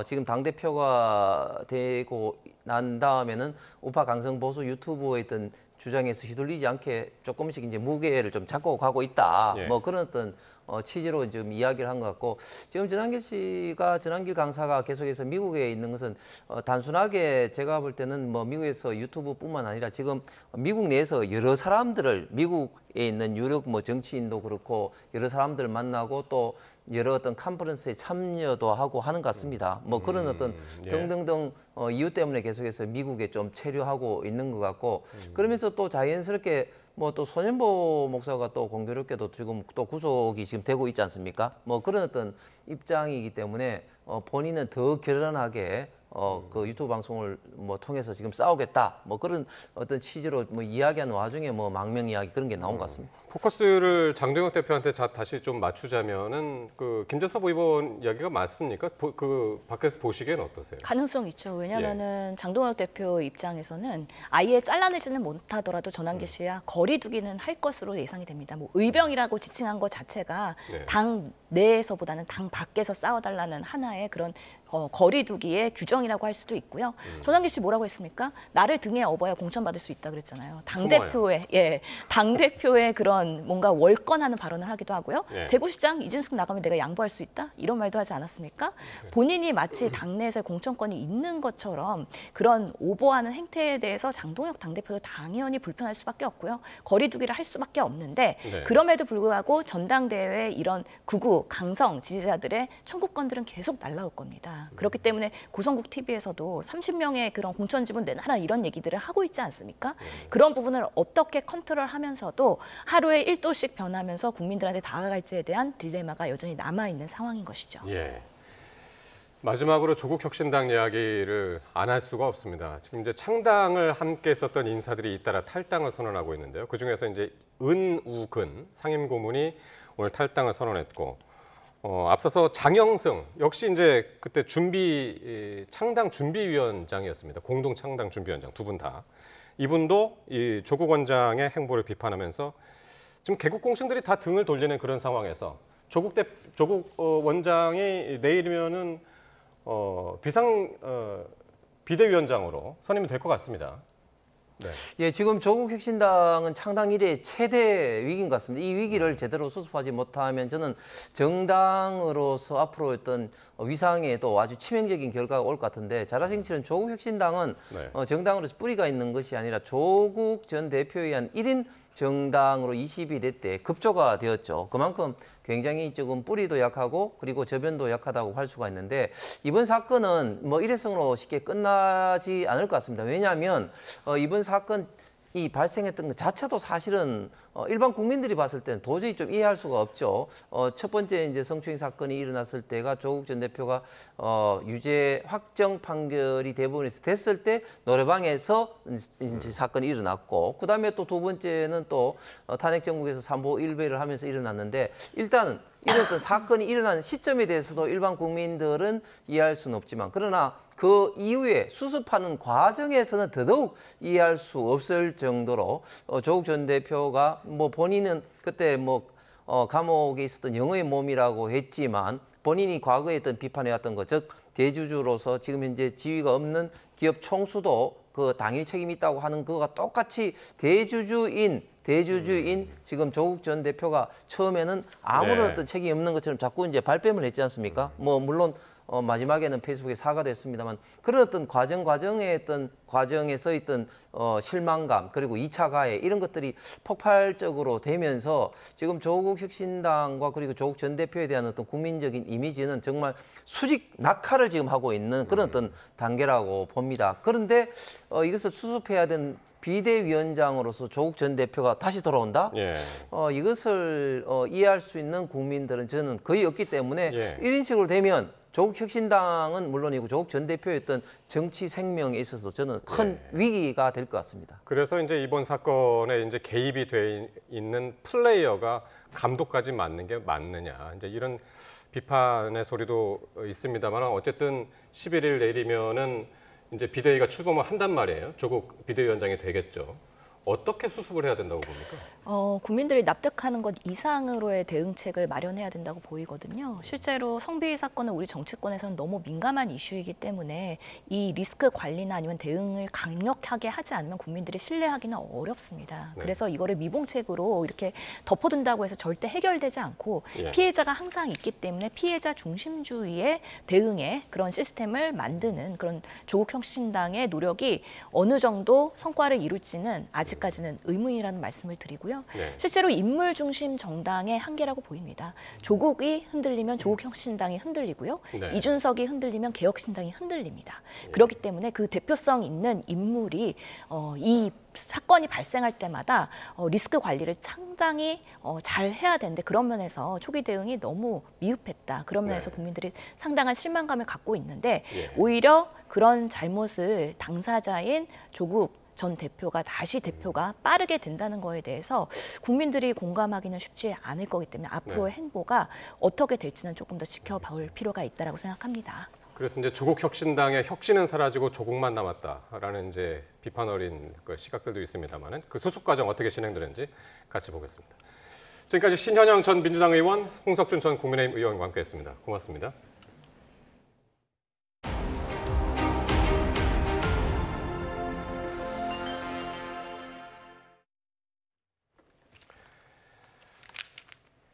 지금 당대표가 되고 난 다음에는 우파 강성 보수 유튜브에 있던 주장에서 휘둘리지 않게 조금씩 이제 무게를 좀 잡고 가고 있다. 예. 뭐 그런 어떤 취지로 좀 이야기를 한 것 같고 지금 전한길 강사가 계속해서 미국에 있는 것은 단순하게 제가 볼 때는 뭐 미국에서 유튜브뿐만 아니라 지금 미국 내에서 여러 사람들을 미국에 있는 유력 뭐 정치인도 그렇고 여러 사람들 만나고 또 여러 어떤 컨퍼런스에 참여도 하고 하는 것 같습니다. 뭐 그런 어떤 예. 등등등 이유 때문에 계속해서 미국에 좀 체류하고 있는 것 같고 그러면서 또 자연스럽게 뭐 또 손현보 목사가 또 공교롭게도 지금 또 구속이 지금 되고 있지 않습니까? 뭐 그런 어떤 입장이기 때문에 본인은 더 결연하게 그 유튜브 방송을 뭐 통해서 지금 싸우겠다 뭐 그런 어떤 취지로 뭐 이야기하는 와중에 뭐 망명 이야기 그런 게 나온 것 같습니다. 포커스를 장동혁 대표한테 다시 좀 맞추자면은 그 김재섭 의원 이야기가 맞습니까? 그 밖에서 보시기에는 어떠세요? 가능성 있죠. 왜냐하면은 장동혁 대표 입장에서는 아예 잘라내지는 못하더라도 전환기 씨와 거리 두기는 할 것으로 예상이 됩니다. 뭐 의병이라고 지칭한 것 자체가 네. 당 내에서보다는 당 밖에서 싸워달라는 하나의 그런 거리 두기의 규정이라고 할 수도 있고요. 전환기 씨 뭐라고 했습니까? 나를 등에 업어야 공천받을 수 있다 그랬잖아요. 당대표의 그런 뭔가 월권하는 발언을 하기도 하고요. 네. 대구시장 이진숙 나가면 내가 양보할 수 있다? 이런 말도 하지 않았습니까? 본인이 마치 당내에서 공천권이 있는 것처럼 그런 오버하는 행태에 대해서 장동혁 당대표도 당연히 불편할 수밖에 없고요. 거리 두기를 할 수밖에 없는데 네. 그럼에도 불구하고 전당대회 이런 극우, 강성 지지자들의 청구권들은 계속 날라올 겁니다. 그렇기 때문에 고성국 TV에서도 30명의 그런 공천 지분 내놔라 이런 얘기들을 하고 있지 않습니까? 그런 부분을 어떻게 컨트롤하면서도 하루에 1도씩 변하면서 국민들한테 다가갈지에 대한 딜레마가 여전히 남아있는 상황인 것이죠. 예. 마지막으로 조국 혁신당 이야기를 안 할 수가 없습니다. 지금 이제 창당을 함께 했었던 인사들이 잇따라 탈당을 선언하고 있는데요. 그 중에서 이제 은우근 상임고문이 오늘 탈당을 선언했고, 앞서서 장영승 역시 이제 그때 창당 준비위원장이었습니다. 공동 창당 준비위원장 두 분 다. 이분도 이 조국 원장의 행보를 비판하면서 지금 개국 공신들이 다 등을 돌리는 그런 상황에서 조국 원장이 내일이면은 비대위원장으로 선임이 될 것 같습니다. 네. 예, 지금 조국 혁신당은 창당 이래 최대 위기인 것 같습니다. 이 위기를 제대로 수습하지 못하면 저는 정당으로서 앞으로 어떤 위상에도 아주 치명적인 결과가 올 것 같은데 자라생치는 조국 혁신당은 네. 정당으로서 뿌리가 있는 것이 아니라 조국 전 대표에 의한 1인 정당으로 20이 때 급조가 되었죠. 그만큼 굉장히 조금 뿌리도 약하고 그리고 저변도 약하다고 할 수가 있는데 이번 사건은 뭐 일회성으로 쉽게 끝나지 않을 것 같습니다. 왜냐하면 이번 사건이 발생했던 것 자체도 사실은 일반 국민들이 봤을 때는 도저히 좀 이해할 수가 없죠. 첫 번째 이제 성추행 사건이 일어났을 때가 조국 전 대표가 유죄 확정 판결이 대법원에서 됐을 때 노래방에서 이제 사건이 일어났고 그다음에 또 두 번째는 또 탄핵 정국에서 삼보 일배를 하면서 일어났는데 일단은 이런 어떤 사건이 일어나는 시점에 대해서도 일반 국민들은 이해할 수는 없지만 그러나 그 이후에 수습하는 과정에서는 더더욱 이해할 수 없을 정도로 조국 전 대표가 뭐 본인은 그때 뭐 감옥에 있었던 영어의 몸이라고 했지만 본인이 과거에 했던 비판해왔던 것, 즉 대주주로서 지금 현재 지위가 없는 기업 총수도 그 당일 책임이 있다고 하는 그거가 똑같이 대주주인 지금 조국 전 대표가 처음에는 아무런 어떤 책임이 없는 것처럼 자꾸 이제 발뺌을 했지 않습니까? 뭐 물론 마지막에는 페이스북에 사과도 했습니다만 그런 어떤 과정에서 있던 실망감 그리고 2차 가해 이런 것들이 폭발적으로 되면서 지금 조국 혁신당과 그리고 조국 전 대표에 대한 어떤 국민적인 이미지는 정말 수직 낙하를 지금 하고 있는 그런 어떤 단계라고 봅니다. 그런데 이것을 수습해야 된 비대위원장으로서 조국 전 대표가 다시 돌아온다? 예. 이것을 이해할 수 있는 국민들은 저는 거의 없기 때문에 예. 1인식으로 되면 조국 혁신당은 물론이고 조국 전 대표의 어떤 정치 생명에 있어서 저는 큰 위기가 될 것 같습니다. 그래서 이제 이번 사건에 이제 개입이 돼 있는 플레이어가 감독까지 맡는 게 맞느냐, 이제 이런 비판의 소리도 있습니다만, 어쨌든 11일 내일이면은 이제 비대위가 출범을 한단 말이에요. 조국 비대위원장이 되겠죠. 어떻게 수습을 해야 된다고 봅니까? 국민들이 납득하는 것 이상으로의 대응책을 마련해야 된다고 보이거든요. 실제로 성비위 사건은 우리 정치권에서는 너무 민감한 이슈이기 때문에 이 리스크 관리나 아니면 대응을 강력하게 하지 않으면 국민들이 신뢰하기는 어렵습니다. 네. 그래서 이거를 미봉책으로 이렇게 덮어둔다고 해서 절대 해결되지 않고 예. 피해자가 항상 있기 때문에 피해자 중심주의의 대응에 그런 시스템을 만드는 그런 조국 혁신당의 노력이 어느 정도 성과를 이룰지는 아직까지는 의문이라는 말씀을 드리고요. 네. 실제로 인물 중심 정당의 한계라고 보입니다. 조국이 흔들리면 조국 혁신당이 흔들리고요. 네. 이준석이 흔들리면 개혁신당이 흔들립니다. 그렇기 때문에 그 대표성 있는 인물이 이 사건이 발생할 때마다 리스크 관리를 상당히 잘 해야 되는데 그런 면에서 초기 대응이 너무 미흡했다. 그런 면에서 국민들이 상당한 실망감을 갖고 있는데 오히려 그런 잘못을 당사자인 조국 전 대표가 다시 대표가 빠르게 된다는 거에 대해서 국민들이 공감하기는 쉽지 않을 거기 때문에 앞으로의 행보가 어떻게 될지는 조금 더 지켜볼 필요가 있다고 생각합니다. 그래서 이제 조국 혁신당의 혁신은 사라지고 조국만 남았다라는 이제 비판 어린 그 시각들도 있습니다만은 그 수습 과정 어떻게 진행되는지 같이 보겠습니다. 지금까지 신현영 전 민주당 의원, 홍석준 전 국민의힘 의원과 함께했습니다. 고맙습니다.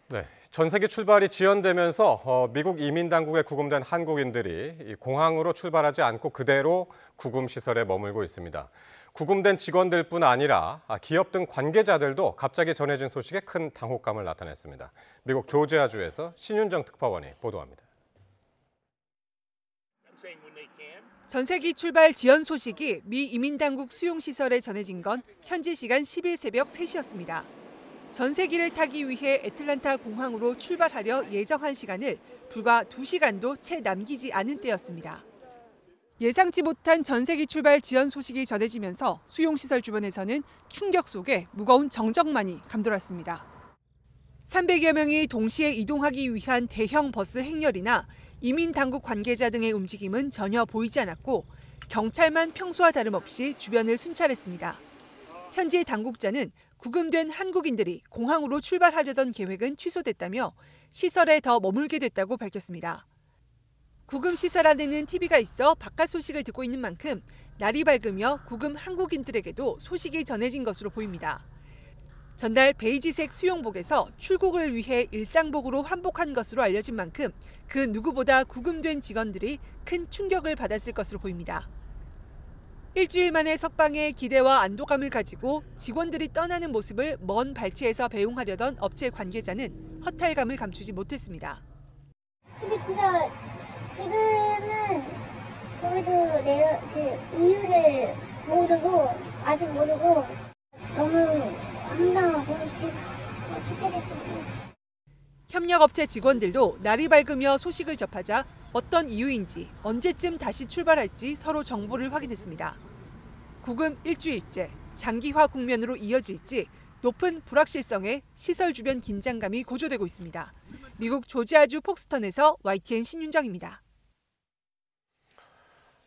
네, 전세기 출발이 지연되면서 미국 이민당국에 구금된 한국인들이 공항으로 출발하지 않고 그대로 구금시설에 머물고 있습니다. 구금된 직원들뿐 아니라 기업 등 관계자들도 갑자기 전해진 소식에 큰 당혹감을 나타냈습니다. 미국 조지아주에서 신윤정 특파원이 보도합니다. 전세기 출발 지연 소식이 미 이민당국 수용시설에 전해진 건 현지 시간 10일 새벽 3시였습니다. 전세기를 타기 위해 애틀란타 공항으로 출발하려 예정한 시간을 불과 2시간도 채 남기지 않은 때였습니다. 예상치 못한 전세기 출발 지연 소식이 전해지면서 수용시설 주변에서는 충격 속에 무거운 정적만이 감돌았습니다. 300여 명이 동시에 이동하기 위한 대형 버스 행렬이나 이민당국 관계자 등의 움직임은 전혀 보이지 않았고 경찰만 평소와 다름없이 주변을 순찰했습니다. 현지 당국자는 구금된 한국인들이 공항으로 출발하려던 계획은 취소됐다며 시설에 더 머물게 됐다고 밝혔습니다. 구금 시설 안에는 TV가 있어 바깥 소식을 듣고 있는 만큼 날이 밝으며 구금 한국인들에게도 소식이 전해진 것으로 보입니다. 전날 베이지색 수용복에서 출국을 위해 일상복으로 환복한 것으로 알려진 만큼 그 누구보다 구금된 직원들이 큰 충격을 받았을 것으로 보입니다. 일주일 만에 석방에 기대와 안도감을 가지고 직원들이 떠나는 모습을 먼 발치에서 배웅하려던 업체 관계자는 허탈감을 감추지 못했습니다. 근데 진짜 지금은 저희도 이유를 아직 모르고 너무 황당하고 지금 어떻게 될지 모르겠어요. 협력업체 직원들도 날이 밝으며 소식을 접하자 어떤 이유인지 언제쯤 다시 출발할지 서로 정보를 확인했습니다. 구금 일주일째 장기화 국면으로 이어질지 높은 불확실성에 시설 주변 긴장감이 고조되고 있습니다. 미국 조지아주 폭스턴에서 YTN 신윤정입니다.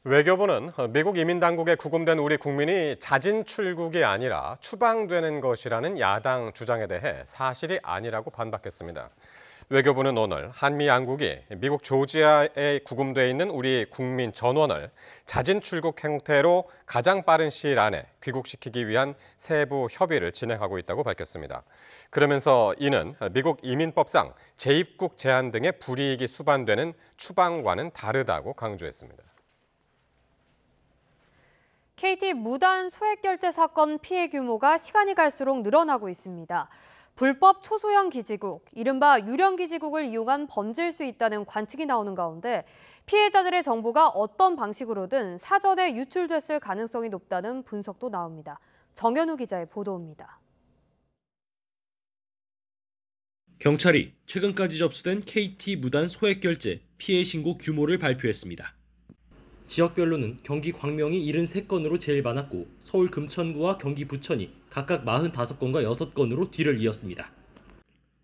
외교부는 미국 이민당국에 구금된 우리 국민이 자진 출국이 아니라 추방되는 것이라는 야당 주장에 대해 사실이 아니라고 반박했습니다. 외교부는 오늘 한미 양국이 미국 조지아에 구금돼 있는 우리 국민 전원을 자진 출국 형태로 가장 빠른 시일 안에 귀국시키기 위한 세부 협의를 진행하고 있다고 밝혔습니다. 그러면서 이는 미국 이민법상 재입국 제한 등의 불이익이 수반되는 추방과는 다르다고 강조했습니다. KT 무단 소액 결제 사건 피해 규모가 시간이 갈수록 늘어나고 있습니다. 불법 초소형 기지국, 이른바 유령 기지국을 이용한 범죄일 수 있다는 관측이 나오는 가운데 피해자들의 정보가 어떤 방식으로든 사전에 유출됐을 가능성이 높다는 분석도 나옵니다. 정현우 기자의 보도입니다. 경찰이 최근까지 접수된 KT 무단 소액 결제 피해 신고 규모를 발표했습니다. 지역별로는 경기 광명이 73건으로 제일 많았고 서울 금천구와 경기 부천이 각각 45건과 6건으로 뒤를 이었습니다.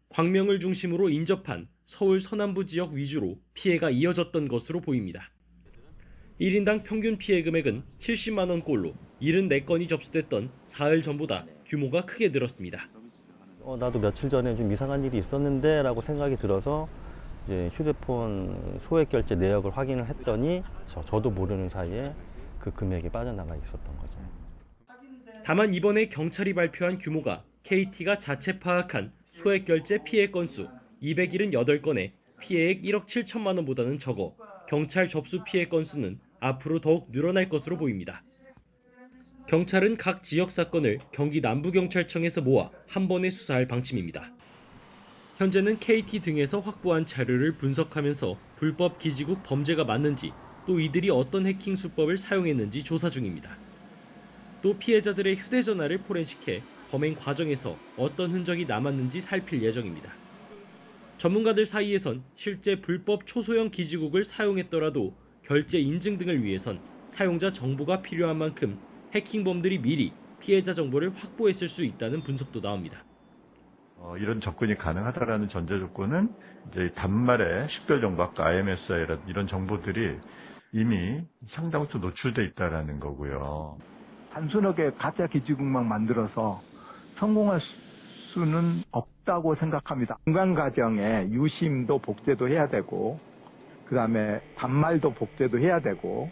광명을 중심으로 인접한 서울 서남부 지역 위주로 피해가 이어졌던 것으로 보입니다. 1인당 평균 피해 금액은 70만 원꼴로 74건이 접수됐던 사흘 전보다 규모가 크게 늘었습니다. 나도 며칠 전에 좀 이상한 일이 있었는데 라고 생각이 들어서 이제 휴대폰 소액 결제 내역을 확인을 했더니 저도 모르는 사이에 그 금액이 빠져나가 있었던 거죠. 다만 이번에 경찰이 발표한 규모가 KT가 자체 파악한 소액 결제 피해 건수 278건에 피해액 1억 7천만 원보다는 적어 경찰 접수 피해 건수는 앞으로 더욱 늘어날 것으로 보입니다. 경찰은 각 지역 사건을 경기 남부경찰청에서 모아 한 번에 수사할 방침입니다. 현재는 KT 등에서 확보한 자료를 분석하면서 불법 기지국 범죄가 맞는지 또 이들이 어떤 해킹 수법을 사용했는지 조사 중입니다. 또 피해자들의 휴대전화를 포렌식해 범행 과정에서 어떤 흔적이 남았는지 살필 예정입니다. 전문가들 사이에선 실제 불법 초소형 기지국을 사용했더라도 결제 인증 등을 위해선 사용자 정보가 필요한 만큼 해킹범들이 미리 피해자 정보를 확보했을 수 있다는 분석도 나옵니다. 이런 접근이 가능하다라는 전제 조건은 이제 단말에 식별정보학과 IMSI 이런 정보들이 이미 상당수 노출돼 있다라는 거고요. 단순하게 가짜 기지국만 만들어서 성공할 수는 없다고 생각합니다. 중간 과정에 유심도 복제도 해야 되고 그다음에 단말도 복제도 해야 되고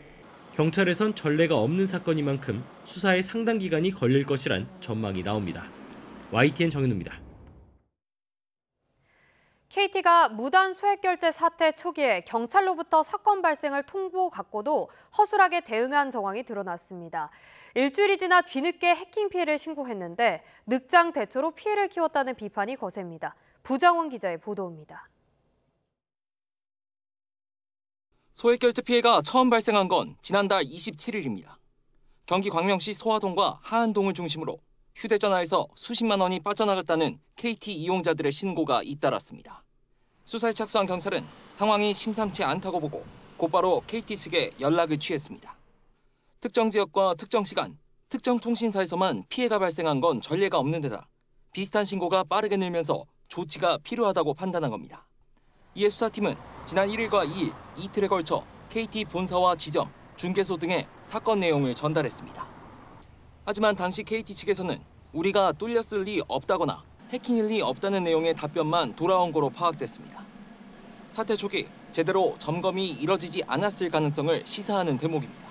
경찰에선 전례가 없는 사건이만큼 수사에 상당 기간이 걸릴 것이란 전망이 나옵니다. YTN 정현우입니다. KT가 무단 소액 결제 사태 초기에 경찰로부터 사건 발생을 통보받고도 허술하게 대응한 정황이 드러났습니다. 일주일이 지나 뒤늦게 해킹 피해를 신고했는데 늑장 대처로 피해를 키웠다는 비판이 거셉니다. 부장원 기자의 보도입니다. 소액 결제 피해가 처음 발생한 건 지난달 27일입니다. 경기 광명시 소화동과 하안동을 중심으로 휴대전화에서 수십만 원이 빠져나갔다는 KT 이용자들의 신고가 잇따랐습니다. 수사에 착수한 경찰은 상황이 심상치 않다고 보고 곧바로 KT 측에 연락을 취했습니다. 특정 지역과 특정 시간, 특정 통신사에서만 피해가 발생한 건 전례가 없는 데다 비슷한 신고가 빠르게 늘면서 조치가 필요하다고 판단한 겁니다. 이에 수사팀은 지난 1일과 2일 이틀에 걸쳐 KT 본사와 지점, 중개소 등의 사건 내용을 전달했습니다. 하지만 당시 KT 측에서는 우리가 뚫렸을 리 없다거나 해킹일 리 없다는 내용의 답변만 돌아온 거로 파악됐습니다. 사태 초기 제대로 점검이 이뤄지지 않았을 가능성을 시사하는 대목입니다.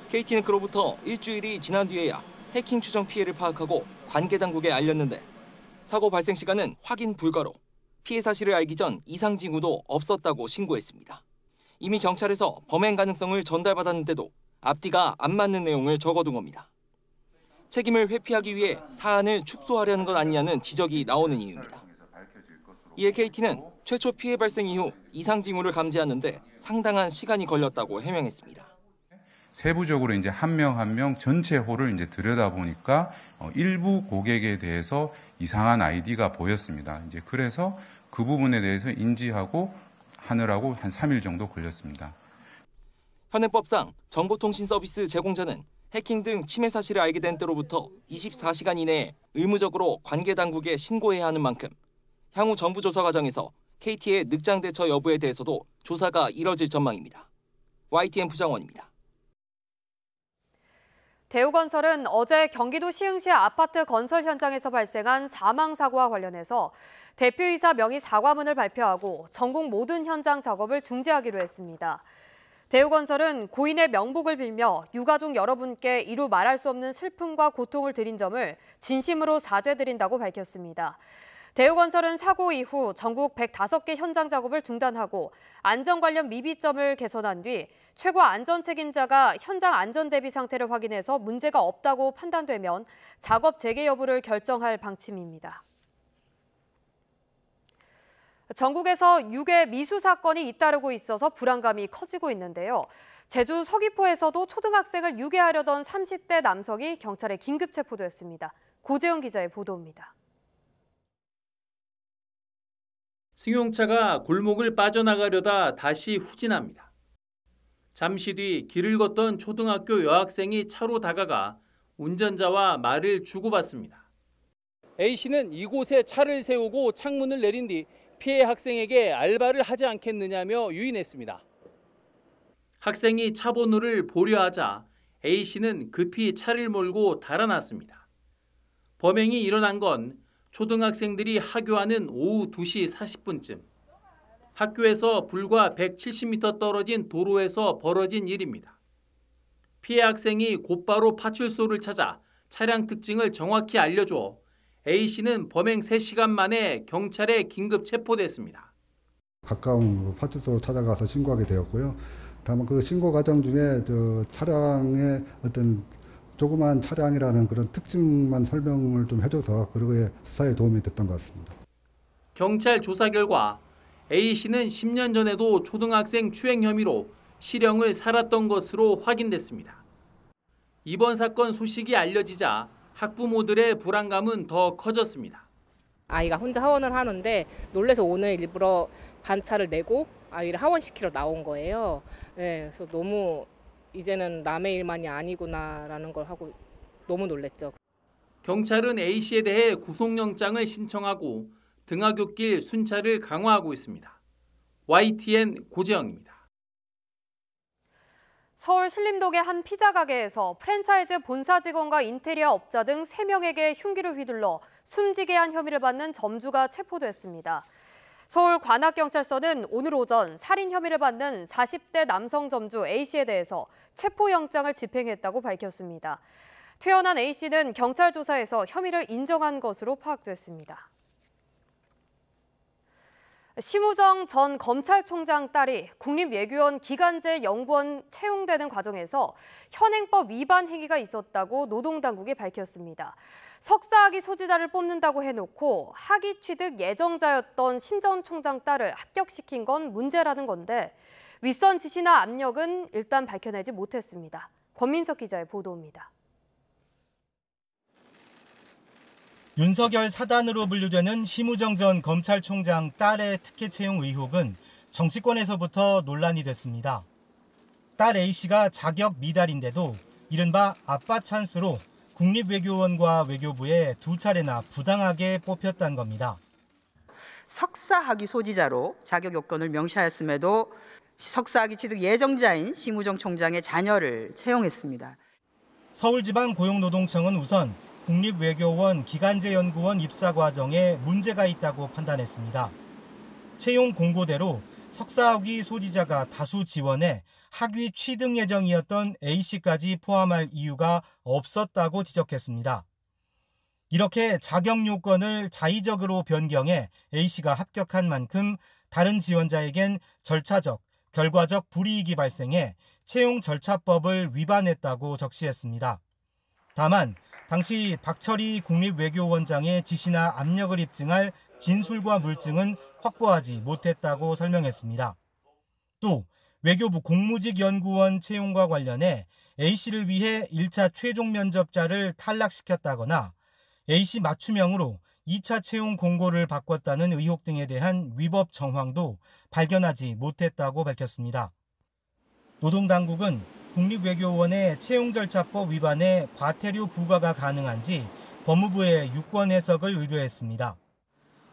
KT는 그로부터 일주일이 지난 뒤에야 해킹 추정 피해를 파악하고 관계 당국에 알렸는데 사고 발생 시간은 확인 불가로 피해 사실을 알기 전 이상 징후도 없었다고 신고했습니다. 이미 경찰에서 범행 가능성을 전달받았는데도 앞뒤가 안 맞는 내용을 적어둔 겁니다. 책임을 회피하기 위해 사안을 축소하려는 것 아니냐는 지적이 나오는 이유입니다. 이에 KT는 최초 피해 발생 이후 이상 징후를 감지하는 데 상당한 시간이 걸렸다고 해명했습니다. 세부적으로 이제 한 명 한 명 전체 홀을 이제 들여다보니까 일부 고객에 대해서 이상한 아이디가 보였습니다. 이제 그래서 그 부분에 대해서 인지하고 하느라고 한 3일 정도 걸렸습니다. 현행법상 정보통신 서비스 제공자는 해킹 등 침해 사실을 알게 된 때로부터 24시간 이내에 의무적으로 관계 당국에 신고해야 하는 만큼 향후 정부 조사 과정에서 KT의 늑장 대처 여부에 대해서도 조사가 이뤄질 전망입니다. YTN 부장원입니다. 대우건설은 어제 경기도 시흥시 아파트 건설 현장에서 발생한 사망 사고와 관련해서 대표이사 명의 사과문을 발표하고 전국 모든 현장 작업을 중지하기로 했습니다. 대우건설은 고인의 명복을 빌며 유가족 여러분께 이루 말할 수 없는 슬픔과 고통을 드린 점을 진심으로 사죄드린다고 밝혔습니다. 대우건설은 사고 이후 전국 105개 현장 작업을 중단하고 안전 관련 미비점을 개선한 뒤 최고 안전 책임자가 현장 안전 대비 상태를 확인해서 문제가 없다고 판단되면 작업 재개 여부를 결정할 방침입니다. 전국에서 유괴 미수 사건이 잇따르고 있어서 불안감이 커지고 있는데요. 제주 서귀포에서도 초등학생을 유괴하려던 30대 남성이 경찰에 긴급 체포됐습니다. 고재영 기자의 보도입니다. 승용차가 골목을 빠져나가려다 다시 후진합니다. 잠시 뒤 길을 걷던 초등학교 여학생이 차로 다가가 운전자와 말을 주고받습니다. A씨는 이곳에 차를 세우고 창문을 내린 뒤 피해 학생에게 알바를 하지 않겠느냐며 유인했습니다. 학생이 차 번호를 보려 하자 A씨는 급히 차를 몰고 달아났습니다. 범행이 일어난 건 초등학생들이 하교하는 오후 2시 40분쯤. 학교에서 불과 170m 떨어진 도로에서 벌어진 일입니다. 피해 학생이 곧바로 파출소를 찾아 차량 특징을 정확히 알려줘 A씨는 범행 3시간 만에 경찰에 긴급 체포됐습니다. 가까운 파출소로 찾아가서 신고하게 되었고요. 다만 그 신고 과정 중에 차량의 어떤 조그만 차량이라는 그런 특징만 설명을 좀 해줘서 그거에 수사에 도움이 됐던 것 같습니다. 경찰 조사 결과 A씨는 10년 전에도 초등학생 추행 혐의로 실형을 살았던 것으로 확인됐습니다. 이번 사건 소식이 알려지자 학부모들의 불안감은 더 커졌습니다. 아이가 혼자 하원을 하는데 놀래서 오늘 일부러 반차를 내고 아이를 하원시키러 나온 거예요. 네, 그래서 너무 이제는 남의 일만이 아니구나라는 걸 하고 너무 놀랬죠. 경찰은 A씨에 대해 구속영장을 신청하고 등하굣길 순찰을 강화하고 있습니다. YTN 고재영입니다. 서울 신림동의 한 피자 가게에서 프랜차이즈 본사 직원과 인테리어 업자 등 3명에게 흉기를 휘둘러 숨지게 한 혐의를 받는 점주가 체포됐습니다. 서울 관악경찰서는 오늘 오전 살인 혐의를 받는 40대 남성 점주 A씨에 대해서 체포영장을 집행했다고 밝혔습니다. 퇴원한 A씨는 경찰 조사에서 혐의를 인정한 것으로 파악됐습니다. 심우정 전 검찰총장 딸이 국립외교원 기간제 연구원 채용되는 과정에서 현행법 위반 행위가 있었다고 노동당국이 밝혔습니다. 석사학위 소지자를 뽑는다고 해놓고 학위 취득 예정자였던 심 전 총장 딸을 합격시킨 건 문제라는 건데 윗선 지시나 압력은 일단 밝혀내지 못했습니다. 권민석 기자의 보도입니다. 윤석열 사단으로 분류되는 심우정 전 검찰총장 딸의 특혜 채용 의혹은 정치권에서부터 논란이 됐습니다. 딸 A씨가 자격 미달인데도 이른바 아빠 찬스로 국립외교원과 외교부에 2차례나 부당하게 뽑혔다는 겁니다. 석사학위 소지자로 자격 요건을 명시하였음에도 석사학위 취득 예정자인 심우정 총장의 자녀를 채용했습니다. 서울지방고용노동청은 우선 국립외교원 기간제연구원 입사 과정에 문제가 있다고 판단했습니다. 채용 공고대로 석사학위 소지자가 다수 지원해 학위 취득 예정이었던 A씨까지 포함할 이유가 없었다고 지적했습니다. 이렇게 자격 요건을 자의적으로 변경해 A씨가 합격한 만큼 다른 지원자에겐 절차적, 결과적 불이익이 발생해 채용 절차법을 위반했다고 적시했습니다. 다만 당시 박철희 국립외교원장의 지시나 압력을 입증할 진술과 물증은 확보하지 못했다고 설명했습니다. 또 외교부 공무직 연구원 채용과 관련해 A씨를 위해 1차 최종 면접자를 탈락시켰다거나 A씨 맞춤형으로 2차 채용 공고를 바꿨다는 의혹 등에 대한 위법 정황도 발견하지 못했다고 밝혔습니다. 노동당국은 국립외교원의 채용 절차법 위반에 과태료 부과가 가능한지 법무부에 유권 해석을 의뢰했습니다.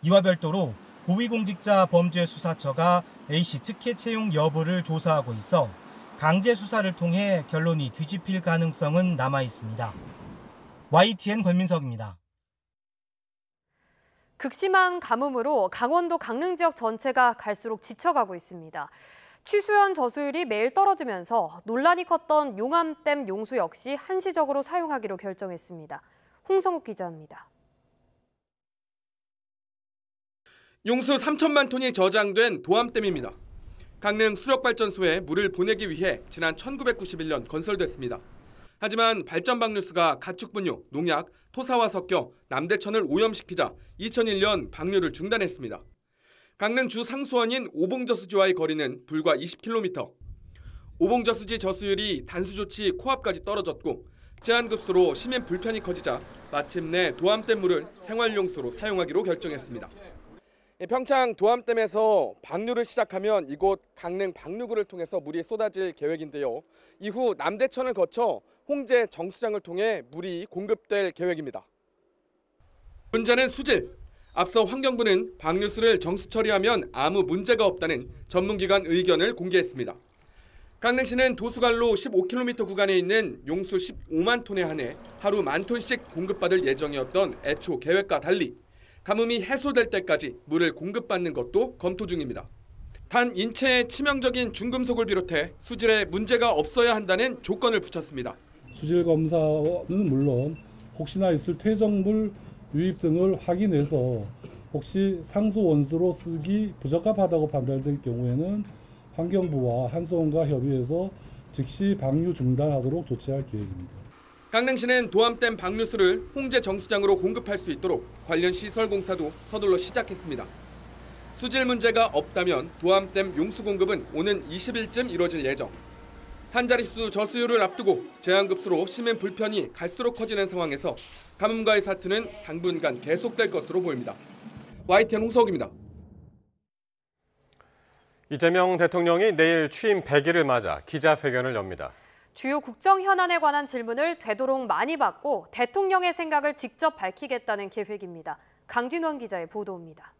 이와 별도로 고위공직자범죄수사처가 A씨 특혜 채용 여부를 조사하고 있어 강제 수사를 통해 결론이 뒤집힐 가능성은 남아 있습니다. YTN 권민석입니다. 극심한 가뭄으로 강원도 강릉 지역 전체가 갈수록 지쳐가고 있습니다. 취수연 저수율이 매일 떨어지면서 논란이 컸던 용암댐 용수 역시 한시적으로 사용하기로 결정했습니다. 홍성욱 기자입니다. 용수 3천만 톤이 저장된 도암댐입니다. 강릉 수력발전소에 물을 보내기 위해 지난 1991년 건설됐습니다. 하지만 발전 방류수가 가축분유, 농약, 토사와 섞여 남대천을 오염시키자 2001년 방류를 중단했습니다. 강릉 주 상수원인 오봉저수지와의 거리는 불과 20km. 오봉저수지 저수율이 단수 조치 코앞까지 떨어졌고 제한급수로 시민 불편이 커지자 마침내 도암댐 물을 생활용수로 사용하기로 결정했습니다. 평창 도암댐에서 방류를 시작하면 이곳 강릉 방류구를 통해서 물이 쏟아질 계획인데요. 이후 남대천을 거쳐 홍제 정수장을 통해 물이 공급될 계획입니다. 문제는 수질. 앞서 환경부는 방류수를 정수 처리하면 아무 문제가 없다는 전문기관 의견을 공개했습니다. 강릉시는 도수관로 15km 구간에 있는 용수 15만 톤에 한해 하루 10,000톤씩 공급받을 예정이었던 애초 계획과 달리 가뭄이 해소될 때까지 물을 공급받는 것도 검토 중입니다. 단 인체에 치명적인 중금속을 비롯해 수질에 문제가 없어야 한다는 조건을 붙였습니다. 수질 검사는 물론 혹시나 있을 퇴적물 유입 등을 확인해서 혹시 상수 원수로 쓰기 부적합하다고 판단될 경우에는 환경부와 한수원과 협의해서 즉시 방류 중단하도록 조치할 계획입니다. 강릉시는 도암댐 방류수를 홍제 정수장으로 공급할 수 있도록 관련 시설 공사도 서둘러 시작했습니다. 수질 문제가 없다면 도암댐 용수 공급은 오는 20일쯤 이뤄질 예정. 한 자릿수 저수율을 앞두고 제한급수로 시민 불편이 갈수록 커지는 상황에서 가뭄과의 사투는 당분간 계속될 것으로 보입니다. YTN 홍석입니다. 이재명 대통령이 내일 취임 100일을 맞아 기자회견을 엽니다. 주요 국정 현안에 관한 질문을 되도록 많이 받고 대통령의 생각을 직접 밝히겠다는 계획입니다. 강진원 기자의 보도입니다.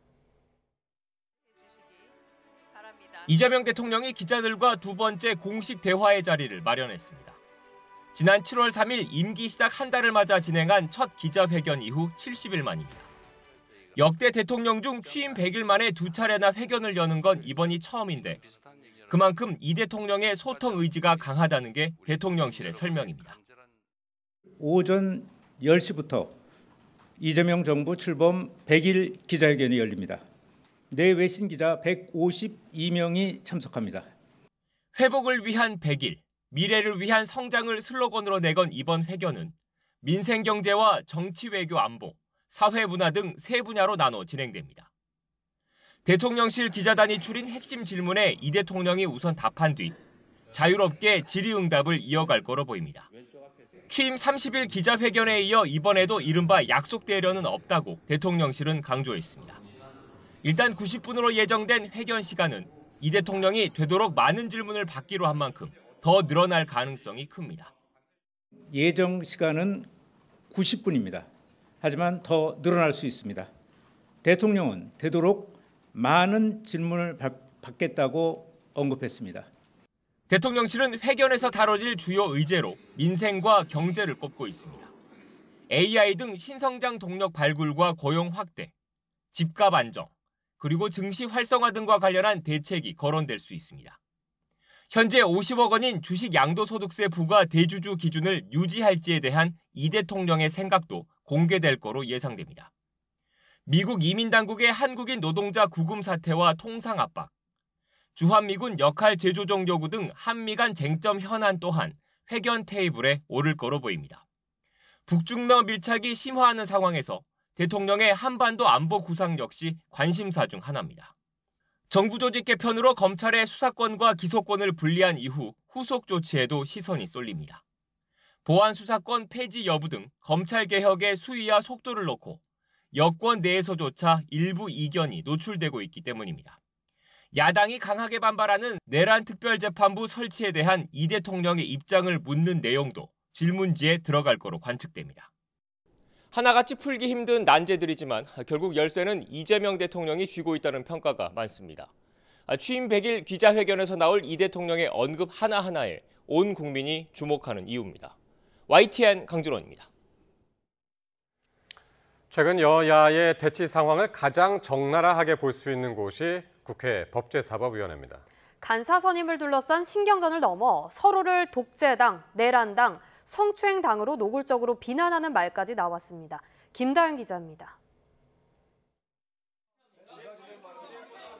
이재명 대통령이 기자들과 두 번째 공식 대화의 자리를 마련했습니다. 지난 7월 3일 임기 시작 한 달을 맞아 진행한 첫 기자회견 이후 70일 만입니다. 역대 대통령 중 취임 100일 만에 두 차례나 회견을 여는 건 이번이 처음인데 그만큼 이 대통령의 소통 의지가 강하다는 게 대통령실의 설명입니다. 오전 10시부터 이재명 정부 출범 100일 기자회견이 열립니다. 내 외신 기자 152명이 참석합니다. 회복을 위한 100일, 미래를 위한 성장을 슬로건으로 내건 이번 회견은 민생 경제와 정치 외교 안보, 사회 문화 등 세 분야로 나눠 진행됩니다. 대통령실 기자단이 추린 핵심 질문에 이 대통령이 우선 답한 뒤 자유롭게 질의응답을 이어갈 거로 보입니다. 취임 30일 기자회견에 이어 이번에도 이른바 약속대련은 없다고 대통령실은 강조했습니다. 일단 90분으로 예정된 회견 시간은 이 대통령이 되도록 많은 질문을 받기로 한 만큼 더 늘어날 가능성이 큽니다. 예정 시간은 90분입니다. 하지만 더 늘어날 수 있습니다. 대통령은 되도록 많은 질문을 받겠다고 언급했습니다. 대통령실은 회견에서 다뤄질 주요 의제로 민생과 경제를 꼽고 있습니다. AI 등 신성장 동력 발굴과 고용 확대, 집값 안정, 그리고 증시 활성화 등과 관련한 대책이 거론될 수 있습니다. 현재 50억 원인 주식 양도소득세 부과 대주주 기준을 유지할지에 대한 이 대통령의 생각도 공개될 거로 예상됩니다. 미국 이민당국의 한국인 노동자 구금 사태와 통상 압박, 주한미군 역할 재조정 요구 등 한미 간 쟁점 현안 또한 회견 테이블에 오를 거로 보입니다. 북중러 밀착이 심화하는 상황에서 대통령의 한반도 안보 구상 역시 관심사 중 하나입니다. 정부 조직 개편으로 검찰의 수사권과 기소권을 분리한 이후 후속 조치에도 시선이 쏠립니다. 보안 수사권 폐지 여부 등 검찰 개혁의 수위와 속도를 놓고 여권 내에서조차 일부 이견이 노출되고 있기 때문입니다. 야당이 강하게 반발하는 내란 특별재판부 설치에 대한 이 대통령의 입장을 묻는 내용도 질문지에 들어갈 거로 관측됩니다. 하나같이 풀기 힘든 난제들이지만 결국 열쇠는 이재명 대통령이 쥐고 있다는 평가가 많습니다. 취임 100일 기자회견에서 나올 이 대통령의 언급 하나하나에 온 국민이 주목하는 이유입니다. YTN 강준원입니다. 최근 여야의 대치 상황을 가장 적나라하게 볼 수 있는 곳이 국회 법제사법위원회입니다. 간사 선임을 둘러싼 신경전을 넘어 서로를 독재당, 내란당, 성추행당으로 노골적으로 비난하는 말까지 나왔습니다. 김다현 기자입니다.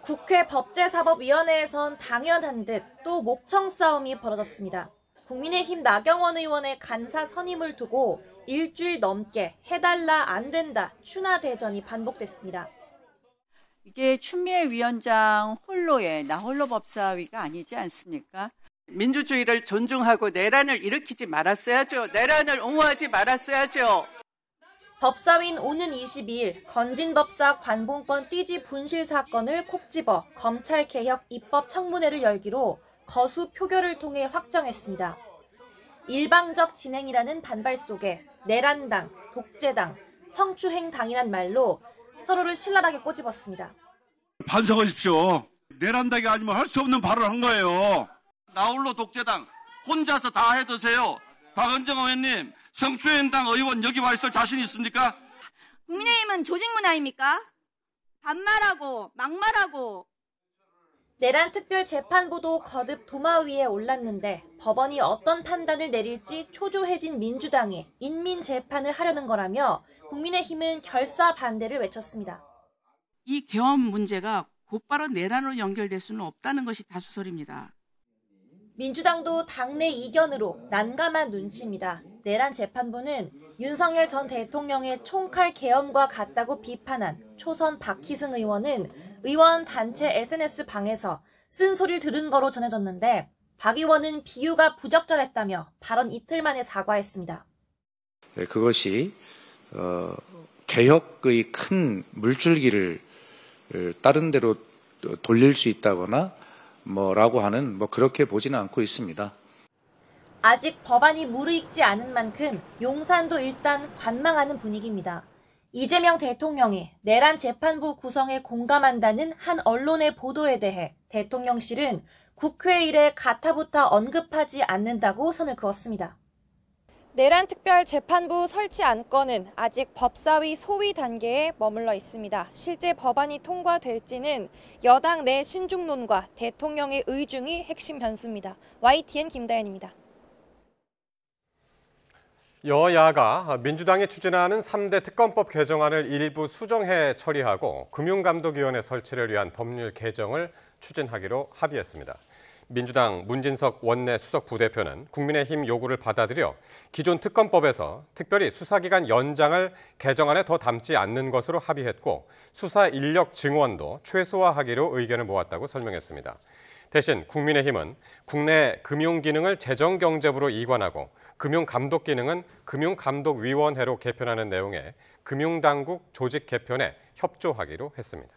국회 법제사법위원회에선 당연한 듯 또 목청 싸움이 벌어졌습니다. 국민의힘 나경원 의원의 간사 선임을 두고 일주일 넘게 해달라 안 된다 추나 대전이 반복됐습니다. 이게 추미애 위원장 홀로의 나홀로 법사위가 아니지 않습니까? 민주주의를 존중하고 내란을 일으키지 말았어야죠. 내란을 옹호하지 말았어야죠. 법사위는 오는 22일 건진법사 관봉권 띠지 분실 사건을 콕 집어 검찰개혁 입법 청문회를 열기로 거수 표결을 통해 확정했습니다. 일방적 진행이라는 반발 속에 내란당, 독재당, 성추행당이란 말로 서로를 신랄하게 꼬집었습니다. 반성하십시오. 내란당이 아니면 할 수 없는 발언을 한 거예요. 나홀로 독재당 혼자서 다 해드세요. 박은정 의원님, 성추행당 의원 여기 와 있을 자신 있습니까? 국민의힘은 조직 문화입니까? 반말하고 막말하고. 내란 특별재판부도 거듭 도마 위에 올랐는데 법원이 어떤 판단을 내릴지 초조해진 민주당이 인민재판을 하려는 거라며 국민의힘은 결사 반대를 외쳤습니다. 이 계엄 문제가 곧바로 내란으로 연결될 수는 없다는 것이 다수설입니다. 민주당도 당내 이견으로 난감한 눈치입니다. 내란 재판부는 윤석열 전 대통령의 총칼 계엄과 같다고 비판한 초선 박희승 의원은 의원 단체 SNS 방에서 쓴소리를 들은 거로 전해졌는데 박 의원은 비유가 부적절했다며 발언 이틀 만에 사과했습니다. 네, 그것이 개혁의 큰 물줄기를 다른 데로 돌릴 수 있다거나 뭐라고 하는 그렇게 보지는 않고 있습니다. 아직 법안이 무르익지 않은 만큼 용산도 일단 관망하는 분위기입니다. 이재명 대통령이 내란 재판부 구성에 공감한다는 한 언론의 보도에 대해 대통령실은 국회 일에 가타부타 언급하지 않는다고 선을 그었습니다. 내란 특별재판부 설치 안건은 아직 법사위 소위 단계에 머물러 있습니다. 실제 법안이 통과될지는 여당 내 신중론과 대통령의 의중이 핵심 변수입니다. YTN 김다연입니다. 여야가 민주당이 추진하는 3대 특검법 개정안을 일부 수정해 처리하고 금융감독위원회 설치를 위한 법률 개정을 추진하기로 합의했습니다. 민주당 문진석 원내 수석 부대표는 국민의힘 요구를 받아들여 기존 특검법에서 특별히 수사기간 연장을 개정안에 더 담지 않는 것으로 합의했고 수사 인력 증원도 최소화하기로 의견을 모았다고 설명했습니다. 대신 국민의힘은 국내 금융기능을 재정경제부로 이관하고 금융감독 기능은 금융감독위원회로 개편하는 내용의 금융당국 조직 개편에 협조하기로 했습니다.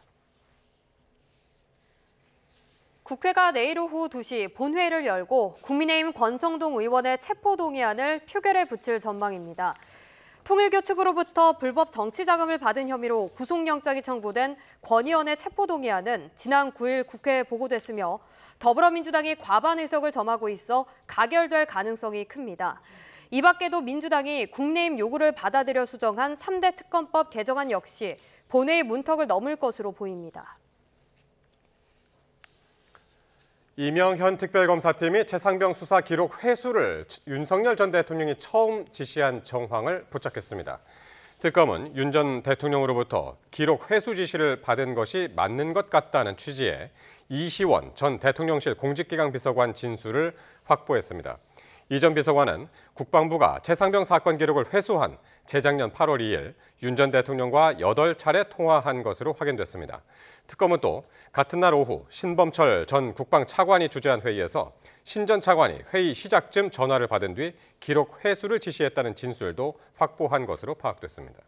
국회가 내일 오후 2시 본회의를 열고 국민의힘 권성동 의원의 체포동의안을 표결에 붙일 전망입니다. 통일교 측으로부터 불법 정치자금을 받은 혐의로 구속영장이 청구된 권 의원의 체포동의안은 지난 9일 국회에 보고됐으며 더불어민주당이 과반 의석을 점하고 있어 가결될 가능성이 큽니다. 이 밖에도 민주당이 국내임 요구를 받아들여 수정한 3대 특검법 개정안 역시 본회의 문턱을 넘을 것으로 보입니다. 이명현 특별검사팀이 최상병 수사 기록 회수를 윤석열 전 대통령이 처음 지시한 정황을 포착했습니다. 특검은 윤 전 대통령으로부터 기록 회수 지시를 받은 것이 맞는 것 같다는 취지의 이시원 전 대통령실 공직기강 비서관 진술을 확보했습니다. 이 전 비서관은 국방부가 최상병 사건 기록을 회수한 재작년 8월 2일 윤 전 대통령과 8차례 통화한 것으로 확인됐습니다. 특검은 또 같은 날 오후 신범철 전 국방차관이 주재한 회의에서 신 전 차관이 회의 시작쯤 전화를 받은 뒤 기록 회수를 지시했다는 진술도 확보한 것으로 파악됐습니다.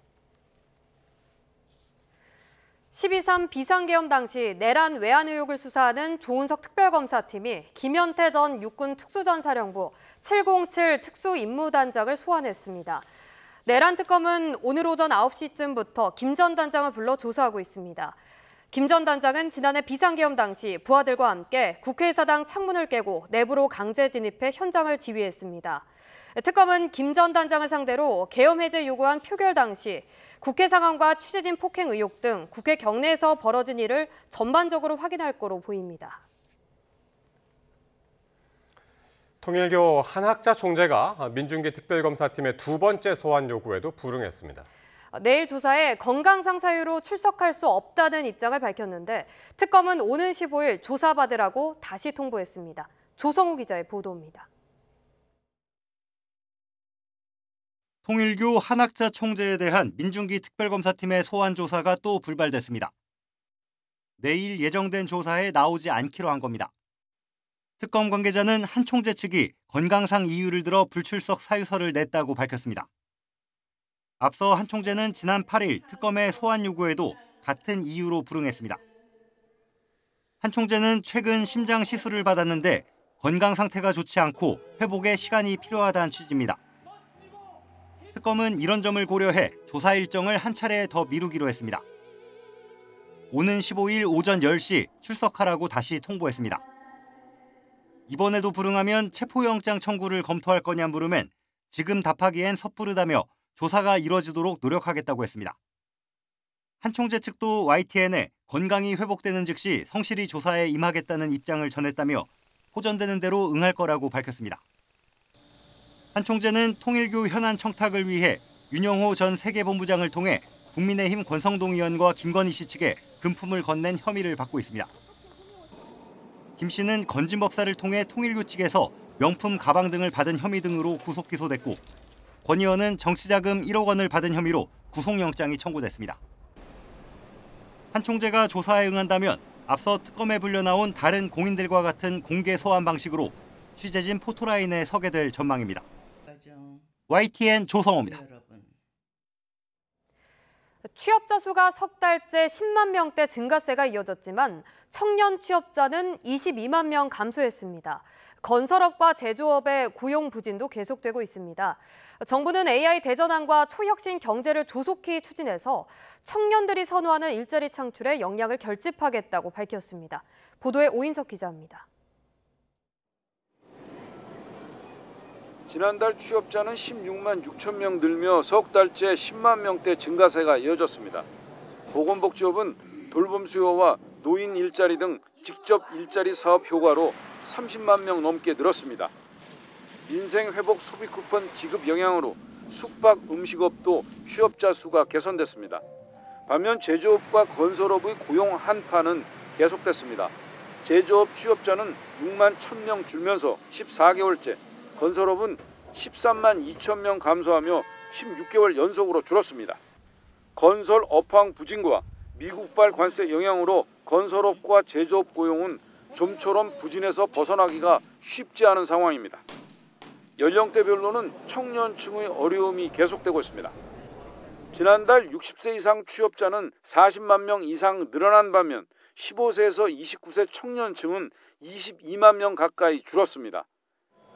12.3 비상계엄 당시 내란 외환 의혹을 수사하는 조은석 특별검사팀이 김현태 전 육군 특수전사령부 707 특수임무단장을 소환했습니다. 내란 특검은 오늘 오전 9시쯤부터 김 전 단장을 불러 조사하고 있습니다. 김 전 단장은 지난해 비상계엄 당시 부하들과 함께 국회의사당 창문을 깨고 내부로 강제 진입해 현장을 지휘했습니다. 특검은 김 전 단장을 상대로 계엄 해제 요구한 표결 당시 국회 상황과 취재진 폭행 의혹 등 국회 경내에서 벌어진 일을 전반적으로 확인할 거로 보입니다. 통일교 한학자 총재가 민중기 특별검사팀의 두 번째 소환 요구에도 불응했습니다. 내일 조사에 건강상 사유로 출석할 수 없다는 입장을 밝혔는데 특검은 오는 15일 조사받으라고 다시 통보했습니다. 조성우 기자의 보도입니다. 통일교 한학자 총재에 대한 민중기 특별검사팀의 소환 조사가 또 불발됐습니다. 내일 예정된 조사에 나오지 않기로 한 겁니다. 특검 관계자는 한 총재 측이 건강상 이유를 들어 불출석 사유서를 냈다고 밝혔습니다. 앞서 한 총재는 지난 8일 특검의 소환 요구에도 같은 이유로 불응했습니다. 한 총재는 최근 심장 시술을 받았는데 건강 상태가 좋지 않고 회복에 시간이 필요하다는 취지입니다. 특검은 이런 점을 고려해 조사 일정을 한 차례 더 미루기로 했습니다. 오는 15일 오전 10시 출석하라고 다시 통보했습니다. 이번에도 불응하면 체포영장 청구를 검토할 거냐 물으면 지금 답하기엔 섣부르다며 조사가 이뤄지도록 노력하겠다고 했습니다. 한 총재 측도 YTN에 건강이 회복되는 즉시 성실히 조사에 임하겠다는 입장을 전했다며 호전되는 대로 응할 거라고 밝혔습니다. 한 총재는 통일교 현안 청탁을 위해 윤영호 전 세계본부장을 통해 국민의힘 권성동 의원과 김건희 씨 측에 금품을 건넨 혐의를 받고 있습니다. 김 씨는 건진법사를 통해 통일교 측에서 명품 가방 등을 받은 혐의 등으로 구속 기소됐고 권 의원은 정치자금 1억 원을 받은 혐의로 구속영장이 청구됐습니다. 한 총재가 조사에 응한다면 앞서 특검에 불려나온 다른 공인들과 같은 공개 소환 방식으로 취재진 포토라인에 서게 될 전망입니다. YTN 조성호입니다. 취업자 수가 석 달째 10만 명대 증가세가 이어졌지만 청년 취업자는 22만 명 감소했습니다. 건설업과 제조업의 고용 부진도 계속되고 있습니다. 정부는 AI 대전환과 초혁신 경제를 조속히 추진해서 청년들이 선호하는 일자리 창출에 역량을 결집하겠다고 밝혔습니다. 보도에 오인석 기자입니다. 지난달 취업자는 16만 6천 명 늘며 석 달째 10만 명대 증가세가 이어졌습니다. 보건복지업은 돌봄 수요와 노인 일자리 등 직접 일자리 사업 효과로 30만 명 넘게 늘었습니다. 민생회복 소비 쿠폰 지급 영향으로 숙박 음식업도 취업자 수가 개선됐습니다. 반면 제조업과 건설업의 고용 한파는 계속됐습니다. 제조업 취업자는 6만 1,000명 줄면서 14개월째, 건설업은 13만 2천 명 감소하며 16개월 연속으로 줄었습니다. 건설 업황 부진과 미국발 관세 영향으로 건설업과 제조업 고용은 좀처럼 부진에서 벗어나기가 쉽지 않은 상황입니다. 연령대별로는 청년층의 어려움이 계속되고 있습니다. 지난달 60세 이상 취업자는 40만 명 이상 늘어난 반면 15세에서 29세 청년층은 22만 명 가까이 줄었습니다.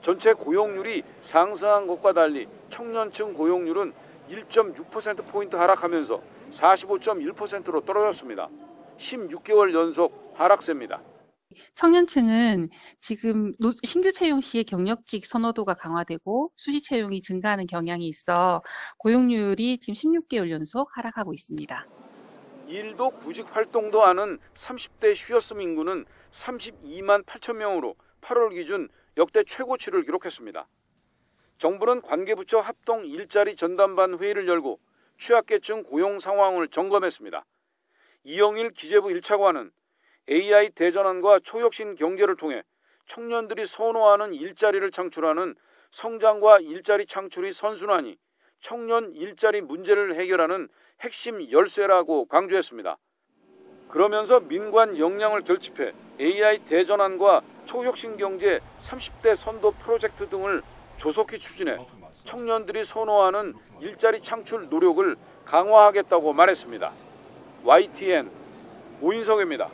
전체 고용률이 상승한 것과 달리 청년층 고용률은 1.6%포인트 하락하면서 45.1%로 떨어졌습니다. 16개월 연속 하락세입니다. 청년층은 지금 신규 채용 시에 경력직 선호도가 강화되고 수시 채용이 증가하는 경향이 있어 고용률이 지금 16개월 연속 하락하고 있습니다. 일도 구직 활동도 하는 30대 휴였음 인구는 32만 8천 명으로 8월 기준 역대 최고치를 기록했습니다. 정부는 관계부처 합동 일자리 전담반 회의를 열고 취약계층 고용 상황을 점검했습니다. 이영일 기재부 1차관은 AI 대전환과 초혁신 경제를 통해 청년들이 선호하는 일자리를 창출하는 성장과 일자리 창출의 선순환이 청년 일자리 문제를 해결하는 핵심 열쇠라고 강조했습니다. 그러면서 민관 역량을 결집해 AI 대전환과 초혁신 경제 30대 선도 프로젝트 등을 조속히 추진해 청년들이 선호하는 일자리 창출 노력을 강화하겠다고 말했습니다. YTN 오인석입니다.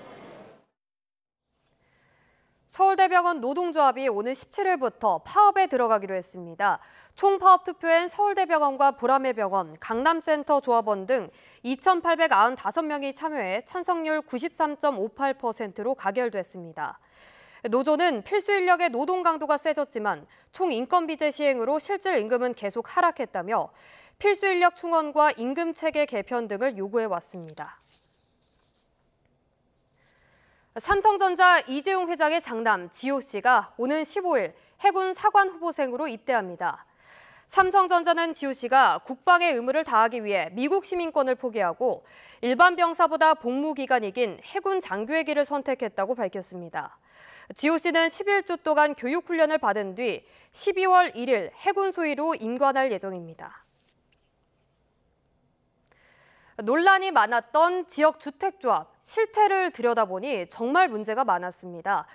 서울대병원 노동조합이 오는 17일부터 파업에 들어가기로 했습니다. 총파업 투표엔 서울대병원과 보라매병원, 강남센터 조합원 등 2,895명이 참여해 찬성률 93.58%로 가결됐습니다. 노조는 필수 인력의 노동 강도가 세졌지만 총인건비제 시행으로 실질 임금은 계속 하락했다며 필수 인력 충원과 임금 체계 개편 등을 요구해왔습니다. 삼성전자 이재용 회장의 장남 지호 씨가 오는 15일 해군 사관 후보생으로 입대합니다. 삼성전자는 지호 씨가 국방의 의무를 다하기 위해 미국 시민권을 포기하고 일반 병사보다 복무 기간이 긴 해군 장교의 길을 선택했다고 밝혔습니다. 지호 씨는 11주 동안 교육 훈련을 받은 뒤 12월 1일 해군 소위로 임관할 예정입니다. 논란이 많았던 지역주택조합 실태를 들여다보니 정말 문제가 많았습니다.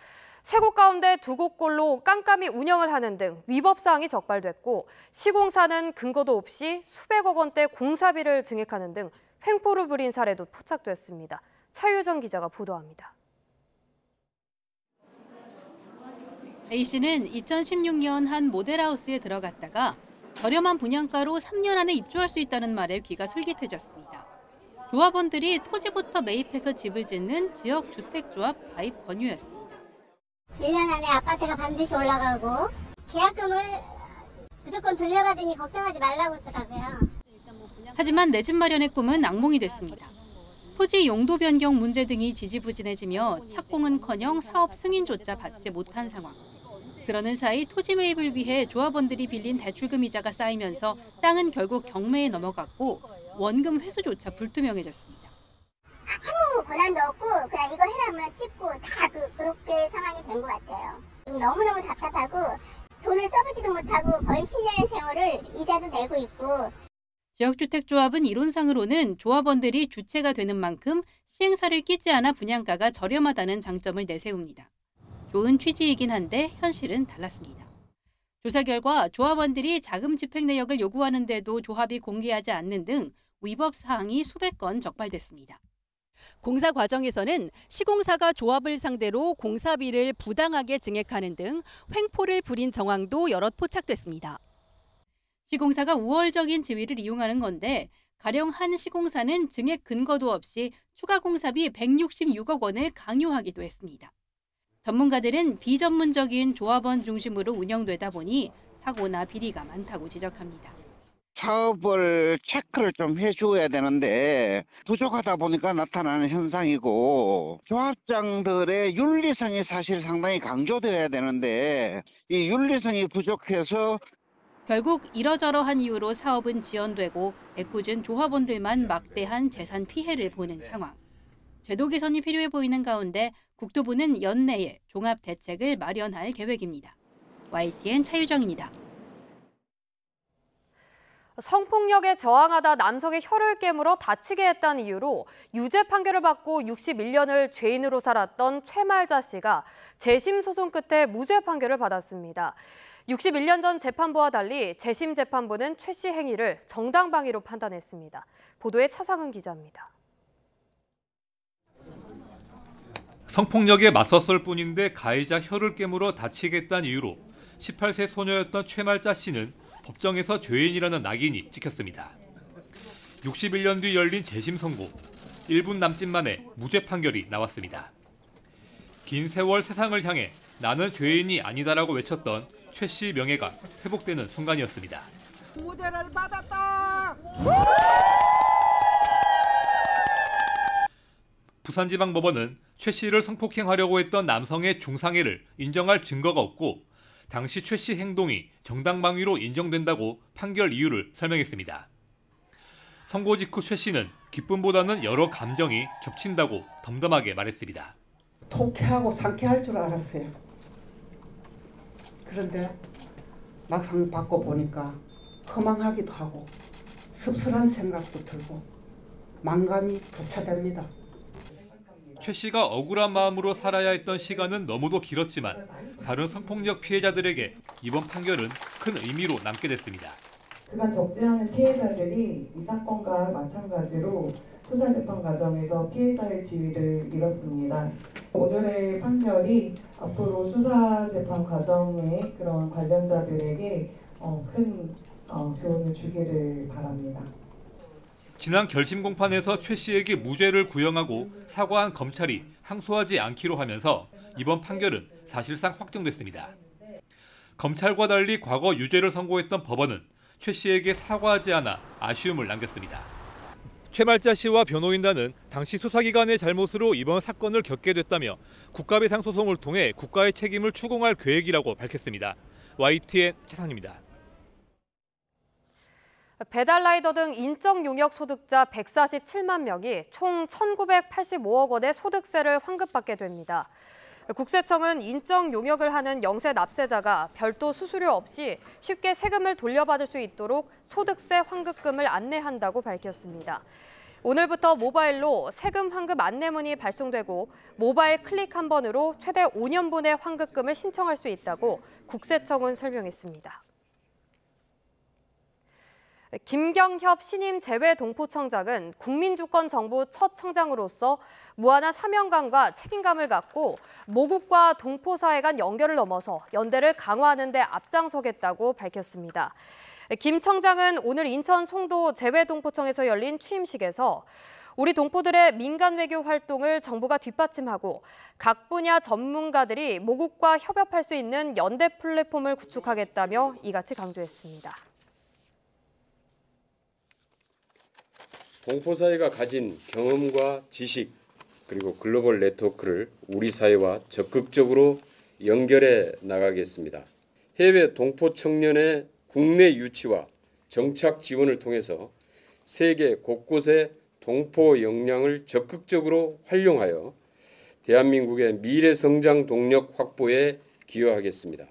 세 곳 가운데 두 곳꼴로 깜깜이 운영을 하는 등 위법 사항이 적발됐고 시공사는 근거도 없이 수백억 원대 공사비를 증액하는 등 횡포를 부린 사례도 포착됐습니다. 차유정 기자가 보도합니다. A씨는 2016년 한 모델하우스에 들어갔다가 저렴한 분양가로 3년 안에 입주할 수 있다는 말에 귀가 솔깃해졌습니다. 조합원들이 토지부터 매입해서 집을 짓는 지역주택조합 가입 권유였습니다. 1년 안에 아파트가 반드시 올라가고 계약금을 무조건 돌려받으니 걱정하지 말라고 했더라고요. 하지만 내 집 마련의 꿈은 악몽이 됐습니다. 토지 용도 변경 문제 등이 지지부진해지며 착공은커녕 사업 승인조차 받지 못한 상황. 그러는 사이 토지 매입을 위해 조합원들이 빌린 대출금 이자가 쌓이면서 땅은 결국 경매에 넘어갔고 원금 회수조차 불투명해졌습니다. 아무 권한도 없고 그냥 이거 해라면 찍고 다 그렇게 상황이 된 것 같아요. 너무너무 답답하고 돈을 써보지도 못하고 거의 10년의 세월을 이자도 내고 있고. 지역주택조합은 이론상으로는 조합원들이 주체가 되는 만큼 시행사를 끼지 않아 분양가가 저렴하다는 장점을 내세웁니다. 좋은 취지이긴 한데 현실은 달랐습니다. 조사 결과 조합원들이 자금 집행 내역을 요구하는데도 조합이 공개하지 않는 등 위법 사항이 수백 건 적발됐습니다. 공사 과정에서는 시공사가 조합을 상대로 공사비를 부당하게 증액하는 등 횡포를 부린 정황도 여럿 포착됐습니다. 시공사가 우월적인 지위를 이용하는 건데 가령 한 시공사는 증액 근거도 없이 추가 공사비 166억 원을 강요하기도 했습니다. 전문가들은 비전문적인 조합원 중심으로 운영되다 보니 사고나 비리가 많다고 지적합니다. 사업을 체크를 좀 해줘야 되는데 부족하다 보니까 나타나는 현상이고 조합장들의 윤리성이 사실 상당히 강조돼야 되는데 이 윤리성이 부족해서 결국 이러저러한 이유로 사업은 지연되고 애꿎은 조합원들만 막대한 재산 피해를 보는 상황. 제도 개선이 필요해 보이는 가운데 국토부는 연내에 종합 대책을 마련할 계획입니다. YTN 차유정입니다. 성폭력에 저항하다 남성의 혀를 깨물어 다치게 했다는 이유로 유죄 판결을 받고 61년을 죄인으로 살았던 최말자 씨가 재심 소송 끝에 무죄 판결을 받았습니다. 61년 전 재판부와 달리 재심 재판부는 최 씨 행위를 정당방위로 판단했습니다. 보도에 차상은 기자입니다. 성폭력에 맞섰을 뿐인데 가해자 혀를 깨물어 다치겠다는 이유로 18세 소녀였던 최말자 씨는 법정에서 죄인이라는 낙인이 찍혔습니다. 61년 뒤 열린 재심 선고, 1분 남짓 만에 무죄 판결이 나왔습니다. 긴 세월 세상을 향해 나는 죄인이 아니다라고 외쳤던 최 씨 명예가 회복되는 순간이었습니다. 무죄를 받았다! 부산지방법원은 최 씨를 성폭행하려고 했던 남성의 중상해를 인정할 증거가 없고 당시 최 씨 행동이 정당방위로 인정된다고 판결 이유를 설명했습니다. 선고 직후 최 씨는 기쁨보다는 여러 감정이 겹친다고 덤덤하게 말했습니다. 통쾌하고 상쾌할 줄 알았어요. 그런데 막상 받고 보니까 허망하기도 하고 씁쓸한 생각도 들고 만감이 교차됩니다. 최 씨가 억울한 마음으로 살아야 했던 시간은 너무도 길었지만 다른 성폭력 피해자들에게 이번 판결은 큰 의미로 남게 됐습니다. 그간 적지 않은 피해자들이 이 사건과 마찬가지로 수사재판 과정에서 피해자의 지위를 잃었습니다. 오늘의 판결이 앞으로 수사재판 과정의 그런 관련자들에게 큰 교훈을 주기를 바랍니다. 지난 결심 공판에서 최 씨에게 무죄를 구형하고 사과한 검찰이 항소하지 않기로 하면서 이번 판결은 사실상 확정됐습니다. 검찰과 달리 과거 유죄를 선고했던 법원은 최 씨에게 사과하지 않아 아쉬움을 남겼습니다. 최말자 씨와 변호인단은 당시 수사기관의 잘못으로 이번 사건을 겪게 됐다며 국가배상 소송을 통해 국가의 책임을 추궁할 계획이라고 밝혔습니다. YTN 차상입니다. 배달라이더 등 인적 용역 소득자 147만 명이 총 1,985억 원의 소득세를 환급받게 됩니다. 국세청은 인적 용역을 하는 영세 납세자가 별도 수수료 없이 쉽게 세금을 돌려받을 수 있도록 소득세 환급금을 안내한다고 밝혔습니다. 오늘부터 모바일로 세금 환급 안내문이 발송되고 모바일 클릭 한 번으로 최대 5년분의 환급금을 신청할 수 있다고 국세청은 설명했습니다. 김경협 신임 재외동포청장은 국민주권정부 첫 청장으로서 무한한 사명감과 책임감을 갖고 모국과 동포사회 간 연결을 넘어서 연대를 강화하는 데 앞장서겠다고 밝혔습니다. 김 청장은 오늘 인천 송도 재외동포청에서 열린 취임식에서 우리 동포들의 민간 외교 활동을 정부가 뒷받침하고 각 분야 전문가들이 모국과 협업할 수 있는 연대 플랫폼을 구축하겠다며 이같이 강조했습니다. 동포사회가 가진 경험과 지식 그리고 글로벌 네트워크를 우리 사회와 적극적으로 연결해 나가겠습니다. 해외 동포 청년의 국내 유치와 정착 지원을 통해서 세계 곳곳의 동포 역량을 적극적으로 활용하여 대한민국의 미래 성장 동력 확보에 기여하겠습니다.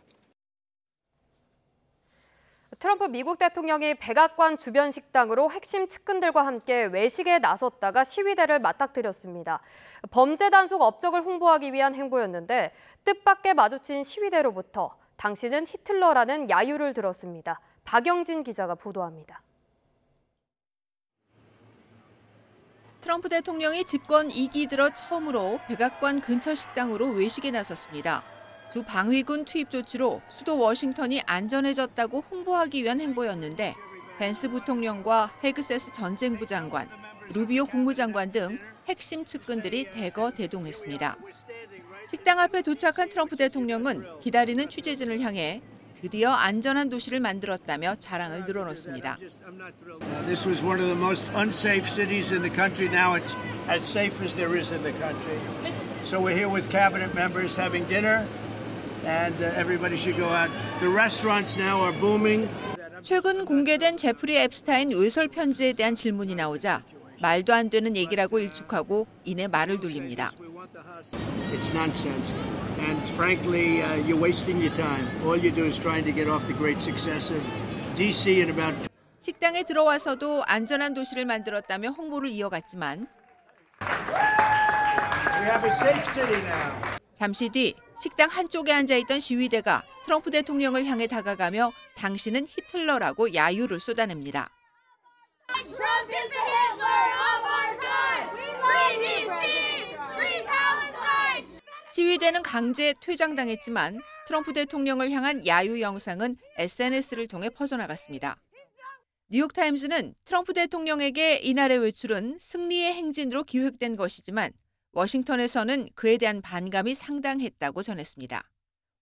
트럼프 미국 대통령이 백악관 주변 식당으로 핵심 측근들과 함께 외식에 나섰다가 시위대를 맞닥뜨렸습니다. 범죄 단속 업적을 홍보하기 위한 행보였는데 뜻밖의 마주친 시위대로부터 당신은 히틀러라는 야유를 들었습니다. 박영진 기자가 보도합니다. 트럼프 대통령이 집권 2기 들어 처음으로 백악관 근처 식당으로 외식에 나섰습니다. 주 방위군 투입 조치로 수도 워싱턴이 안전해졌다고 홍보하기 위한 행보였는데 벤스 부통령과 헤그세스 전쟁부 장관, 루비오 국무장관 등 핵심 측근들이 대거 대동했습니다. 식당 앞에 도착한 트럼프 대통령은 기다리는 취재진을 향해 드디어 안전한 도시를 만들었다며 자랑을 늘어놓습니다. This was one of the most unsafe cities in the country. Now it's as safe as there is in the country. So we're here with cabinet members having dinner. And everybody should go out. The restaurants now are booming. 최근 공개된 제프리 앱스타인 외설 편지에 대한 질문이 나오자 말도 안 되는 얘기라고 일축하고 이내 말을 돌립니다. It's nonsense. And frankly, you're wasting your time. All you do is trying to get off the great success of DC in about. 식당에 들어와서도 안전한 도시를 만들었다며 홍보를 이어갔지만 We have a safe city now. 잠시 뒤 식당 한쪽에 앉아있던 시위대가 트럼프 대통령을 향해 다가가며 당신은 히틀러라고 야유를 쏟아냅니다. 시위대는 강제 퇴장당했지만 트럼프 대통령을 향한 야유 영상은 SNS를 통해 퍼져나갔습니다. 뉴욕타임즈는 트럼프 대통령에게 이날의 외출은 승리의 행진으로 기획된 것이지만 워싱턴에서는 그에 대한 반감이 상당했다고 전했습니다.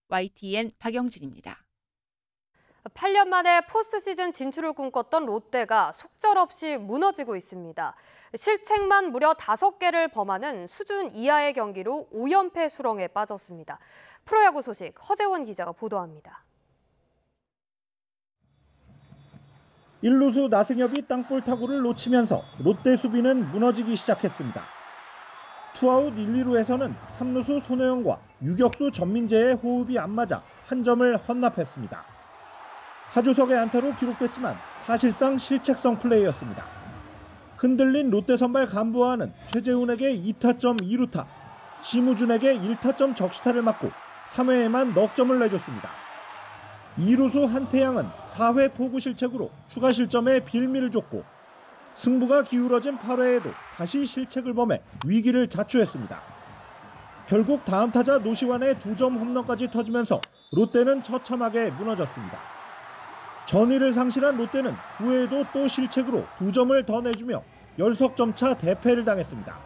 YTN 박영진입니다. 8년 만에 포스트시즌 진출을 꿈꿨던 롯데가 속절없이 무너지고 있습니다. 실책만 무려 5개를 범하는 수준 이하의 경기로 5연패 수렁에 빠졌습니다. 프로야구 소식 허재원 기자가 보도합니다. 1루수 나승엽이 땅볼 타구를 놓치면서 롯데 수비는 무너지기 시작했습니다. 투아웃 1, 2루에서는 3루수 손혜영과 유격수 전민재의 호흡이 안 맞아 한 점을 헌납했습니다. 하주석의 안타로 기록됐지만 사실상 실책성 플레이였습니다. 흔들린 롯데 선발 간부와는 최재훈에게 2타점 2루타, 심우준에게 1타점 적시타를 맞고 3회에만 넉 점을 내줬습니다. 2루수 한태양은 4회 포구 실책으로 추가 실점에 빌미를 줬고 승부가 기울어진 8회에도 다시 실책을 범해 위기를 자초했습니다. 결국 다음 타자 노시환의 2점 홈런까지 터지면서 롯데는 처참하게 무너졌습니다. 전의를 상실한 롯데는 9회에도 또 실책으로 2점을 더 내주며 10석점차 대패를 당했습니다.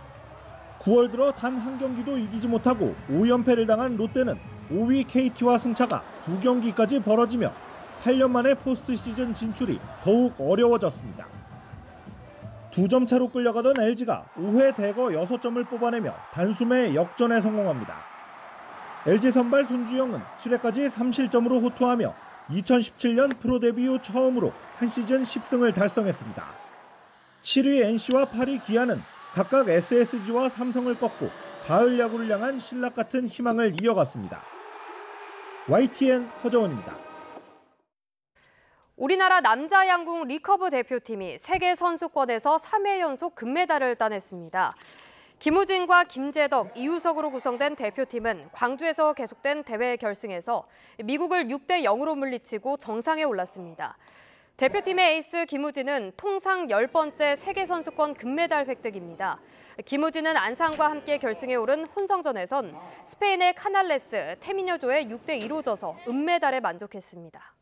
9월 들어 단 한 경기도 이기지 못하고 5연패를 당한 롯데는 5위 KT와 승차가 2경기까지 벌어지며 8년 만에 포스트시즌 진출이 더욱 어려워졌습니다. 2점 차로 끌려가던 LG가 5회 대거 6점을 뽑아내며 단숨에 역전에 성공합니다. LG 선발 손주영은 7회까지 3실점으로 호투하며 2017년 프로 데뷔 후 처음으로 한 시즌 10승을 달성했습니다. 7위 NC와 8위 기아는 각각 SSG와 삼성을 꺾고 가을 야구를 향한 신락 같은 희망을 이어갔습니다. YTN 허정원입니다. 우리나라 남자 양궁 리커브 대표팀이 세계 선수권에서 3회 연속 금메달을 따냈습니다. 김우진과 김재덕, 이우석으로 구성된 대표팀은 광주에서 계속된 대회 결승에서 미국을 6대 0으로 물리치고 정상에 올랐습니다. 대표팀의 에이스 김우진은 통상 10번째 세계선수권 금메달 획득입니다. 김우진은 안상과 함께 결승에 오른 혼성전에선 스페인의 카날레스, 테미녀조에 6대 2로 져서 은메달에 만족했습니다.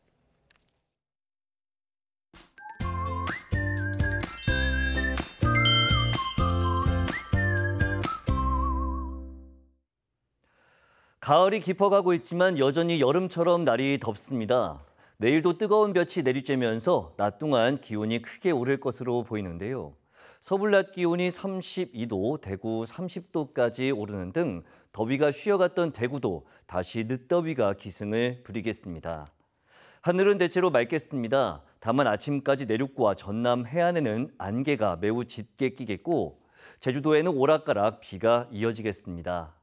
가을이 깊어가고 있지만 여전히 여름처럼 날이 덥습니다. 내일도 뜨거운 볕이 내리쬐면서 낮 동안 기온이 크게 오를 것으로 보이는데요. 서울 낮 기온이 32도, 대구 30도까지 오르는 등 더위가 쉬어갔던 대구도 다시 늦더위가 기승을 부리겠습니다. 하늘은 대체로 맑겠습니다. 다만 아침까지 내륙과 전남 해안에는 안개가 매우 짙게 끼겠고 제주도에는 오락가락 비가 이어지겠습니다.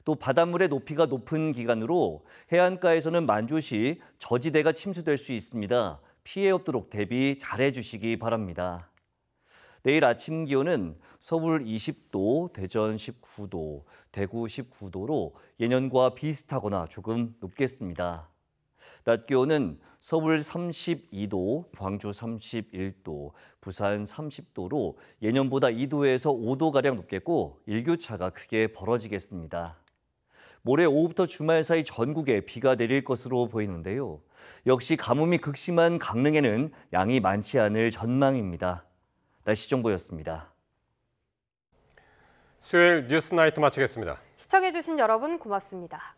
또 바닷물의 높이가 높은 기간으로 해안가에서는 만조시 저지대가 침수될 수 있습니다. 피해 없도록 대비 잘해 주시기 바랍니다. 내일 아침 기온은 서울 20도, 대전 19도, 대구 19도로 예년과 비슷하거나 조금 높겠습니다. 낮 기온은 서울 32도, 광주 31도, 부산 30도로 예년보다 2도에서 5도가량 높겠고 일교차가 크게 벌어지겠습니다. 모레 오후부터 주말 사이 전국에 비가 내릴 것으로 보이는데요. 역시 가뭄이 극심한 강릉에는 양이 많지 않을 전망입니다. 날씨 정보였습니다. 수요일 뉴스나이트 마치겠습니다. 시청해주신 여러분 고맙습니다.